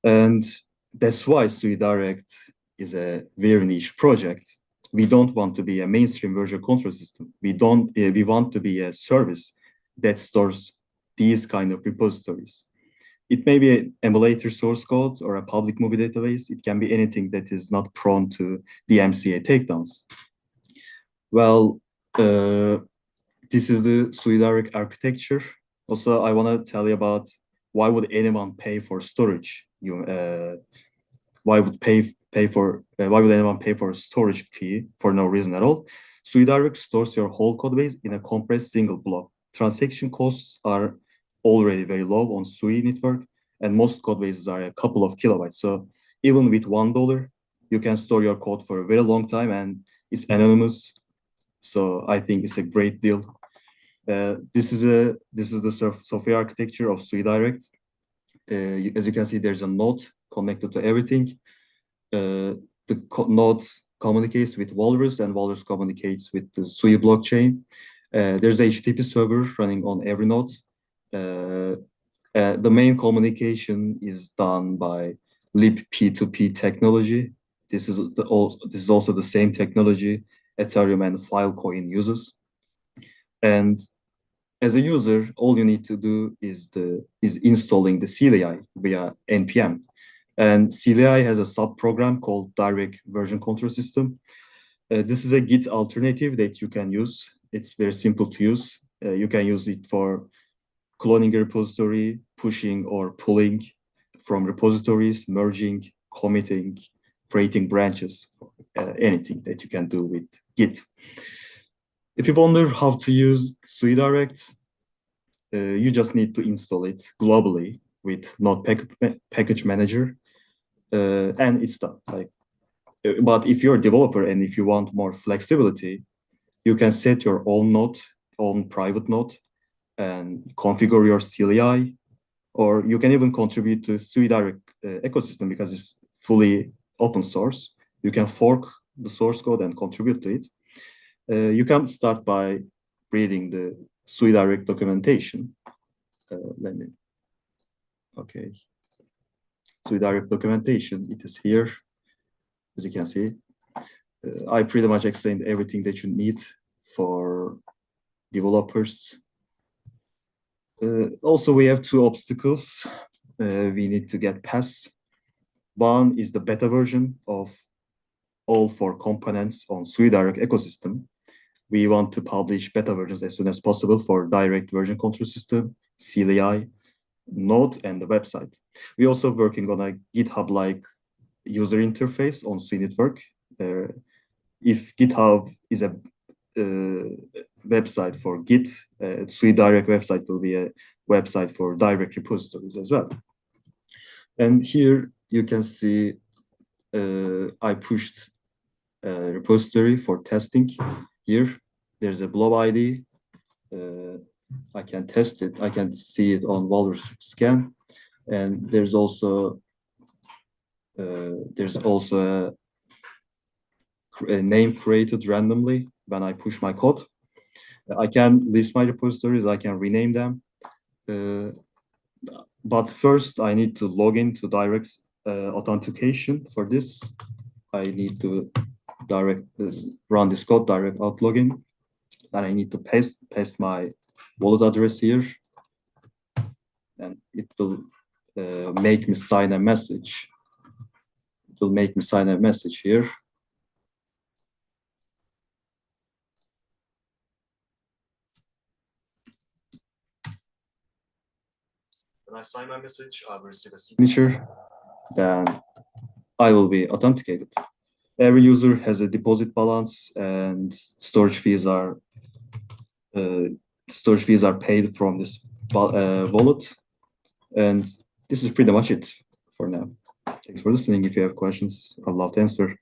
And that's why SuiDirect is a very niche project. We don't want to be a mainstream version control system. We want to be a service that stores these kind of repositories. It may be an emulator source code or a public movie database. It can be anything that is not prone to DMCA takedowns. Well, this is the SuiDirect architecture. Also, I want to tell you about why would anyone pay for storage? Why would anyone pay for a storage fee for no reason at all? SuiDirect stores your whole code base in a compressed single block. Transaction costs are already very low on Sui network, and most code bases are a couple of kilobytes. So even with $1, you can store your code for a very long time, and it's anonymous. So I think it's a great deal. This is the software architecture of SuiDirect. As you can see, there's a node connected to everything. The node communicates with Walrus, and Walrus communicates with the Sui blockchain. There's a HTTP server running on every node. The main communication is done by libp2p technology. This is also the same technology Ethereum and Filecoin uses. And as a user, all you need to do is installing the CLI via npm. And CLI has a sub-program called Direct Version Control System. This is a Git alternative that you can use. It's very simple to use. You can use it for cloning a repository, pushing or pulling from repositories, merging, committing, creating branches, anything that you can do with Git. If you wonder how to use SuiDirect, you just need to install it globally with Node Package Manager, and it's done. But if you're a developer and if you want more flexibility, you can set your own node, own private node, and configure your CLI, or you can even contribute to SuiDirect ecosystem because it's fully open source. You can fork the source code and contribute to it. You can start by reading the SuiDirect documentation. SuiDirect documentation, it is here, as you can see. I pretty much explained everything that you need for developers. Also, we have two obstacles we need to get past. One is the beta version of all 4 components on SuiDirect ecosystem. We want to publish beta versions as soon as possible for direct version control system, CLI, node, and the website. We're also working on a GitHub-like user interface on Sui network. If GitHub is a website for Git, SuiDirect website will be a website for direct repositories as well. And here you can see I pushed a repository for testing. Here, there's a blob ID. I can test it. I can see it on Walrus scan. And there's also a name created randomly when I push my code. I can list my repositories. I can rename them. But first, I need to log into direct authentication. For this, I need to run this code, direct out login. Then I need to paste my wallet address here. And it will make me sign a message. It will make me sign a message here. When I sign my message, I will receive a signature. Then I will be authenticated. Every user has a deposit balance, and storage fees are paid from this wallet. And this is pretty much it for now. Thanks for listening. If you have questions, I'd love to answer.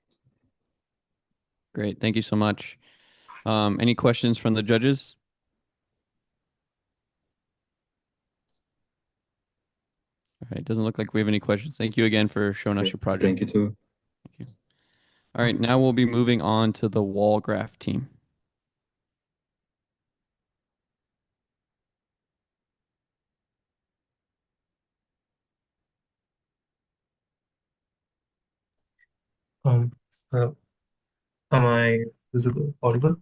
Great. Thank you so much. Any questions from the judges? All right. Doesn't look like we have any questions. Thank you again for showing us your project. Thank you too. Thank you. All right. Now we'll be moving on to the WalGraph team. Am I visible, audible?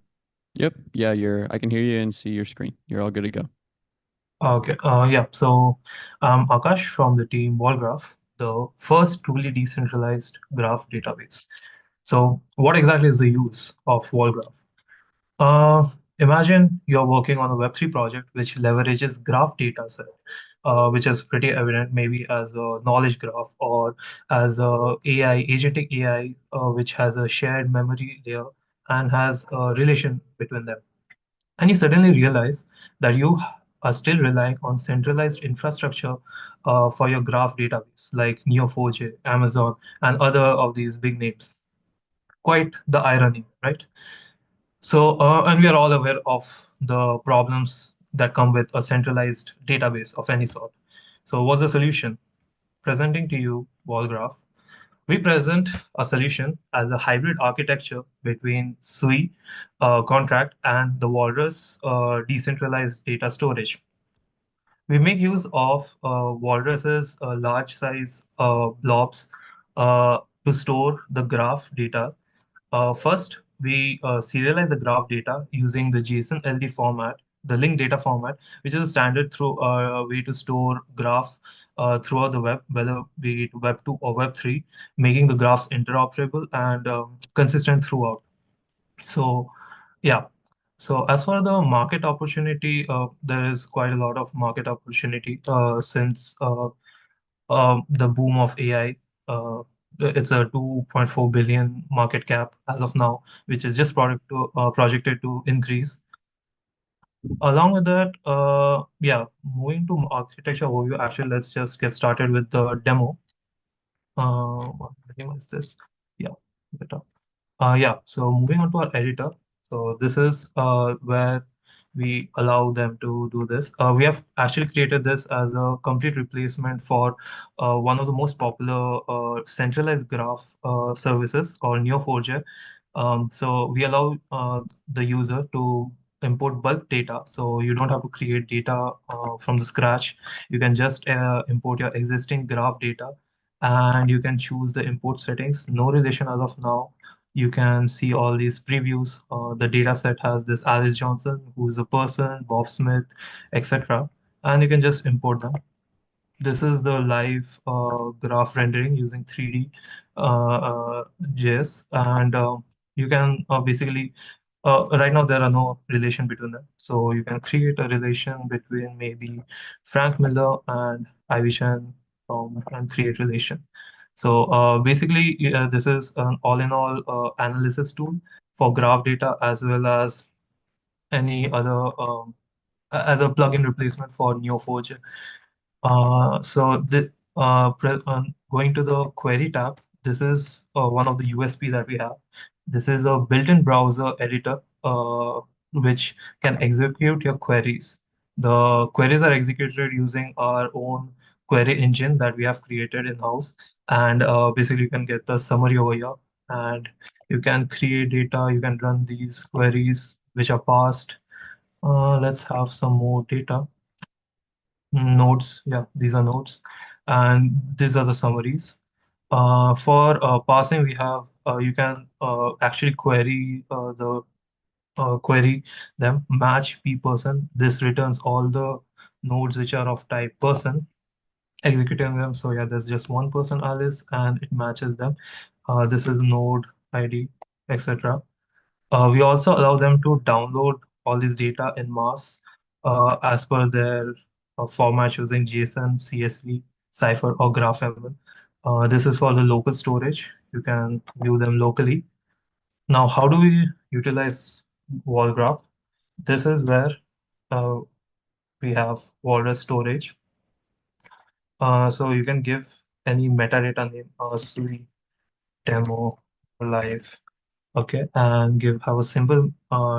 Yep. Yeah, I can hear you and see your screen. You're all good to go. Okay. Yeah. So I'm Akash from the team WalGraph, the first truly decentralized graph database. So what exactly is the use of WalGraph? Imagine you're working on a Web3 project which leverages graph data set, which is pretty evident maybe as a knowledge graph or as a AI, agentic AI, which has a shared memory layer and has a relation between them. And you suddenly realize that you are still relying on centralized infrastructure for your graph database, like Neo4j, Amazon, and other of these big names. Quite the irony, right? So, and we are all aware of the problems that come with a centralized database of any sort. So, what's the solution? Presenting to you WalGraph. We present a solution as a hybrid architecture between Sui contract and the Walrus decentralized data storage. We make use of Walrus's large size blobs to store the graph data. First, we serialize the graph data using the JSON LD format, the linked data format, which is a standard way to store graph throughout the web, whether be it Web 2 or Web 3, making the graphs interoperable and consistent throughout. So, yeah. So as for the market opportunity, there is quite a lot of market opportunity since the boom of AI. It's a 2.4 billion market cap as of now, which is just projected to increase. Along with that, yeah, moving to architecture overview, actually, let's just get started with the demo. What name is this? Yeah, better. Yeah, so moving on to our editor. So this is where we allow them to do this. We have actually created this as a complete replacement for one of the most popular centralized graph services called Neo4j. So we allow the user to import bulk data. So you don't have to create data from the scratch. You can just import your existing graph data and you can choose the import settings. No relation as of now. You can see all these previews. The data set has this Alice Johnson, who is a person, Bob Smith, etc. And you can just import them. This is the live graph rendering using 3D JS. And you can basically, right now there are no relation between them. So you can create a relation between maybe Frank Miller and Ivy Chen and create relation. So basically, this is an all-in-all analysis tool for graph data as well as any other as a plugin replacement for Neo4j. So going to the query tab, this is one of the USP that we have. This is a built-in browser editor which can execute your queries. The queries are executed using our own query engine that we have created in-house. And basically you can get the summary over here and you can create data, you can run these queries which are passed. Let's have some more data. Nodes, yeah, these are nodes. And these are the summaries. For parsing, we have, you can actually query query them, match p person. This returns all the nodes which are of type person, executing them. So yeah, there's just one person, Alice, and it matches them. This is node ID, etc. We also allow them to download all this data in mass as per their format using JSON, CSV, Cipher, or GraphML. This is for the local storage. You can view them locally. Now, how do we utilize WalGraph? This is where we have Walrus storage. So you can give any metadata name, Sui, demo, live, okay, and have a simple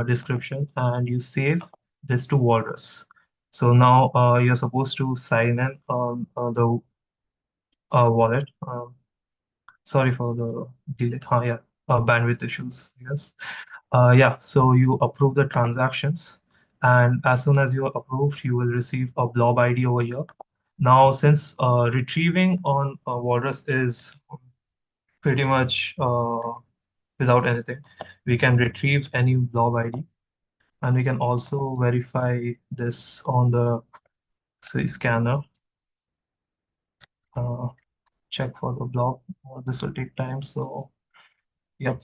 description, and you save this to Walrus. So now you're supposed to sign in on the wallet. Sorry for the delay. Yeah, bandwidth issues. Yes. Yeah. So you approve the transactions, and as soon as you are approved, you will receive a blob ID over here. Now, since retrieving on Walrus is pretty much without anything, we can retrieve any blob ID, and we can also verify this on the scanner. Check for the blob. This will take time. So, yep.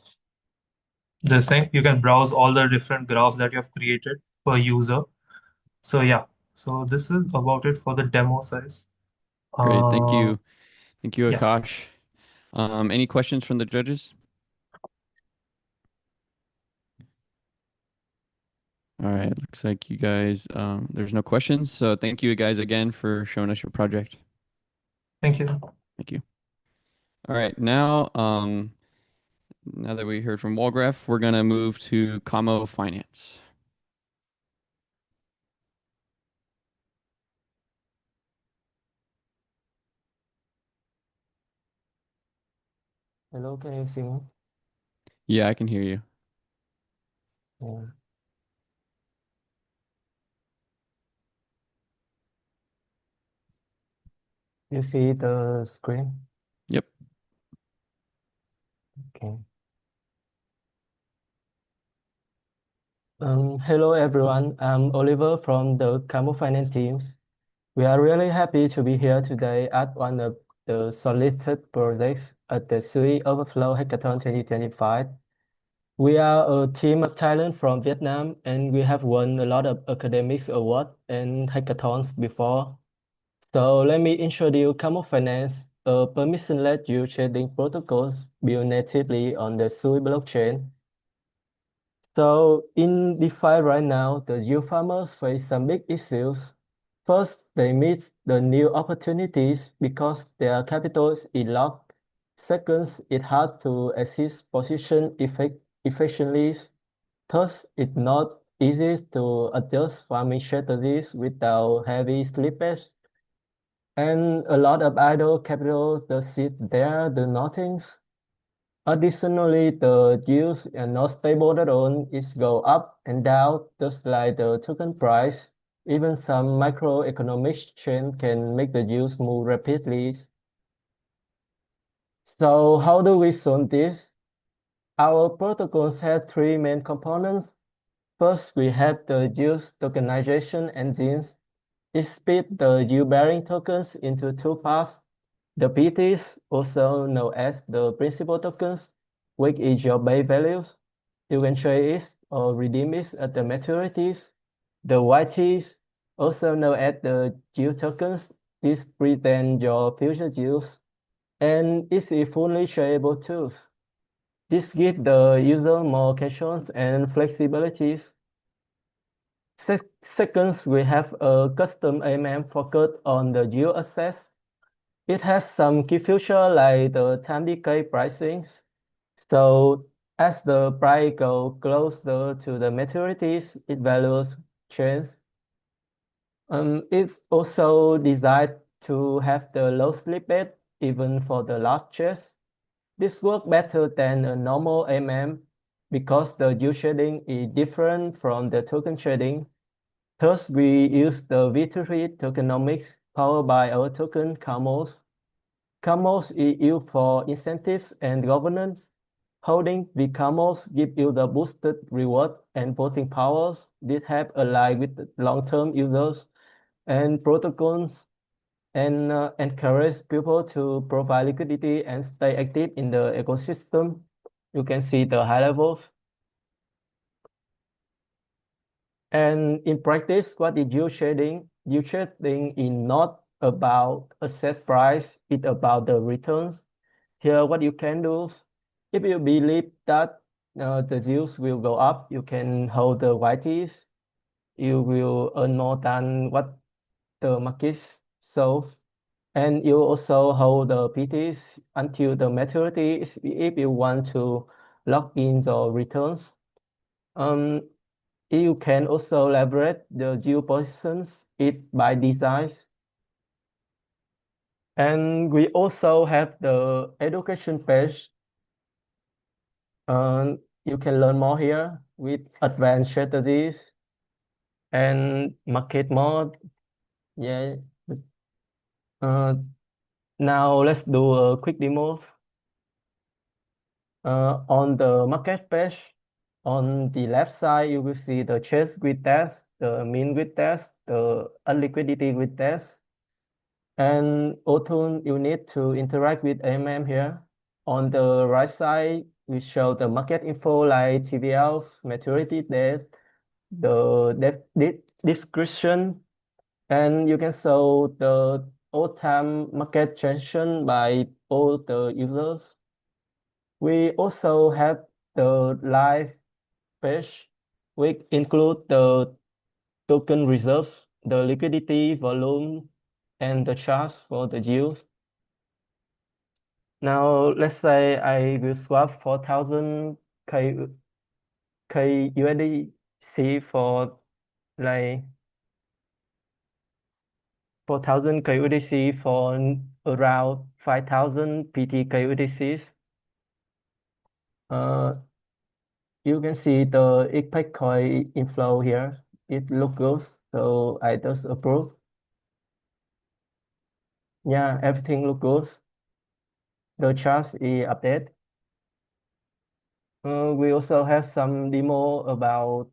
This thing, you can browse all the different graphs that you have created per user. So yeah, so this is about it for the demo size. Great, thank you. Thank you, yeah. Akash. Any questions from the judges? All right, looks like you guys, there's no questions. So thank you guys again for showing us your project. Thank you. Thank you. All right, now that we heard from WalGraph, we're gonna move to Kamo Finance. Hello, can you see me? Yeah, I can hear you. Yeah. You see the screen? Yep. Okay. Hello everyone, I'm Oliver from the Kamo Finance teams. We are really happy to be here today at one of the solicited projects at the Sui Overflow Hackathon 2025. We are a team of talent from Vietnam and we have won a lot of academics awards and hackathons before. So let me introduce Kamo Finance, a permissionless yield trading protocol built natively on the Sui blockchain. So in DeFi right now, the yield farmers face some big issues. First, they miss the new opportunities because their capital is locked. Second, it's hard to access position efficiently. Third, it's not easy to adjust farming strategies without heavy slippage. And a lot of idle capital that sit there do nothing. Additionally, the yields are not stable at all. It go up and down, just like the token price. Even some microeconomic trend can make the yields move rapidly. So how do we solve this? Our protocols have three main components. First, we have the yield tokenization engines. It splits the yield-bearing tokens into two parts. The PTs, also known as the principal tokens, which is your base values. You can trade it or redeem it at the maturities. The YTs, also known as the yield tokens, this present your future yields. And it's a fully shareable tool. This gives the user more controls and flexibilities. Second, we have a custom AMM focused on the yield access. It has some key features like the time decay pricing. So as the price goes closer to the maturities, its values change. It's also designed to have the low slippage even for the large checks. This works better than a normal AMM because the yield trading is different from the token trading. Thus, we use the V3 tokenomics powered by our token Kamo. Kamo is used for incentives and governance. Holding the Kamo gives you the boosted reward and voting powers. This helps align with long-term users and protocols and encourage people to provide liquidity and stay active in the ecosystem. You can see the high levels. And in practice, what is yield trading? Yield trading is not about a set price, it's about the returns. Here, what you can do, if you believe that the yields will go up, you can hold the YTs. You will earn more than what the market shows. And you also hold the PTs until the maturity if you want to lock in the returns. You can also leverage the yield positions it by design. And we also have the education page. You can learn more here with advanced strategies and market mode. Yeah. Now let's do a quick demo. On the market page, on the left side, you will see the chase grid test, the mean grid test, the unliquidity grid test. And auto, you need to interact with AMM here. On the right side, we show the market info like TVLs, maturity date, the description, and you can show the all-time market transaction by all the users. We also have the live page. We include the token reserve, the liquidity volume, and the charge for the yield. Now, let's say I will swap 4,000 KUSDC for like 4,000 KUSDC for around 5,000 PT KUSDCs. You can see the expect coin inflow here. It looks good, so I just approve. Yeah, everything looks good. The chart is updated. We also have some demo about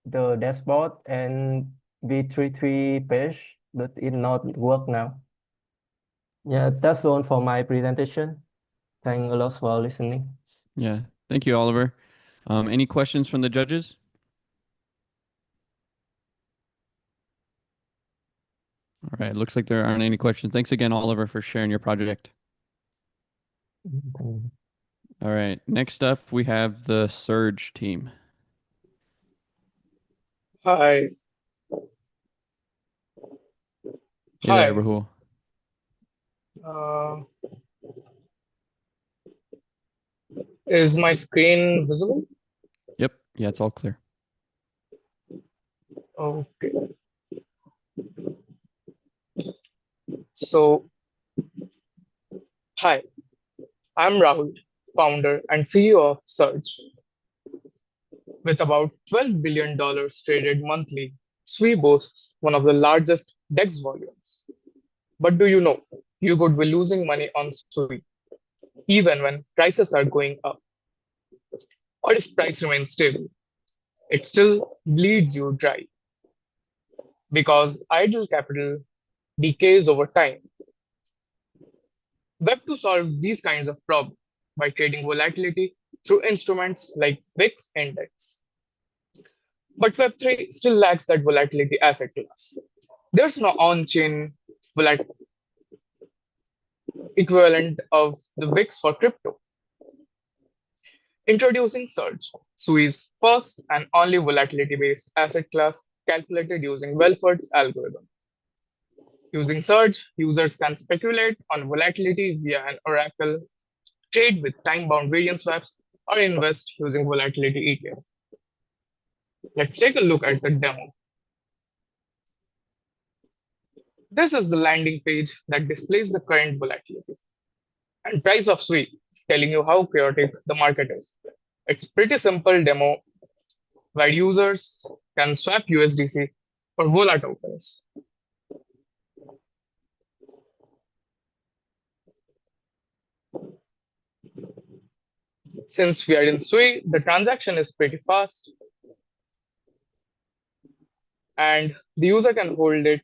the dashboard and V33 page, but it not work now. Yeah, that's all for my presentation. Thanks a lot for listening. Yeah, thank you, Oliver. Any questions from the judges? All right, looks like there aren't any questions. Thanks again, Oliver, for sharing your project. All right, next up we have the Surge team. Hi. Hey there, Rahul. Is my screen visible? Yep, yeah, it's all clear. Okay. So, hi, I'm Rahul, founder and CEO of Surge. With about $12 billion traded monthly, Sui boasts one of the largest DEX volumes. But do you know, you could be losing money on Sui, even when prices are going up. Or if price remains stable, it still bleeds you dry. Because idle capital decays over time. Web2 solved these kinds of problems by trading volatility through instruments like VIX index. But Web3 still lacks that volatility asset class. There's no on-chain equivalent of the VIX for crypto. Introducing Surge, Sui's first and only volatility-based asset class calculated using Welford's algorithm. Using Surge, users can speculate on volatility via an oracle, trade with time-bound variance swaps, or invest using volatility ETF. Let's take a look at the demo. This is the landing page that displays the current volatility and price of Sui, telling you how chaotic the market is. It's pretty simple demo where users can swap USDC for Vola tokens. Since we are in Sui, the transaction is pretty fast and the user can hold it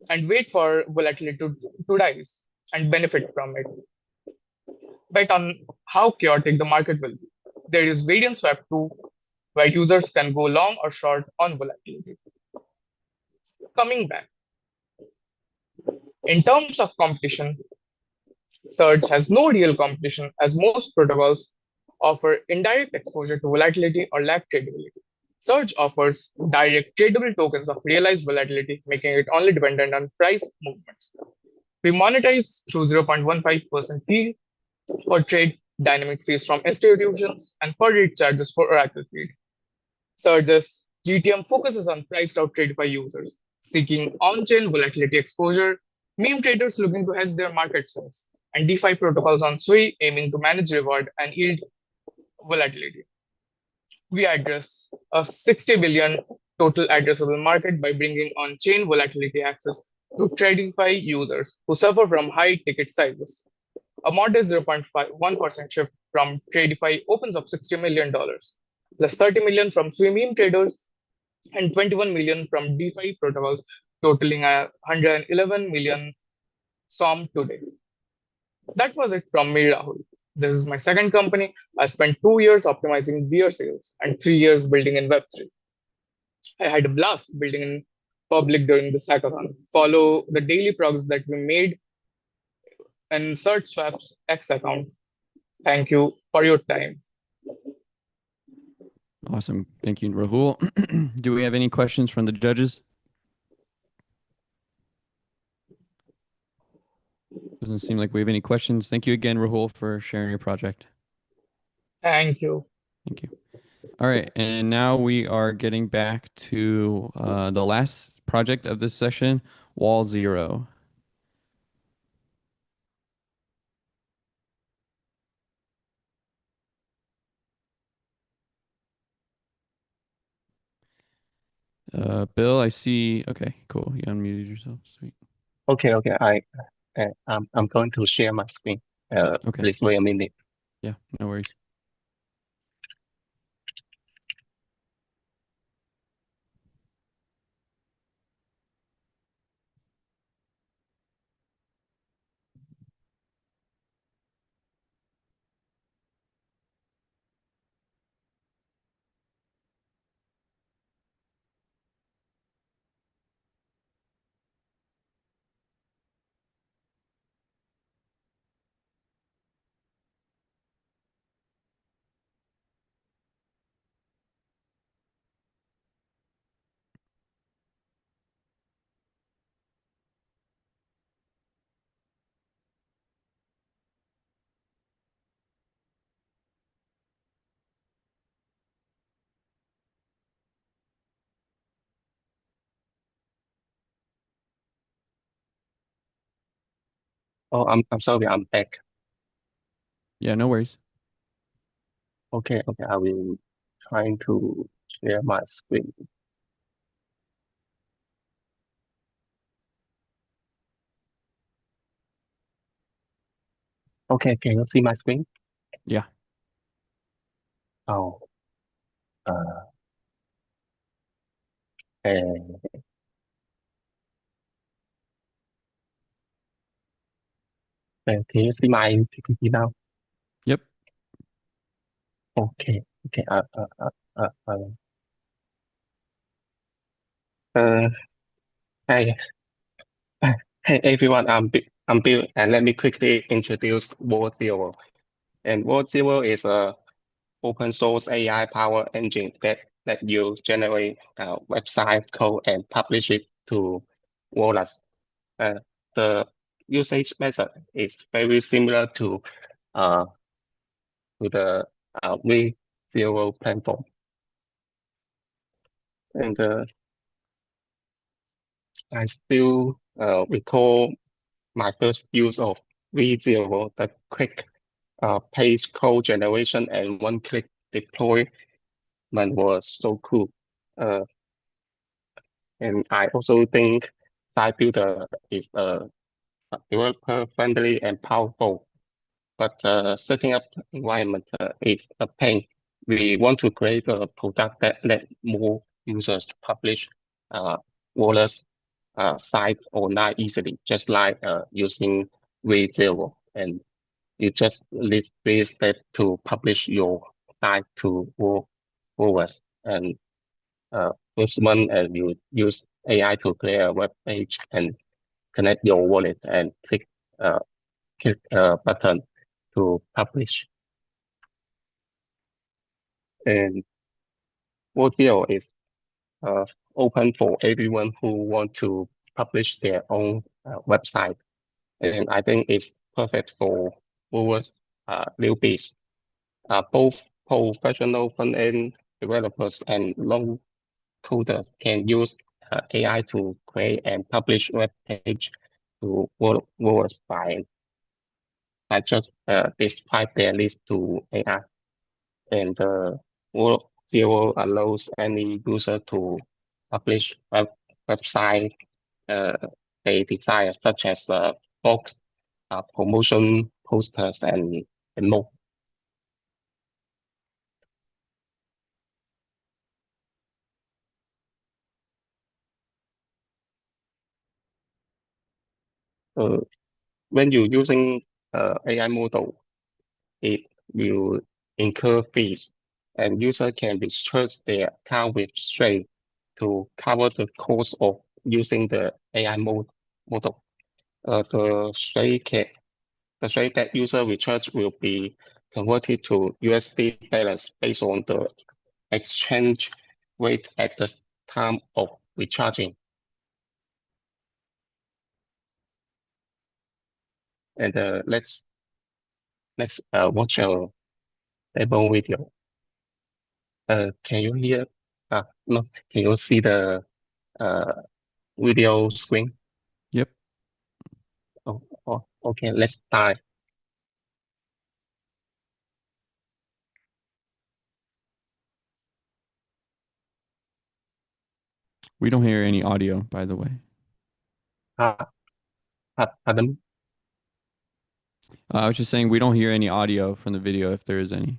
and wait for volatility to rise and benefit from it. Bet on how chaotic the market will be. There is variance swap too, where users can go long or short on volatility. Coming back, in terms of competition, Surge has no real competition as most protocols offer indirect exposure to volatility or lack tradability. Surge offers direct tradable tokens of realized volatility, making it only dependent on price movements. We monetize through 0.15% fee for trade, dynamic fees from institutions, and per read charges for oracle feed. Surge's GTM focuses on priced out TradeFi users seeking on-chain volatility exposure, meme traders looking to hedge their market size, and DeFi protocols on Sui aiming to manage reward and yield volatility. We address a 60 billion total addressable market by bringing on-chain volatility access to TradingFi users who suffer from high ticket sizes. A modest 0.1% shift from TradingFi opens up $60 million, plus 30 million from Sui meme traders, and 21 million from DeFi protocols, totaling 111 million SOM today. That was it from me, Rahul. This is my second company. I spent 2 years optimizing beer sales and 3 years building in Web3. I had a blast building in public during this hackathon. Follow the daily progress that we made in Search Swap's X account. Thank you for your time. Awesome. Thank you, Rahul. Do we have any questions from the judges? Doesn't seem like we have any questions. Thank you again, Rahul, for sharing your project. Thank you. Thank you. All right, and now we are getting back to the last project of this session, Wall Zero. Bill, I see. Okay, cool. You unmuted yourself. Sweet. Okay, I'm going to share my screen. Okay. Please wait a minute. Yeah, no worries. Oh, I'm sorry, I'm back. Yeah, no worries. Okay, I will try to share my screen. Okay, can you see my screen? Yeah. Oh, and can you see my PPT now? Yep. Okay, uh, hey, hey everyone, I'm Bill, and let me quickly introduce Wall Zero. And Wall Zero is a open source AI powered engine that you generate website code and publish it to wallets. The usage method is very similar to the V0 platform. And I still recall my first use of V0, the quick page code generation and one-click deployment was so cool. And I also think Site Builder is developer friendly and powerful, but setting up environment is a pain. We want to create a product that let more users publish wallets, sites online easily, just like using V0. And you just need 3 steps to publish your site to wallets. And first one, you use AI to create a web page and connect your wallet and click a button to publish. And Audio is open for everyone who want to publish their own website. And I think it's perfect for movers, newbies. Both professional front-end developers and low coders can use AI to create and publish web page to movers by just describe their list to AI. And Zero allows any user to publish website they desire, such as books, promotion posters, and more. When you're using AI model, it will incur fees, and user can restrict their account with Stray to cover the cost of using the AI model. The Stray that user recharge will be converted to USD balance based on the exchange rate at the time of recharging. And let's watch a demo video. Can you hear? No. Can you see the video screen? Yep. Oh, okay. Let's start. We don't hear any audio, by the way. Pardon? I was just saying we don't hear any audio from the video if there is any.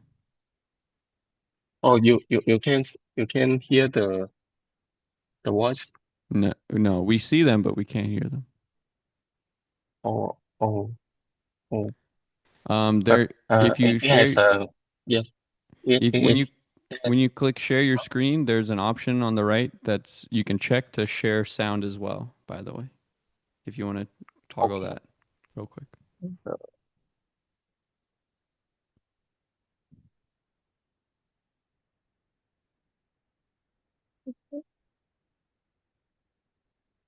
Oh, you can hear the voice. No, we see them, but we can't hear them. Oh. There, if you share, yes, when you click share your screen, there's an option on the right that's you can check to share sound as well. By the way, if you want to toggle that real quick.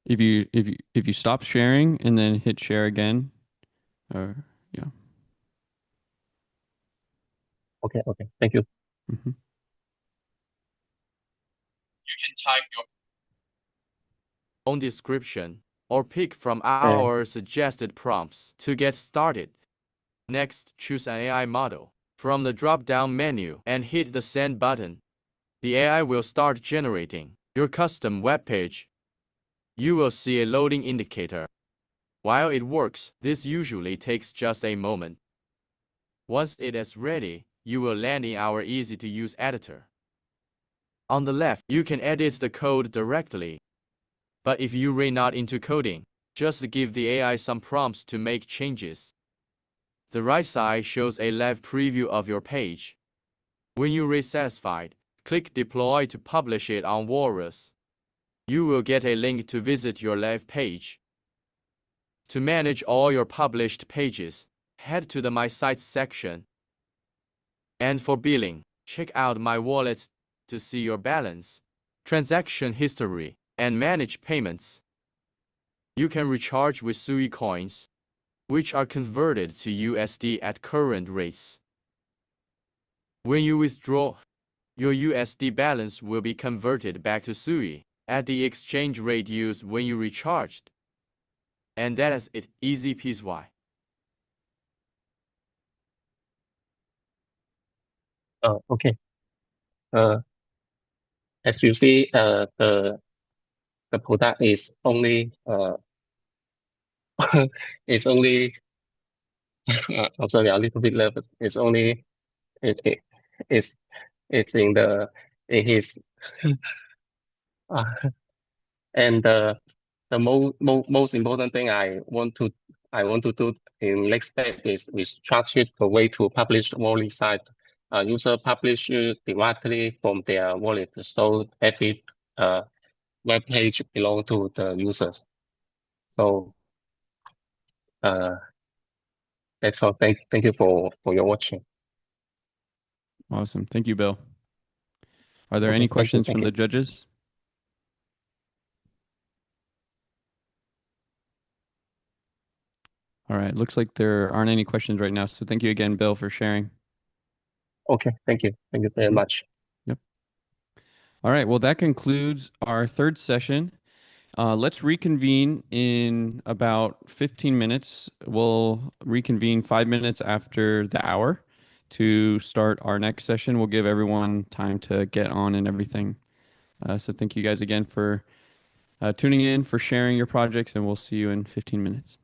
If you stop sharing and then hit share again, or yeah. Okay. Thank you. Mm-hmm. You can type your own description or pick from our suggested prompts to get started. Next, choose an AI model from the drop-down menu and hit the send button. The AI will start generating your custom web page. You will see a loading indicator. While it works, this usually takes just a moment. Once it is ready, you will land in our easy-to-use editor. On the left, you can edit the code directly. But if you are not into coding, just give the AI some prompts to make changes. The right side shows a live preview of your page. When you are satisfied, click Deploy to publish it on Walrus. You will get a link to visit your live page. To manage all your published pages, head to the My Sites section. And for billing, check out My Wallet to see your balance, transaction history, and manage payments. You can recharge with Sui coins, which are converted to USD at current rates. When you withdraw, your USD balance will be converted back to Sui at the exchange rate used when you recharged. And that is it, easy peasy. Okay. As you see, the product is only it's only I'm sorry, a little bit nervous. It's only it's in his and the most important thing I want to do in next step is we structure the way to publish wallet site. User publish directly from their wallet, so every web page belong to the users. So that's all. Thank you for your watching. Awesome. Thank you, Bill. Are there any questions from the judges? All right. Looks like there aren't any questions right now. So thank you again, Bill, for sharing. Okay. Thank you. Thank you very much. Yep. All right. Well, that concludes our third session. Let's reconvene in about 15 minutes. We'll reconvene 5 minutes after the hour to start our next session. We'll give everyone time to get on and everything. So thank you guys again for tuning in, for sharing your projects, and we'll see you in 15 minutes.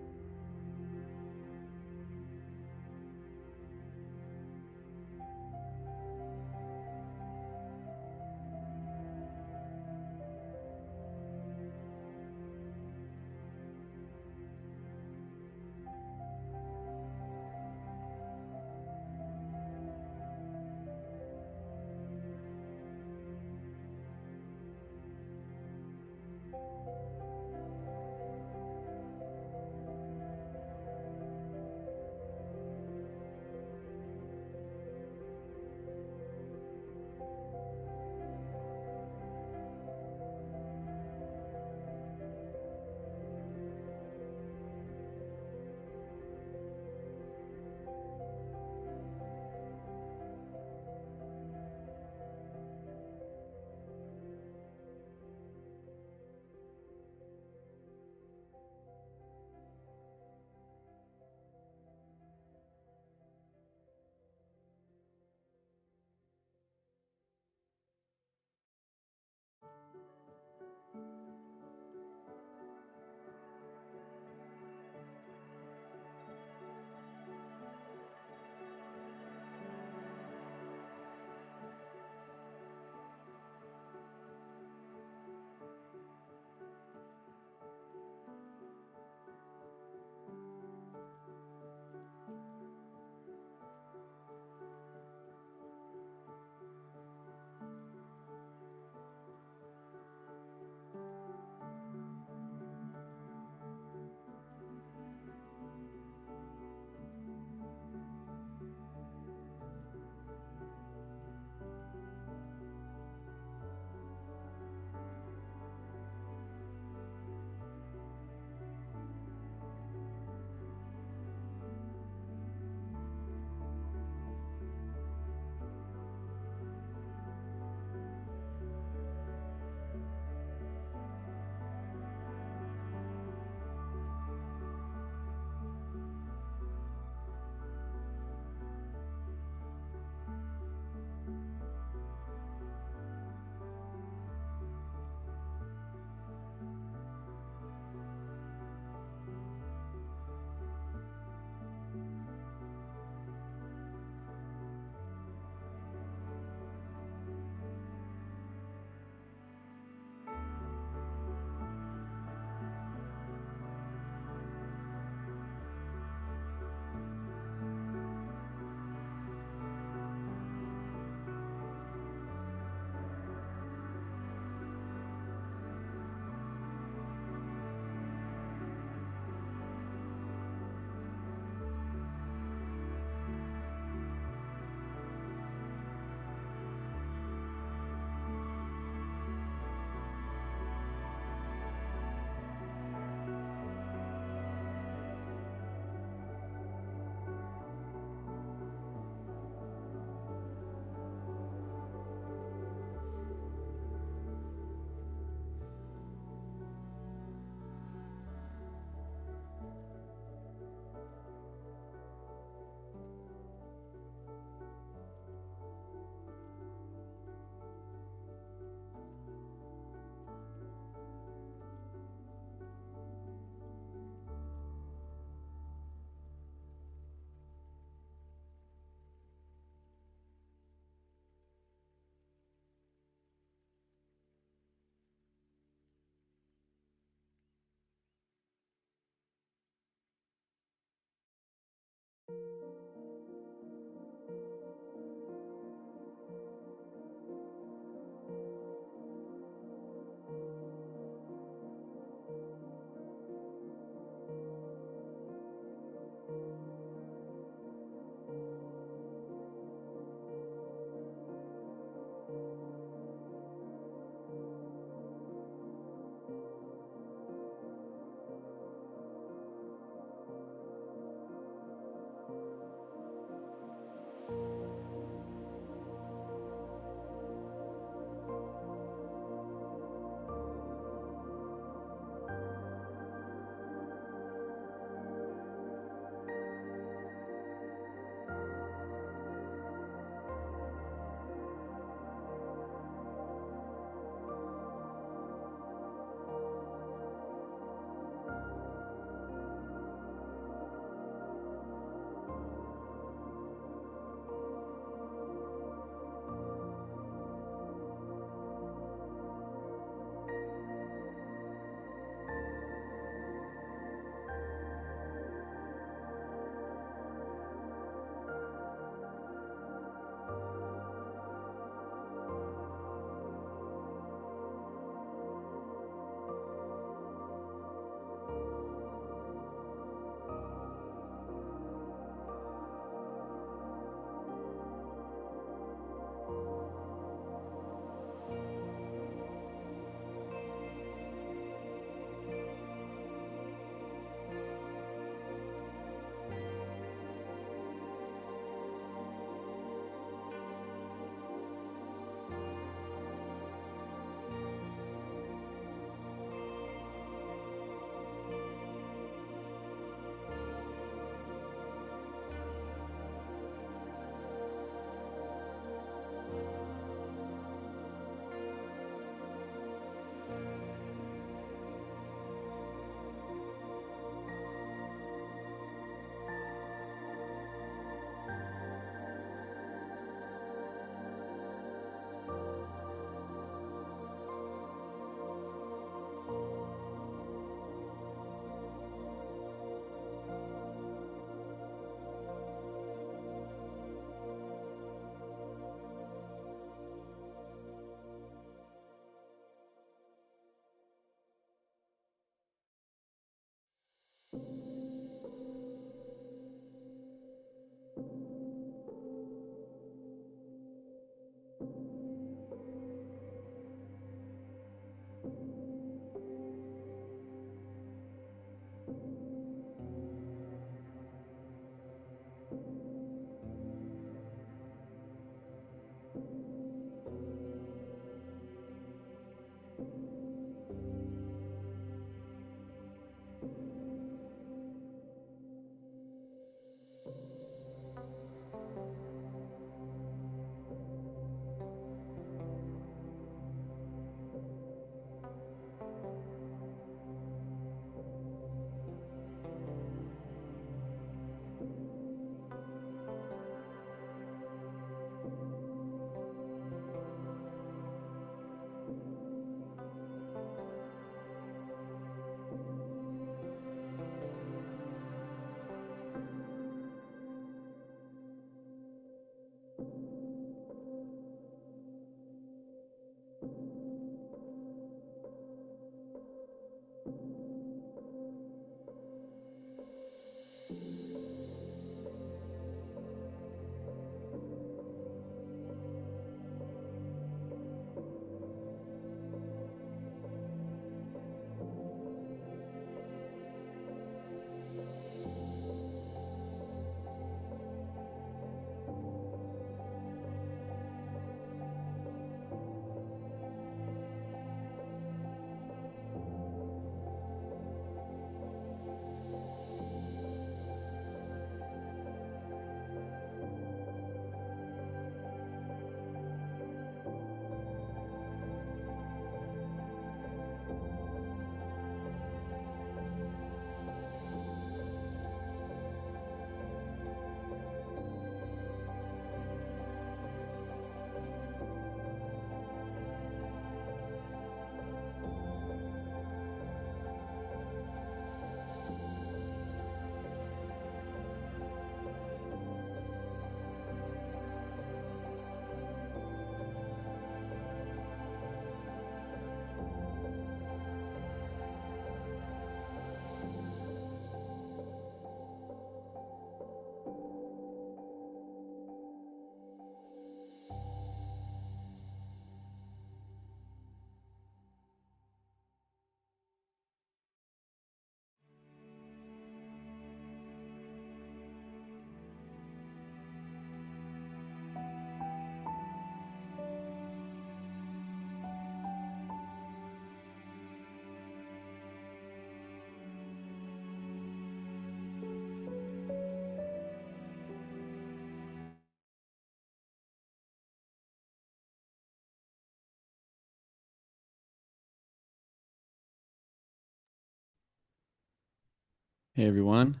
Hey everyone.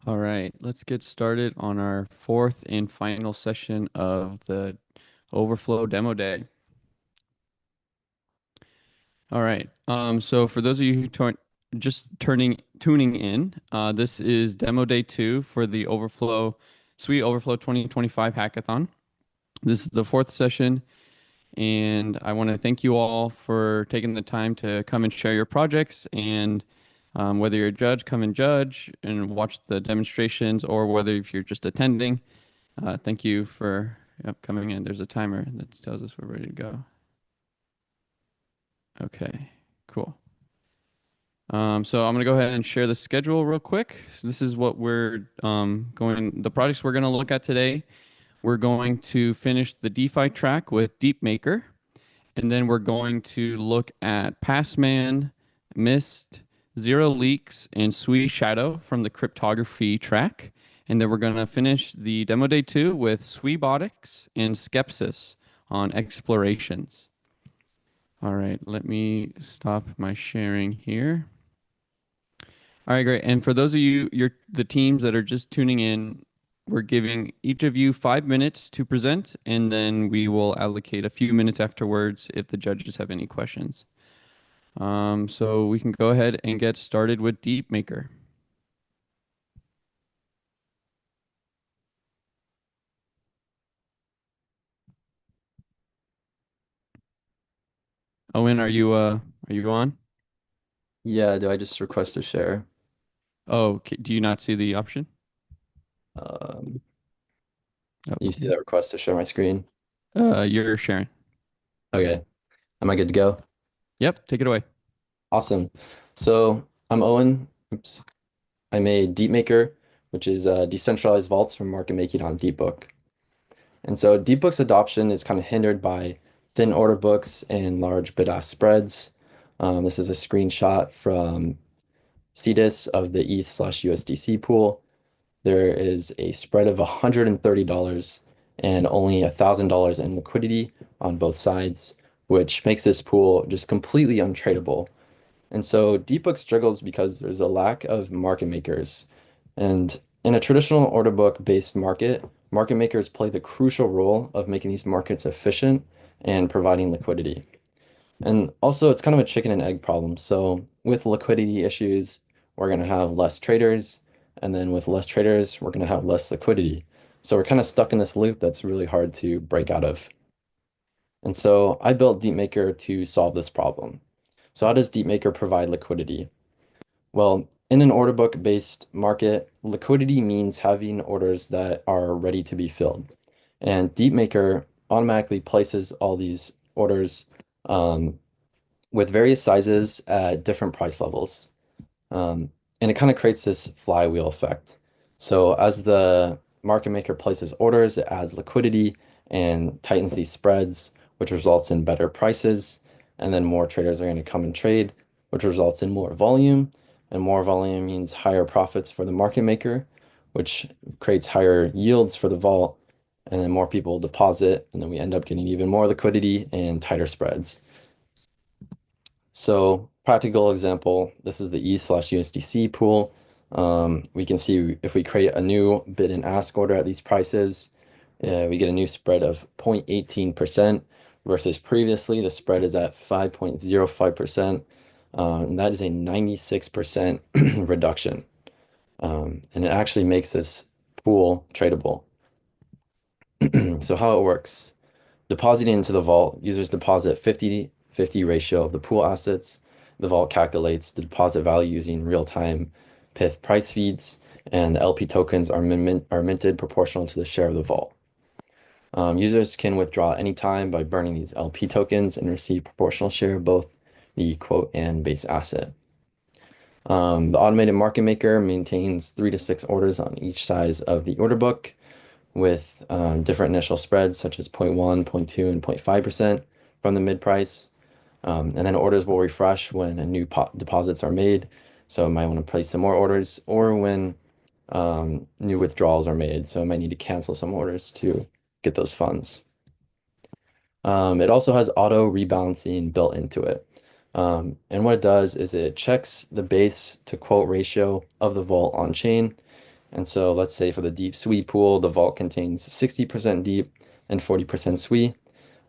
All right, let's get started on our fourth and final session of the Overflow demo day. All right. So for those of you who tuning in, this is demo day 2 for the Sui Overflow 2025 hackathon. This is the fourth session, and I want to thank you all for taking the time to come and share your projects. And whether you're a judge, come and judge and watch the demonstrations, or whether if you're just attending, thank you for coming in. There's a timer that tells us we're ready to go. Okay, cool. So I'm going to go ahead and share the schedule real quick. So this is what the projects we're going to look at today. We're going to finish the DeFi track with DeepMaker, and then we're going to look at Passman, Mizt, ZeroLeaks, and Sui Shadow from the cryptography track. And then we're going to finish the demo day 2 with Suibotics and Skepsis on explorations. All right, let me stop my sharing here. All right, great. And for those of you, the teams that are just tuning in, we're giving each of you 5 minutes to present, and then we will allocate a few minutes afterwards if the judges have any questions. So we can go ahead and get started with DeepMaker. Owen, are you on? Yeah, do I just request to share? Oh, okay. Do you not see the option? You see that request to share my screen? You're sharing. Okay. Am I good to go? Yep, take it away. Awesome. So I'm Owen. Oops. I made DeepMaker, which is decentralized vaults for market making on DeepBook. And so DeepBook's adoption is kind of hindered by thin order books and large bid-ask spreads. This is a screenshot from CDIS of the ETH/USDC pool. There is a spread of $130 and only $1,000 in liquidity on both sides, which makes this pool just completely untradeable. And so DeepBook struggles because there's a lack of market makers. And in a traditional order book based market makers play the crucial role of making these markets efficient and providing liquidity. And also, it's kind of a chicken and egg problem. So with liquidity issues, we're going to have less traders. And then with less traders, we're going to have less liquidity. So we're kind of stuck in this loop that's really hard to break out of. And so I built DeepMaker to solve this problem. So how does DeepMaker provide liquidity? Well, in an order book based market, liquidity means having orders that are ready to be filled. And DeepMaker automatically places all these orders with various sizes at different price levels. And it kind of creates this flywheel effect. So as the market maker places orders, it adds liquidity and tightens these spreads, which results in better prices. And then more traders are going to come and trade, which results in more volume. And more volume means higher profits for the market maker, which creates higher yields for the vault. And then more people deposit, and then we end up getting even more liquidity and tighter spreads. So practical example, this is the ETH/USDC pool. We can see if we create a new bid and ask order at these prices, we get a new spread of 0.18% versus previously the spread is at 5.05%. And that is a 96% reduction. And it actually makes this pool tradable. So how it works. Depositing into the vault, users deposit 50/50 ratio of the pool assets. The vault calculates the deposit value using real-time PIV price feeds, and the LP tokens are minted proportional to the share of the vault. Users can withdraw anytime by burning these LP tokens and receive proportional share of both the quote and base asset. The automated market maker maintains 3 to 6 orders on each size of the order book, with different initial spreads such as 0.1, 0.2, and 0.5% from the mid price. And then orders will refresh when new deposits are made. So I might want to place some more orders, or when new withdrawals are made. So I might need to cancel some orders to get those funds. It also has auto rebalancing built into it. And what it does is it checks the base to quote ratio of the vault on chain. And so let's say for the deep Sui pool, the vault contains 60% deep and 40% Sui.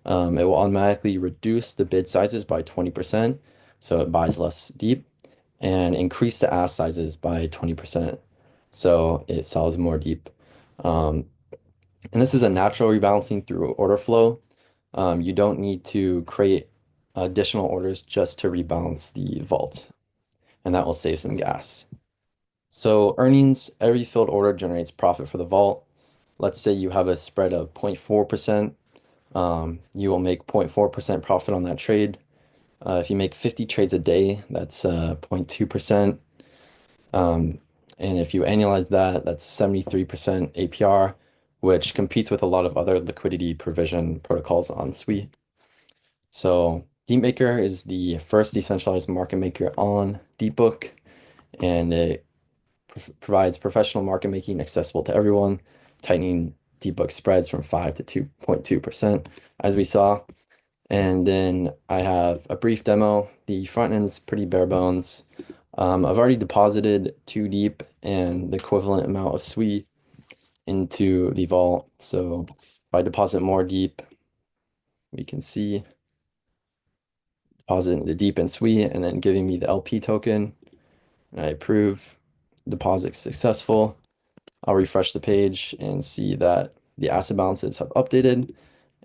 It will automatically reduce the bid sizes by 20%, so it buys less deep, and increase the ask sizes by 20%, so it sells more deep. And this is a natural rebalancing through order flow. You don't need to create additional orders just to rebalance the vault, and that will save some gas. So earnings, every filled order generates profit for the vault. Let's say you have a spread of 0.4%. You will make 0.4% profit on that trade. If you make 50 trades a day, that's 0.2%. And if you annualize that, that's 73% APR, which competes with a lot of other liquidity provision protocols on Sui. So DeepMaker is the first decentralized market maker on DeepBook, and it provides professional market making accessible to everyone, tightening DeepBook spreads from 5 to 2.2%, as we saw. And then I have a brief demo. The front end is pretty bare bones. I've already deposited 2 deep and the equivalent amount of Sui into the vault. So if I deposit more deep, we can see deposit the deep and Sui and then giving me the LP token. And I approve, deposit successful. I'll refresh the page and see that the asset balances have updated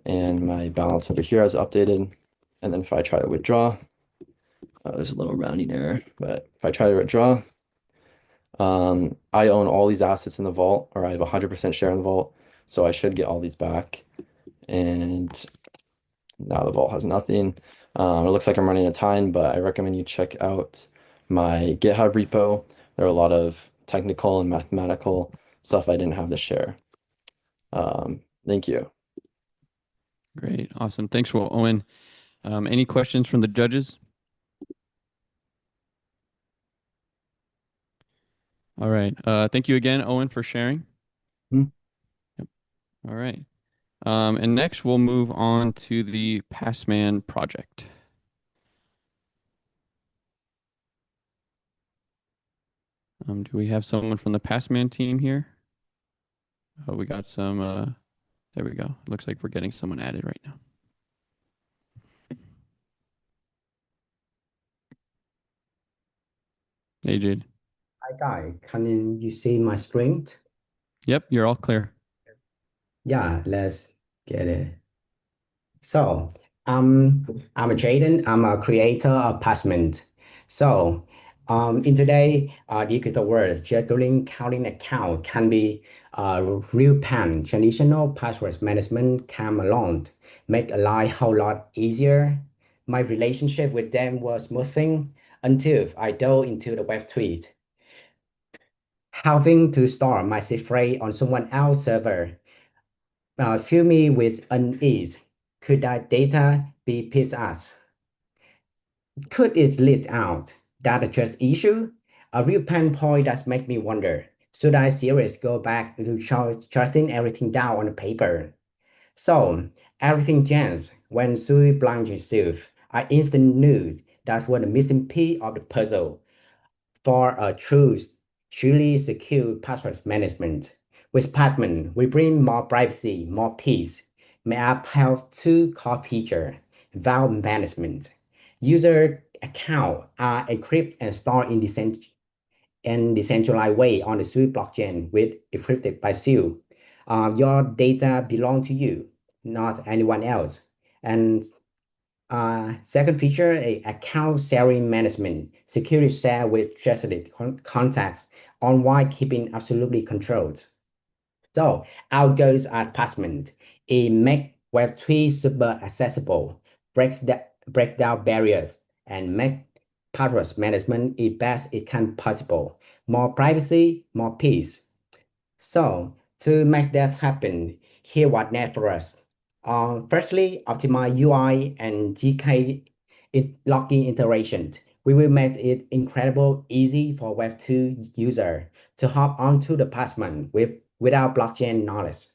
and my balance over here has updated. And then if I try to withdraw, there's a little rounding error, but if I try to withdraw, I own all these assets in the vault, or I have 100% share in the vault, so I should get all these back. And now the vault has nothing. It looks like I'm running out of time, but I recommend you check out my GitHub repo. There are a lot of technical and mathematical stuff I didn't have to share. Thank you. Great. Awesome. Thanks, Owen. Any questions from the judges? All right. Thank you again, Owen, for sharing. Yep. All right. And next, we'll move on to the Passman project. Do we have someone from the Passman team here? Oh, we got some. There we go. Looks like we're getting someone added right now. Hey, Jade. Hi, Guy. Can you see my screen? Yep, you're all clear. Yeah, let's get it. So, I'm Jaden. I'm a creator of Passman. So, in today's digital world, juggling counting account can be a real pain. Traditional password management came along, make a life a whole lot easier. My relationship with them was smoothing until I dove into the Web3. Having to store my secret on someone else's server fill me with unease. Could that data be pissed out? Could it leak out? That a trust issue? A real pain point that makes me wonder, should I seriously go back to trusting everything down on the paper? So, everything changed when Sui blanked itself. I instantly knew that was the missing piece of the puzzle for a truly secure password management. With Passman, we bring more privacy, more peace. My app have 2 core features: vault management. User accounts are encrypted and stored in decentralized way on the Sui blockchain with encrypted by Sui. Your data belong to you, not anyone else. And second feature, account sharing management. Security share with trusted contacts on while keeping absolutely controlled. So our goals at Passman is make Web3 super accessible, break down barriers, and make password management the best it can possible. More privacy, more peace. So to make that happen, here what next for us. Firstly, optimize UI and GK login integration. We will make it incredible easy for Web2 user to hop onto the Passman without blockchain knowledge.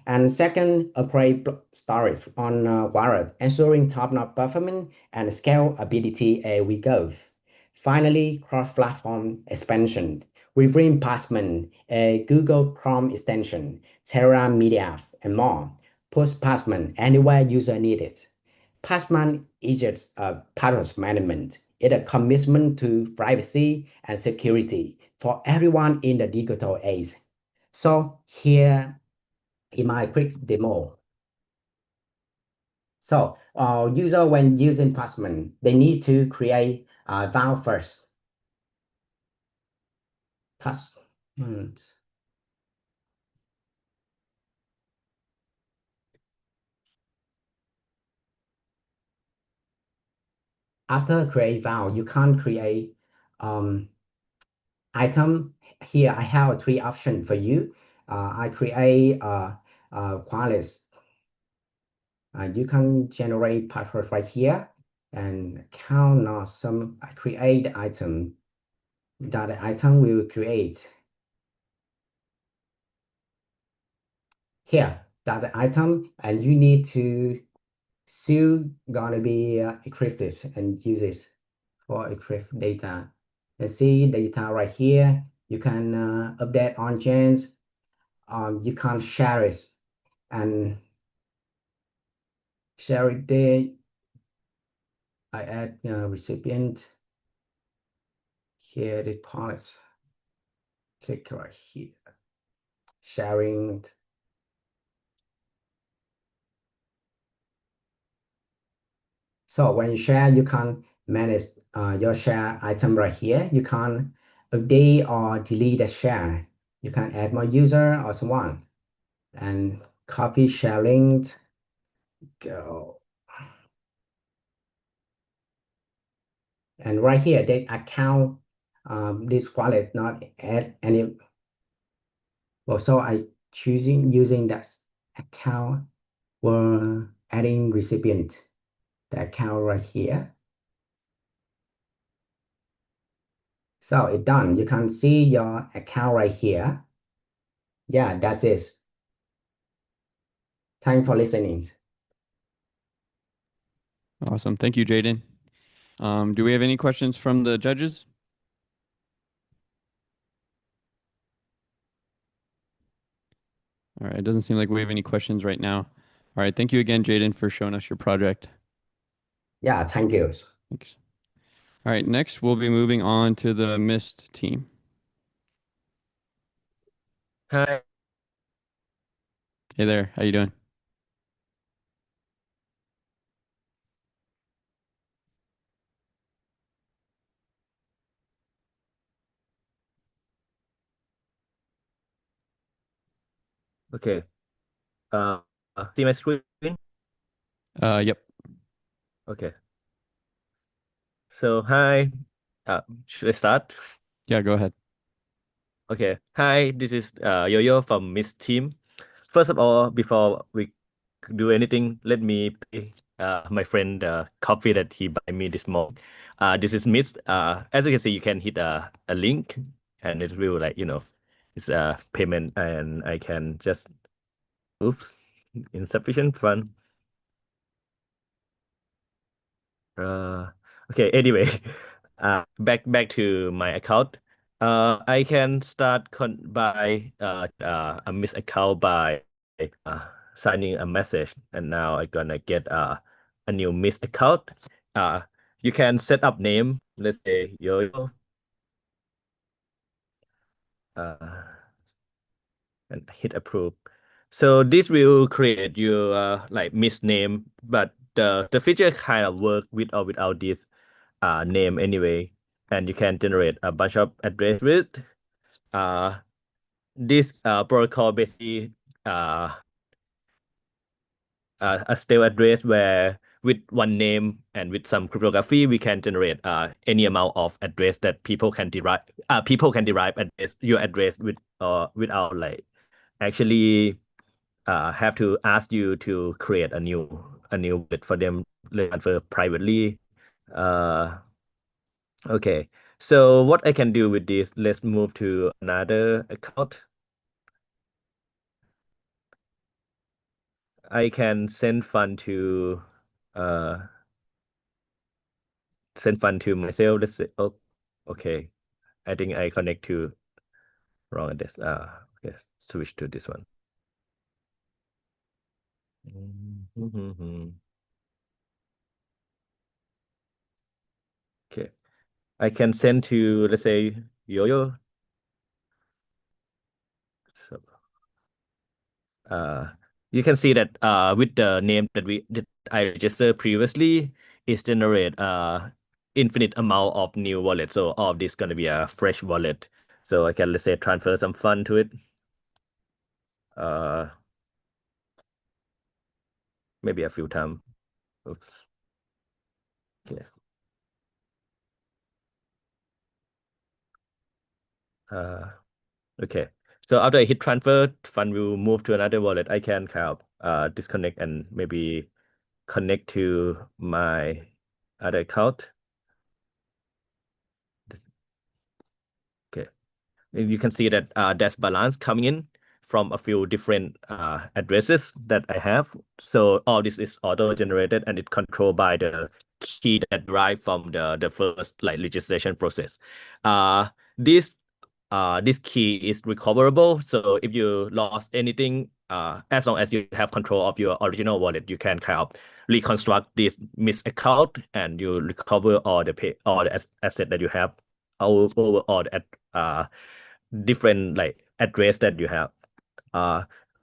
And second, upgrade storage on wallet, ensuring top-notch performance and scalability as we go. Finally, cross-platform expansion. We bring Passman, a Google Chrome extension, Terra Media, and more. Push Passman anywhere user need it. Passman is a password management. It's a commitment to privacy and security for everyone in the digital age. So here in my quick demo. So user when using Passman, they need to create a file first. Passman. After create file, you can't create item. Here I have 3 options for you. I create quality. You can generate password right here and count on some. I create the item. That item will create here. That item, and you need to still gonna be encrypted and use it for encrypt data. And see data right here. You can update on chains. You can share it and share it there. I add recipient. Here the policy. Click right here. Sharing. So when you share, you can manage your share item right here. You can update or delete the share. You can add more user or someone. And copy share link. Go. And right here, the account, this wallet not add any. Well, so I using that account for adding recipient, the account right here. So it's done. You can see your account right here. Yeah, that's it. Thanks for listening. Awesome. Thank you, Jaden. Do we have any questions from the judges? All right. It doesn't seem like we have any questions right now. All right. Thank you again, Jaden, for showing us your project. Yeah, thank you. Thanks. All right. Next, we'll be moving on to the Mizt team. Hi. Hey there. How you doing? Okay. See my screen? Yep. Okay. So hi. Should I start? Yeah, go ahead. Okay. Hi, this is Yo-Yo from Mizt team. First of all, before we do anything, let me pay my friend the coffee that he buy me this morning. This is Mizt. As you can see, you can hit a link, and it will it's a payment, and I can just oops, insufficient fund. Okay. Anyway, back to my account. I can start by a Mizt account by signing a message, and now I'm gonna get a new Mizt account. You can set up name. Let's say Yo-Yo. And hit approve. So this will create your Mizt name, but the feature kind of work with or without this name anyway, and you can generate a bunch of address with this protocol basically a stale address where with one name and with some cryptography we can generate any amount of address that people can derive your address with without actually have to ask you to create a new wallet for them transfer privately. Okay, so what I can do with this, let's move to another account. I can send fund to myself. Let's say, oh, okay. I think I connect to wrong address. Okay, switch to this one. Okay, I can send to, let's say, Yo-Yo. So, you can see that with the name that I registered previously, it's generate infinite amount of new wallet. So all of this gonna be a fresh wallet. So I can, let's say, transfer some fund to it. Maybe a few times. Oops. Okay. Okay. So after I hit transfer, fund will move to another wallet. I can kind of disconnect and maybe connect to my other account. Okay. You can see that there's balance coming in from a few different addresses that I have. So all this is auto-generated and it's controlled by the key that derive from the first registration process. This key is recoverable. So if you lost anything, as long as you have control of your original wallet, you can kind of reconstruct this Mizt account and you recover all the asset that you have over all the different address that you have.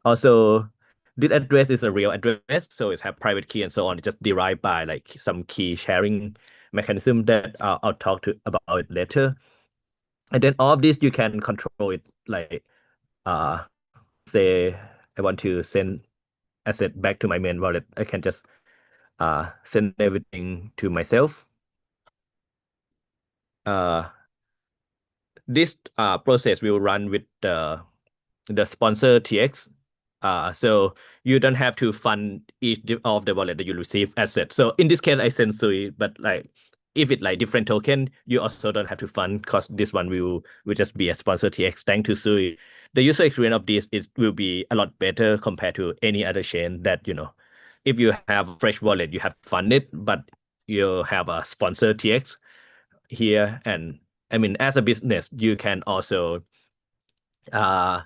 Also, this address is a real address, so it have private key and so on. It's just derived by some key sharing mechanism that I'll talk about it later. And then all of this you can control it say I want to send asset back to my main wallet. I can just send everything to myself. This process will run with the sponsor TX. So you don't have to fund each of the wallet that you receive asset. So in this case, I send Sui, but if it different token, you also don't have to fund because this one will just be a sponsor TX thanks to Sui. The user experience of this will be a lot better compared to any other chain that, if you have fresh wallet, you have funded, but you have a sponsor TX here. And I mean, as a business, you can also kind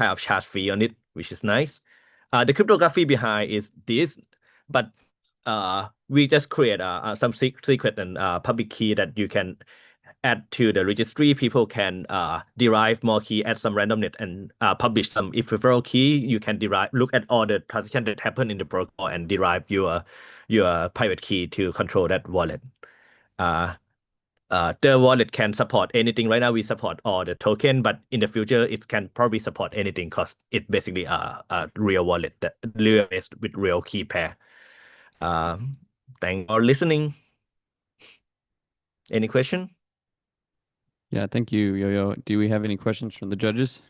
of charge fee on it, which is nice. The cryptography behind is this, but we just create some secret and public key that you can add to the registry. People can derive more key, add some randomness, and publish some ephemeral key. You can look at all the transactions that happen in the protocol and derive your private key to control that wallet. The wallet can support anything. Right now we support all the token, but in the future it can probably support anything because it's basically a real wallet that real with real key pair. Thanks for listening. Any question? Yeah, thank you, Yo-Yo. Do we have any questions from the judges?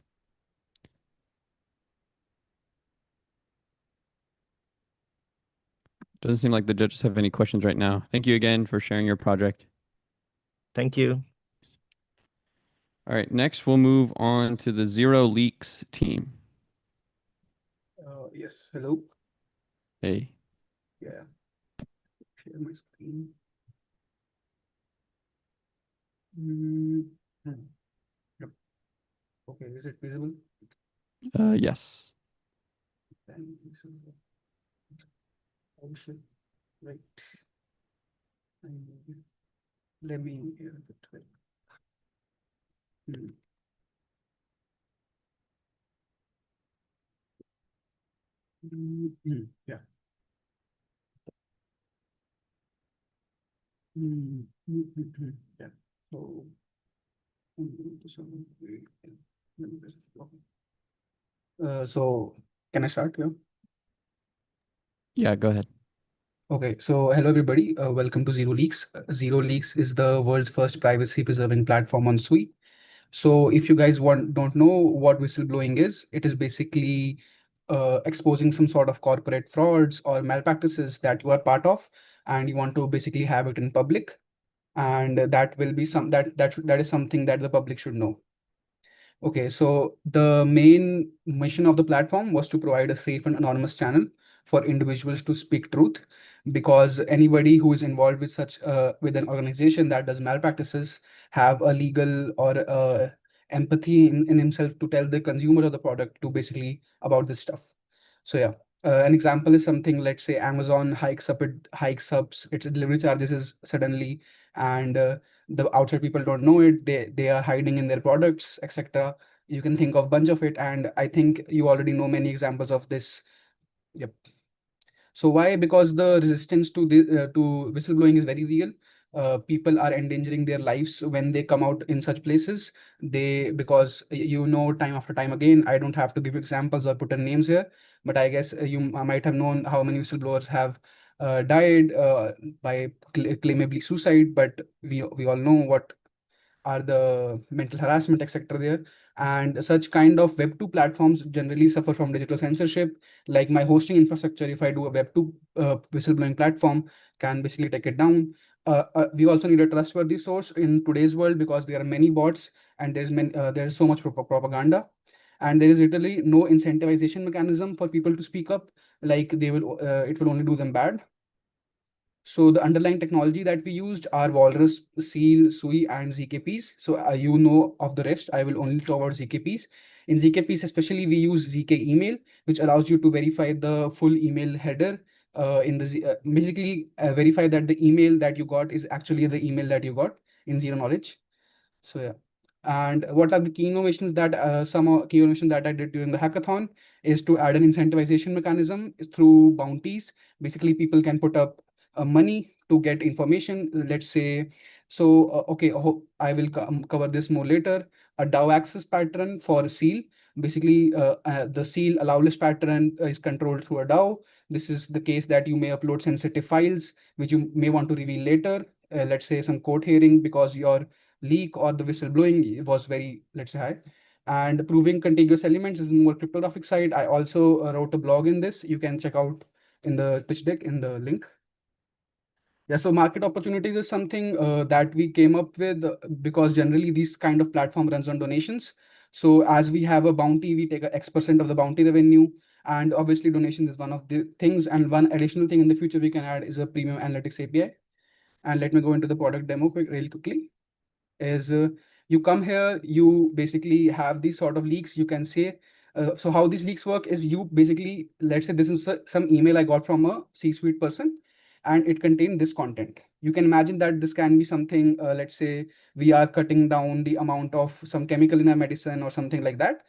Doesn't seem like the judges have any questions right now. Thank you again for sharing your project. Thank you. All right, next we'll move on to the ZeroLeaks team. Yes, hello. Hey. Yeah. Share my screen. Yep. Okay, is it visible? Yes. Then this is option, right? Let me here the 12. Yeah. Yeah. So can I start here? Yeah, go ahead. Okay, so hello everybody. Welcome to ZeroLeaks. ZeroLeaks is the world's first privacy preserving platform on Sui. So if you guys don't know what whistleblowing is, it is basically exposing some sort of corporate frauds or malpractices that you are part of, and you want to basically have it in public, and that will be that is something that the public should know. Okay, so the main mission of the platform was to provide a safe and anonymous channel for individuals to speak truth, because anybody who is involved with such with an organization that does malpractices have a legal or empathy in himself to tell the consumer of the product to basically about this stuff. So yeah, an example is something, let's say Amazon hikes up its delivery charges suddenly, and the outside people don't know it. They are hiding in their products, etc. You can think of bunch of it, and I think you already know many examples of this. Yep. So why? Because the resistance to whistleblowing is very real. People are endangering their lives when they come out in such places. Because time after time again, I don't have to give examples or put in names here, but I guess you might have known how many whistleblowers have died by claimably suicide. But we all know what are the mental harassment, etc. there. And such kind of Web2 platforms generally suffer from digital censorship. Like my hosting infrastructure, if I do a Web2 whistleblowing platform, can basically take it down. We also need a trustworthy source in today's world, because there are many bots and there's so much propaganda, and there is literally no incentivization mechanism for people to speak up. Like it will only do them bad. So the underlying technology that we used are Walrus, Seal, Sui, and ZKPs. So you know of the rest. I will only talk about ZKPs. In ZKPs especially, we use ZK email, which allows you to verify the full email header. Basically verify that the email that you got is actually the email that you got in zero knowledge. So yeah. And what are the key innovations that key innovations that I did during the hackathon is to add an incentivization mechanism through bounties. Basically, people can put up money to get information. Let's say, okay, I will cover this more later. A DAO access pattern for Seal. Basically, the Seal allow list pattern is controlled through a DAO. This is the case that you may upload sensitive files, which you may want to reveal later. Let's say some court hearing, because your leak or the whistleblowing was very, let's say, high. And proving contiguous elements is more cryptographic side. I also wrote a blog in this. You can check out in the pitch deck in the link. Yeah, so market opportunities is something that we came up with because generally this kind of platform runs on donations. So as we have a bounty, we take X% of the bounty revenue, and obviously donation is one of the things. And one additional thing in the future we can add is a premium analytics API. And let me go into the product demo really quickly. You come here, you basically have these sort of leaks. You can say, so how these leaks work is you basically, let's say this is some email I got from a C-suite person, and it contained this content. You can imagine that this can be something, let's say we are cutting down the amount of some chemical in a medicine or something like that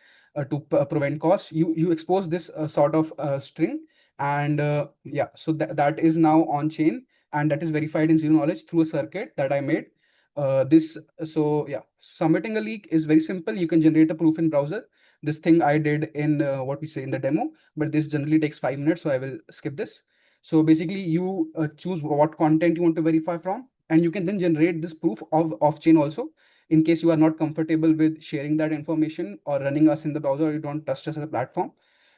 to prevent costs. You expose this sort of string, and yeah, so that is now on chain, and that is verified in zero knowledge through a circuit that I made. So yeah, submitting a leak is very simple. You can generate a proof in browser. This thing I did in what we say in the demo, but this generally takes 5 minutes, so I will skip this. So basically you choose what content you want to verify from, and you can then generate this proof of off-chain also, in case you are not comfortable with sharing that information or running us in the browser, or you don't trust us as a platform.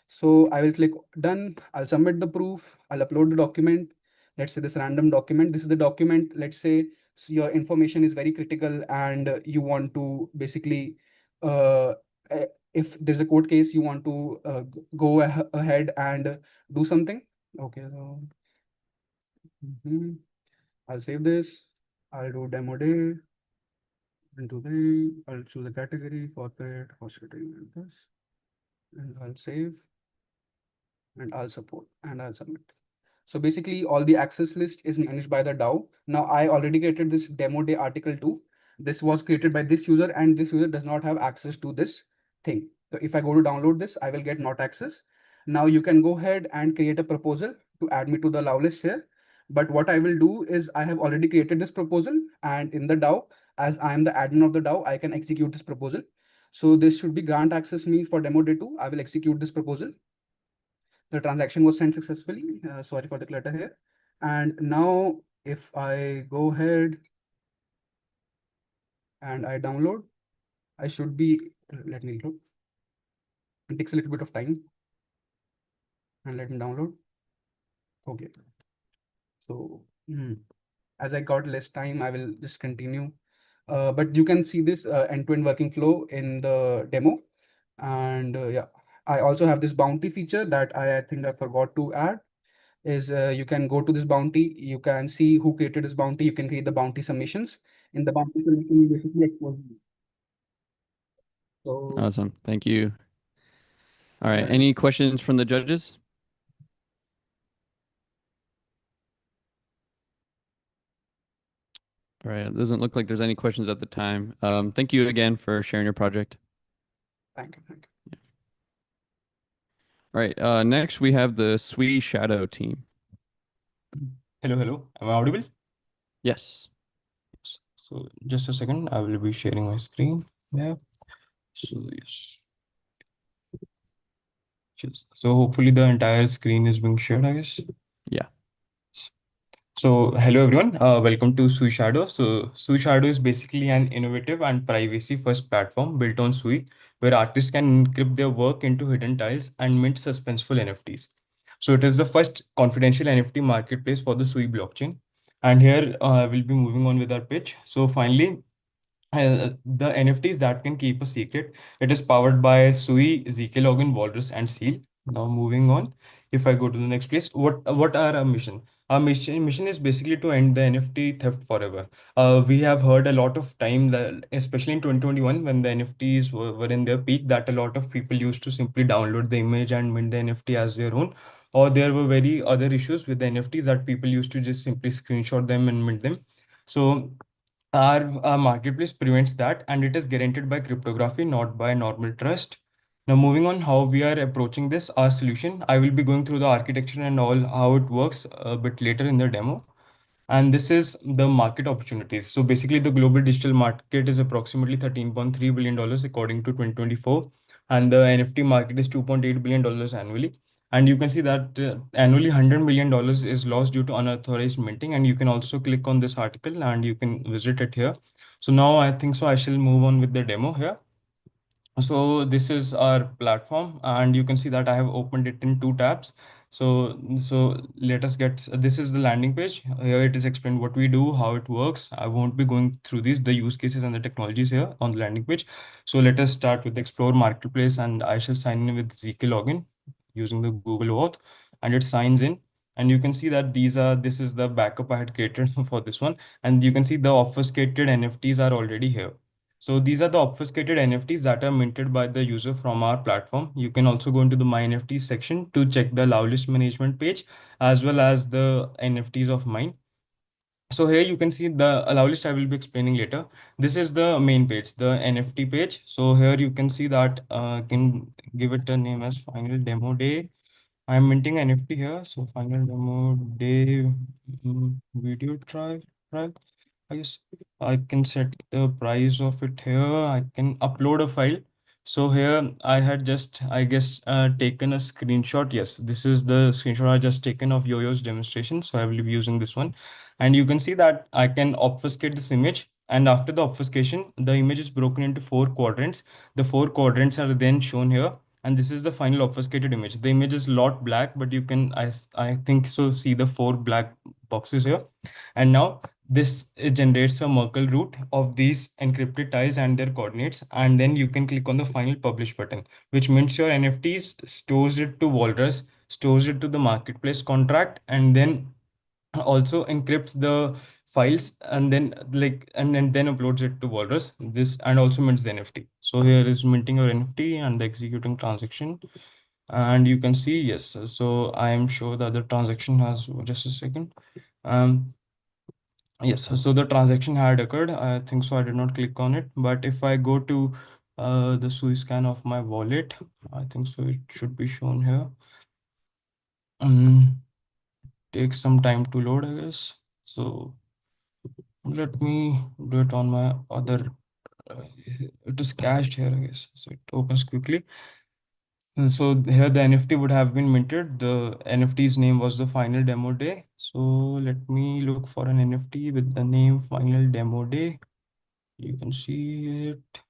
So I will click done. I'll submit the proof. I'll upload the document. Let's say this random document. This is the document. Let's say your information is very critical, and you want to basically, if there's a court case, you want to go ahead and do something. Okay, so I'll save this. I'll do demo day. Into the, I'll choose a category, corporate, hospital, and this, and I'll save, and I'll support, and I'll submit. So basically all the access list is managed by the DAO. Now I already created this demo day article 2. This was created by this user, and this user does not have access to this thing. So if I go to download this, I will get not access. Now you can go ahead and create a proposal to add me to the allow list here. But what I will do is I have already created this proposal, and in the DAO, as I am the admin of the DAO, I can execute this proposal. So this should be grant access me for demo day 2. I will execute this proposal. The transaction was sent successfully. Sorry for the clutter here. And now if I go ahead and I download, I should be, let me look. It takes a little bit of time. And let me download. Okay. So as I got less time, I will just continue. But you can see this end-to-end working flow in the demo. And yeah, I also have this bounty feature that I think I forgot to add. is you can go to this bounty, you can see who created this bounty, you can create the bounty submissions. In the bounty submission, you basically expose them. So Awesome. Thank you. All right. Right. Any questions from the judges? All right. It doesn't look like there's any questions at the time. Thank you again for sharing your project. Thank you. Thank you. All right. Next, we have the Sui Shadow team. Hello. Am I audible? Yes. So just a second, I will be sharing my screen. Yeah. So yes. So hopefully the entire screen is being shared, I guess. Yeah. So hello everyone, welcome to Sui Shadow. So Sui Shadow is basically an innovative and privacy-first platform built on Sui, where artists can encrypt their work into hidden tiles and mint suspenseful NFTs. So it is the first confidential NFT marketplace for the Sui blockchain. And here we'll be moving on with our pitch. So finally, the NFTs that can keep a secret. It is powered by Sui, ZK Login, Walrus, and Seal. Now moving on, if I go to the next place, what are our mission? Our mission is basically to end the NFT theft forever. We have heard a lot of time that, especially in 2021, when the NFTs were in their peak, that a lot of people used to simply download the image and mint the NFT as their own. Or there were very other issues with the NFTs that people used to just simply screenshot them and mint them. So our marketplace prevents that, and it is guaranteed by cryptography, not by normal trust. Now, moving on, how we are approaching this, our solution, I will be going through the architecture and all how it works a bit later in the demo. And this is the market opportunities. So basically, the global digital market is approximately $13.3 billion according to 2024, and the NFT market is $2.8 billion annually. And you can see that annually $100 million is lost due to unauthorized minting. And you can also click on this article and you can visit it here. So now I think so I shall move on with the demo here. So this is our platform, and you can see that I have opened it in 2 tabs. So let us get, this is the landing page. Here it is explained what we do, how it works. I won't be going through these, the use cases and the technologies here on the landing page. So let us start with Explore Marketplace, and I shall sign in with ZK login using the Google Auth, and it signs in. And you can see that this is the backup I had created for this one. And you can see the obfuscated NFTs are already here. So these are the obfuscated NFTs that are minted by the user from our platform. You can also go into the My NFTs section to check the allow list management page, as well as the NFTs of mine. So here you can see the allow list I will be explaining later. This is the main page, the NFT page. So here you can see that can give it a name as final demo day. I'm minting NFT here. So final demo day video trial. I guess I can set the price of it here. I can upload a file. So here I had just, I guess, taken a screenshot. Yes, this is the screenshot I just taken of Yo-Yo's demonstration. So I will be using this one. And you can see that I can obfuscate this image. And after the obfuscation, the image is broken into 4 quadrants. The 4 quadrants are then shown here. And this is the final obfuscated image. The image is lot black, but you can, I think so, see the 4 black boxes here. And now this generates a Merkle root of these encrypted tiles and their coordinates. And then you can click on the final publish button, which means your NFTs stores it to Walrus, stores it to the marketplace contract, and then also encrypts the files and then and then uploads it to Walrus. This and also mints the NFT. So here is minting your NFT and the executing transaction. And you can see, yes, so I am sure that the transaction has, just a second. Yes, so the transaction had occurred. I think so. I did not click on it. But if I go to the Sui scan of my wallet, I think so it should be shown here. Takes some time to load, I guess. So let me do it on my other. It is cached here, I guess. So it opens quickly. And so here the NFT would have been minted. The NFT's name was the final demo day. So let me look for an NFT with the name final demo day. You can see it.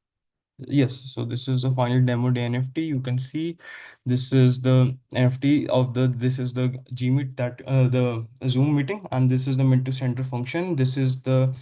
Yes, so this is the final demo day NFT. You can see this is the NFT of this is the Gmeet, that the Zoom meeting, and this is the mint to center function. This is the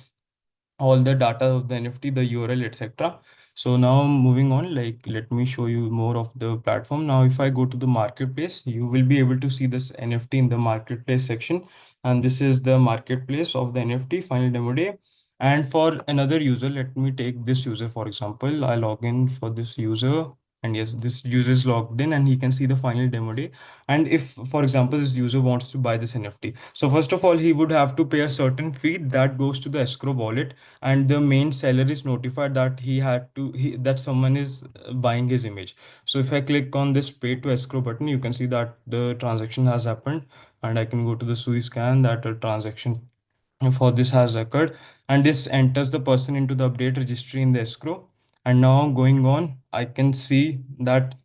all the data of the NFT, the URL, etc. So now moving on, like let me show you more of the platform. Now, if I go to the marketplace, you will be able to see this NFT in the marketplace section. And this is the marketplace of the NFT final demo day. And for another user, let me take this user, for example. I log in for this user. And yes, this user is logged in and he can see the final demo day. And if, for example, this user wants to buy this NFT, so first of all, he would have to pay a certain fee that goes to the escrow wallet, and the main seller is notified that that someone is buying his image. So if I click on this pay to escrow button, you can see that the transaction has happened, and I can go to the Sui scan that a transaction for this has occurred, and this enters the person into the update registry in the escrow. And now going on, I can see that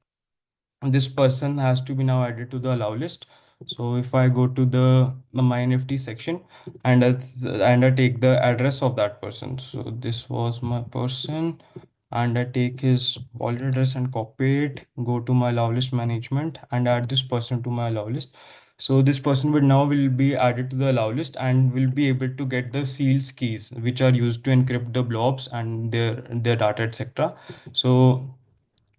this person has to be now added to the allow list. So if I go to the my NFT section and I take the address of that person. So this was my person, and I take his wallet address and copy it, go to my allow list management and add this person to my allow list. So this person will be added to the allow list and will be able to get the seals keys, which are used to encrypt the blobs and their data, etc. So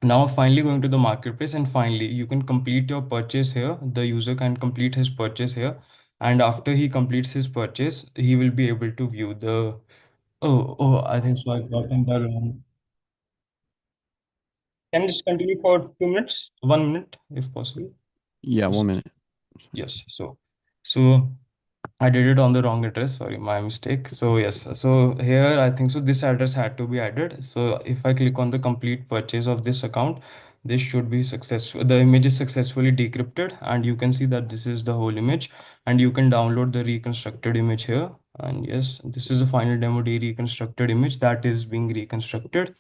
now finally going to the marketplace, and finally you can complete your purchase here. The user can complete his purchase here, and after he completes his purchase, he will be able to view the I think so I got in the wrong. Can you just continue for 2 minutes, 1 minute if possible? Yeah, 1 minute. Yes, so I did it on the wrong address. Sorry, my mistake. So yes, so here I think so this address had to be added. So if I click on the complete purchase of this account, this should be successful. The image is successfully decrypted, and you can see that this is the whole image, and you can download the reconstructed image here. And yes, this is the final demo day reconstructed image that is being reconstructed.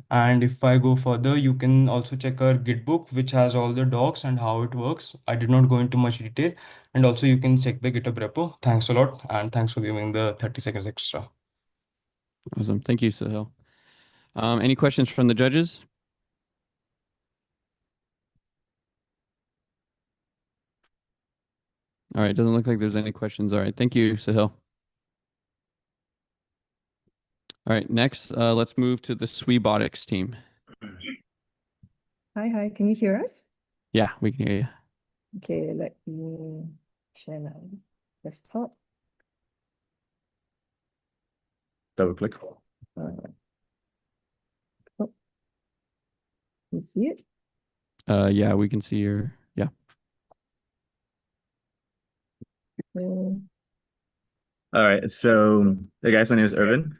And if I go further, you can also check our Git book, which has all the docs and how it works. I did not go into much detail. And also you can check the GitHub repo. Thanks a lot. And thanks for giving the 30 seconds extra. Awesome. Thank you, Sahil. Any questions from the judges? All right. Doesn't look like there's any questions. All right. Thank you, Sahil. All right. Next, let's move to the Suibotics team. Hi. Can you hear us? Yeah, we can hear you. Okay, let me share my desktop. Double click. You see it? Yeah, we can see your, yeah. Um, All right. So, hey guys, my name is Irvin.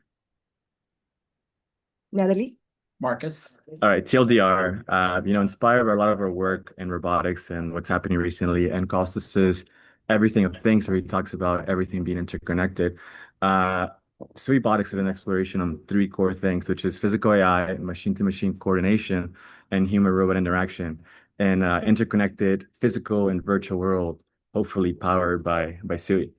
Natalie? Marcus. All right, TLDR, inspired by a lot of our work in robotics and what's happening recently, and Costas's Everything of Things, where he talks about everything being interconnected. Suibotics is an exploration on 3 core things, which is physical AI, machine-to-machine coordination, and human-robot interaction, and interconnected physical and virtual world, hopefully powered by Sui.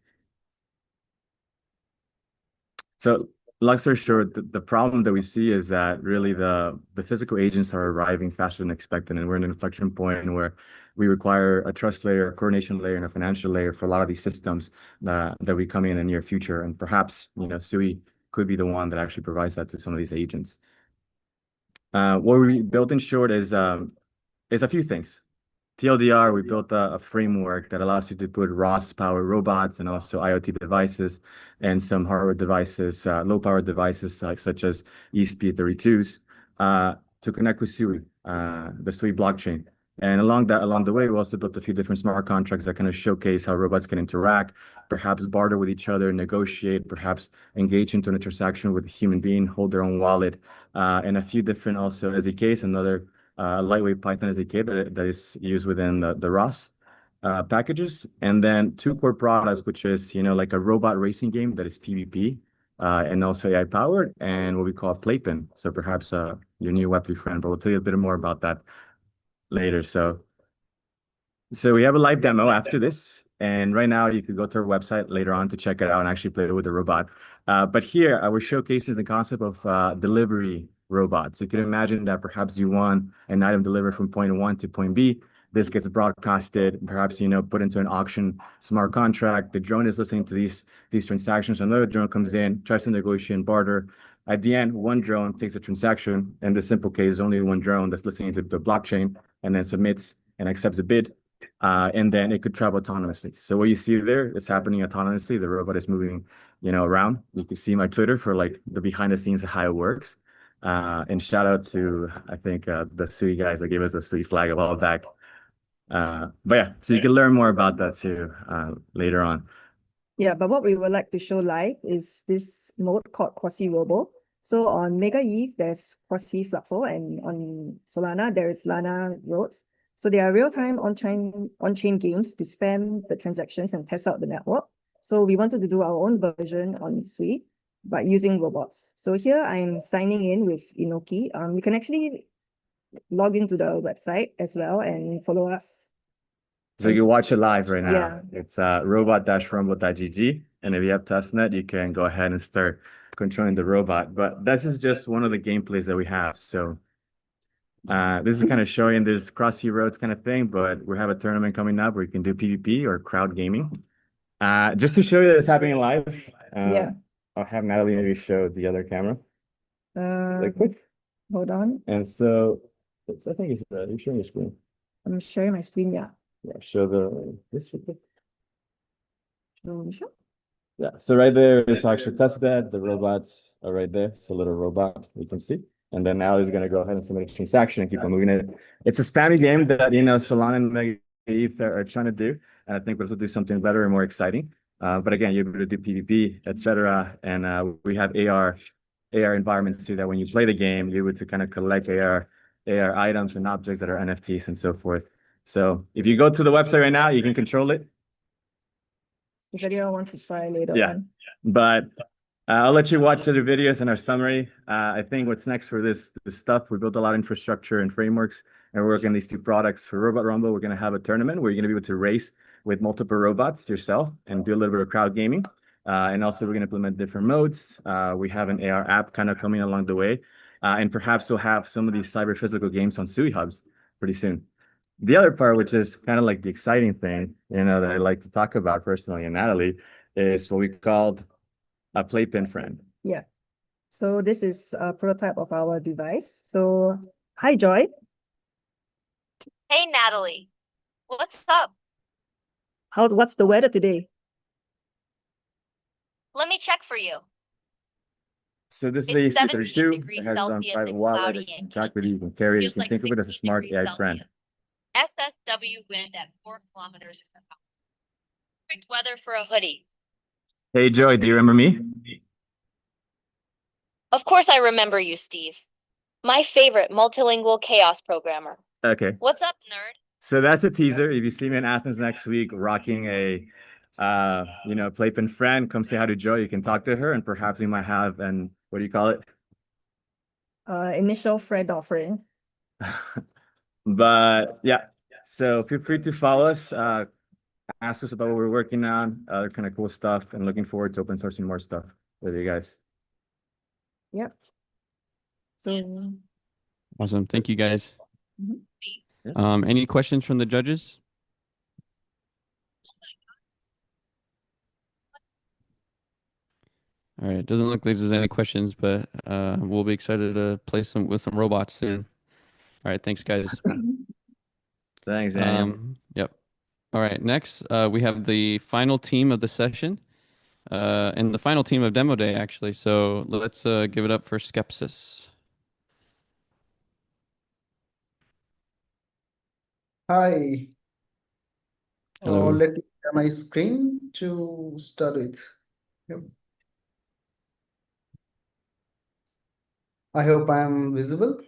So long story short, the problem that we see is that really the physical agents are arriving faster than expected, and we're in an inflection point where we require a trust layer, a coordination layer, and a financial layer for a lot of these systems that we come in the near future. And perhaps, Sui could be the one that actually provides that to some of these agents. What we built in short is a few things. TLDR, we built a framework that allows you to put ROS-powered robots and also IoT devices and some hardware devices, low-power devices such as ESP32s to connect with Sui, the Sui blockchain. And along the way, we also built a few different smart contracts that kind of showcase how robots can interact, perhaps barter with each other, negotiate, perhaps engage into an interaction with a human being, hold their own wallet, and a few different also SDKs, another lightweight Python SDK that is used within the ROS packages, and then 2 core products, which is like a robot racing game that is PvP and also AI powered, and what we call Playpen. So perhaps your new Web3 friend, but we'll tell you a bit more about that later. So we have a live demo after this, and right now you could go to our website later on to check it out and actually play it with the robot. But here we're showcasing the concept of delivery robots. So you can imagine that perhaps you want an item delivered from point 1 to point B. this gets broadcasted, perhaps, put into an auction smart contract. The drone is listening to these transactions. Another drone comes in, tries to negotiate and barter. At the end, one drone takes a transaction. In this simple case, only one drone that's listening to the blockchain and then submits and accepts a bid. And then it could travel autonomously. So what you see there, it's happening autonomously. The robot is moving, around. You can see my Twitter for like the behind the scenes of how it works. And shout out to, I think, the Sui guys that gave us the Sui flag a while back. But yeah, so you can learn more about that too later on. Yeah, but what we would like to show live is this node called Quasi-Robo. So on Mega Eve, there's Quasi-Fluxo, and on Solana, there is Lana Roads. So they are real-time on-chain games to spam the transactions and test out the network. So we wanted to do our own version on Sui, but using robots. So here I'm signing in with Inoki. You can actually log into the website as well and follow us. So you can watch it live right now. Yeah. It's robot-rumble.gg. And if you have testnet, you can go ahead and start controlling the robot. But this is just one of the gameplays that we have. So this is kind of showing this crossy roads kind of thing, but we have a tournament coming up where you can do PvP or crowd gaming. Just to show you that it's happening live. Yeah. I'll have Natalie maybe show the other camera. Quick. Hold on. And so I think it's you're showing your screen. I'm sharing my screen, yeah. Yeah, show this real quick. Sure. Yeah, so right there is actually testbed. The robots are right there. It's a little robot you can see. And then now he's going to go ahead and submit a transaction and keep on moving it. It's a spammy game that, Solana and Mega ETH are trying to do. And I think we'll do something better and more exciting. But again, you're able to do PvP, etc. And we have AR environments too, that when you play the game, you're able to kind of collect AR items and objects that are NFTs and so forth. So if you go to the website right now, you can control it. If anyone wants to try later on. But I'll let you watch the videos and our summary. I think what's next for this stuff, we built a lot of infrastructure and frameworks, and we're working on these two products. For Robot Rumble, we're going to have a tournament where you're going to be able to race with multiple robots yourself and do a little bit of crowd gaming. And also we're going to implement different modes. We have an AR app kind of coming along the way. And perhaps we'll have some of these cyber physical games on Sui hubs pretty soon. The other part, which is kind of like the exciting thing, that I like to talk about personally, and Natalie, is what we called a playpen friend. Yeah. So this is a prototype of our device. So hi, Joy. Hey, Natalie. What's up? What's the weather today? Let me check for you. So this is It's a 17 EC32. degrees It has its own Celsius private and wallet. cloudy It can and track with you, you can carry it. You feels can like think of it as a 60 smart degrees AI friend. Celsius. SSW wind at 4 kilometers per hour. Perfect weather for a hoodie. Hey, Joy, do you remember me? Of course I remember you, Steve. My favorite multilingual chaos programmer. Okay. What's up, nerd? So that's a teaser. If you see me in Athens next week rocking a playpen friend, come say hi to Joy. You can talk to her, and perhaps we might have an, what do you call it? Initial friend offering. But yeah, so feel free to follow us, ask us about what we're working on, other kind of cool stuff, and looking forward to open sourcing more stuff with you guys. Yep. So Awesome. Thank you, guys. Mhm. Any questions from the judges? All right. Doesn't look like there's any questions, but we'll be excited to play with some robots soon. All right. Thanks, guys. Thanks, Daniel. Yep. All right. Next, we have the final team of the session, and the final team of demo day, actually. So let's give it up for Skepsis. Hi. Hello. Let me share my screen to start with. Yep. I hope I'm visible.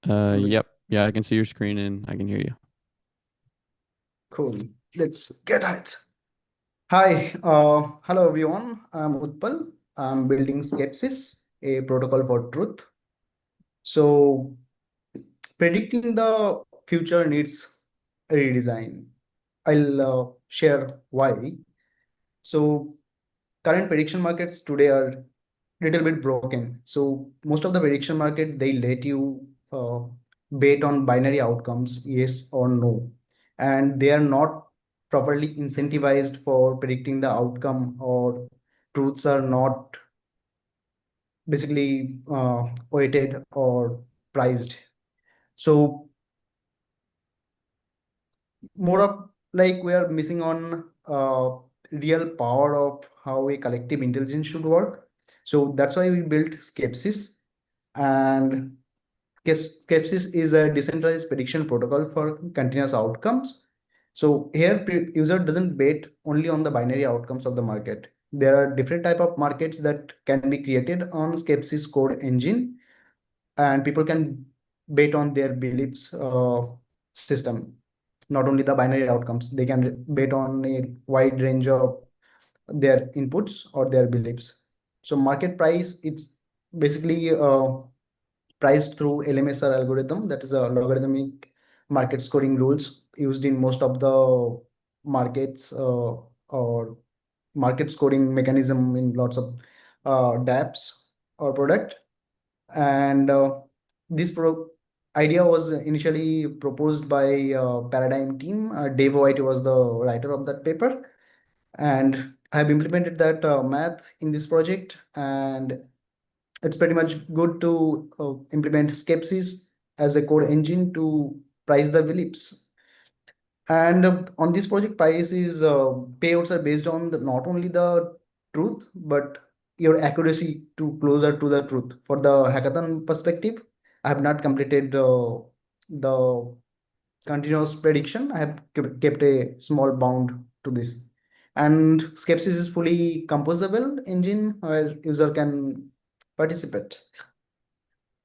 Yep. Yeah, I can see your screen and I can hear you. Cool. Let's get it. Hi. Hello, everyone. I'm Utpal. I'm building Skepsis, a protocol for truth. So predicting the future needs a redesign. I'll share why. So current prediction markets today are little bit broken. So most of the prediction market, they let you bet on binary outcomes, yes or no, and they are not properly incentivized for predicting the outcome, or truths are not basically weighted or priced. So more of like we are missing on real power of how a collective intelligence should work. So that's why we built Skepsis. And Skepsis is a decentralized prediction protocol for continuous outcomes. So here user doesn't bet only on the binary outcomes of the market. There are different type of markets that can be created on Skepsis code engine, and people can bet on their beliefs system, not only the binary outcomes. They can bet on a wide range of their inputs or their beliefs. So market price, it's basically priced through LMSR algorithm, that is a logarithmic market scoring rules used in most of the markets, or market scoring mechanism in lots of dApps or product. And this idea was initially proposed by Paradigm team. Dave White was the writer of that paper, and I have implemented that math in this project, and it's pretty much good to implement Skepsis as a code engine to price the beliefs. And on this project, price is payouts are based on not only the truth, but your accuracy to closer to the truth. For the hackathon perspective, I have not completed the continuous prediction. I have kept a small bound to this. And Skepsis is fully composable engine where user can participate.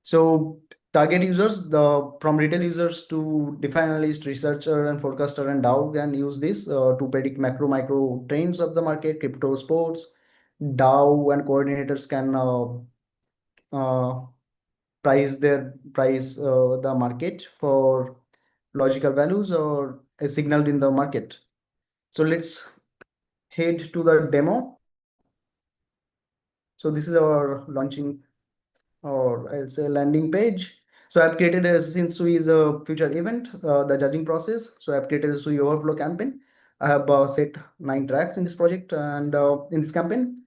So target users, from retail users to DeFi analyst, researcher, and forecaster and DAO can use this to predict micro trends of the market, crypto, sports. DAO and coordinators can price the market for logical values or a signal in the market. So let's head to the demo. So this is our launching, or I'll say landing page. So I've created since Sui is a future event, the judging process. So I've created a Sui Overflow campaign. I have set 9 tracks in this project and in this campaign,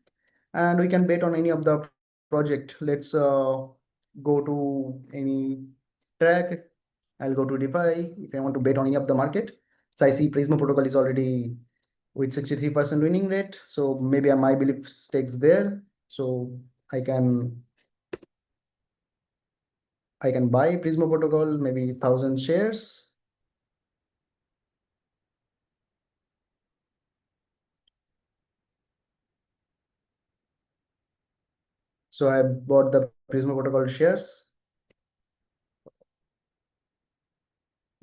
and we can bet on any of the project. Let's go to any track. I'll go to DeFi if I want to bet on any of the market. So I see Prisma protocol is already with 63% winning rate. So maybe my belief stakes there. So I can buy Prisma protocol, maybe 1,000 shares. So I bought the Prisma protocol shares.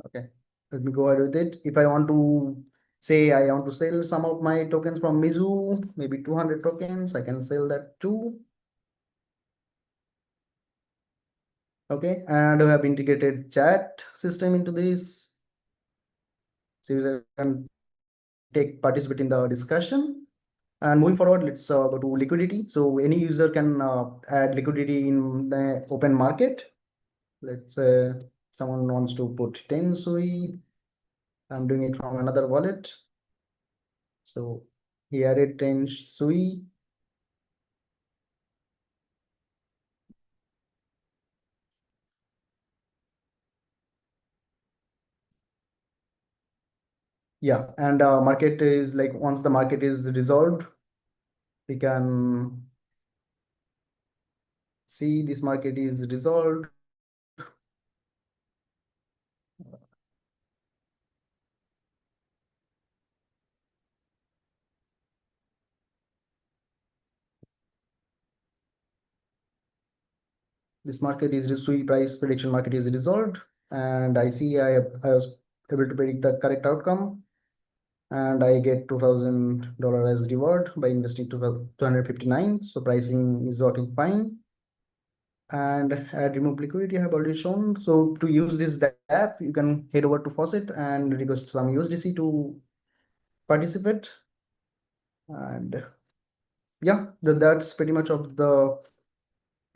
Okay, let me go ahead with it. If I want to say I want to sell some of my tokens from Mizu, maybe 200 tokens, I can sell that too. Okay, and we have integrated chat system into this. So user can participate in the discussion. And moving forward, let's go to liquidity. So any user can add liquidity in the open market. Let's say someone wants to put 10 Sui. I'm doing it from another wallet. So he added 10 Sui. Yeah, and market is like, once the market is resolved, we can see this market is resolved. This market is Sui price prediction market is resolved, and I see I was able to predict the correct outcome, and I get $2,000 as reward by investing 259. So pricing is working fine. And add remove liquidity I have already shown. So to use this app, you can head over to Faucet and request some USDC to participate. And yeah, that's pretty much of the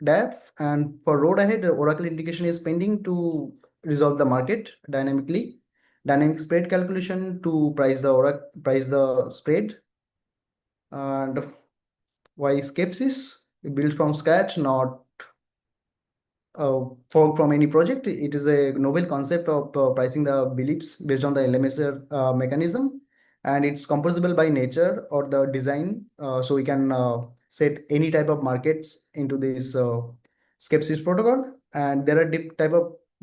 dApp. And for road ahead, Oracle integration is pending to resolve the market dynamically. Dynamic spread calculation to price the spread. And why Skepsis? Built from scratch, not forked from any project. It is a novel concept of pricing the beliefs based on the LMS mechanism, and it's composable by nature or the design. So we can set any type of markets into this Skepsis protocol, and there are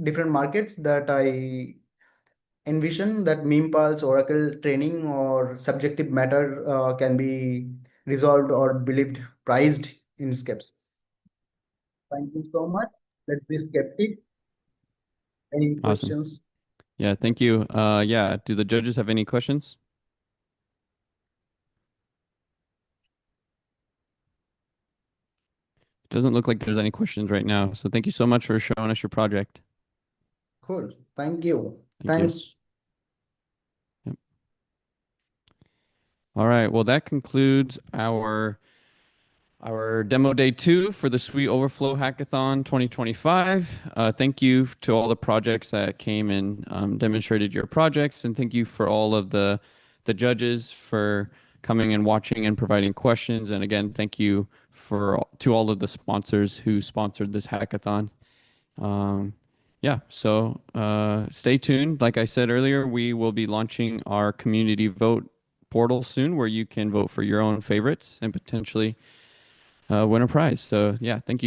different markets that I envision, that meme pulse, Oracle training, or subjective matter can be resolved or believed priced in Skepsis. Thank you so much. Let's be skeptic. Any Awesome. questions? Yeah, thank you. Yeah, do the judges have any questions? Doesn't look like there's any questions right now. So thank you so much for showing us your project. Cool. Thank you. Thank you. Thanks. Yep. All right. Well, that concludes our demo day 2 for the Sui Overflow Hackathon 2025. Thank you to all the projects that came and demonstrated your projects, and thank you for all of the judges for coming and watching and providing questions. And again, thank you to all of the sponsors who sponsored this hackathon. Yeah, so stay tuned. Like I said earlier, we will be launching our community vote portal soon, where you can vote for your own favorites and potentially win a prize. So yeah, thank you.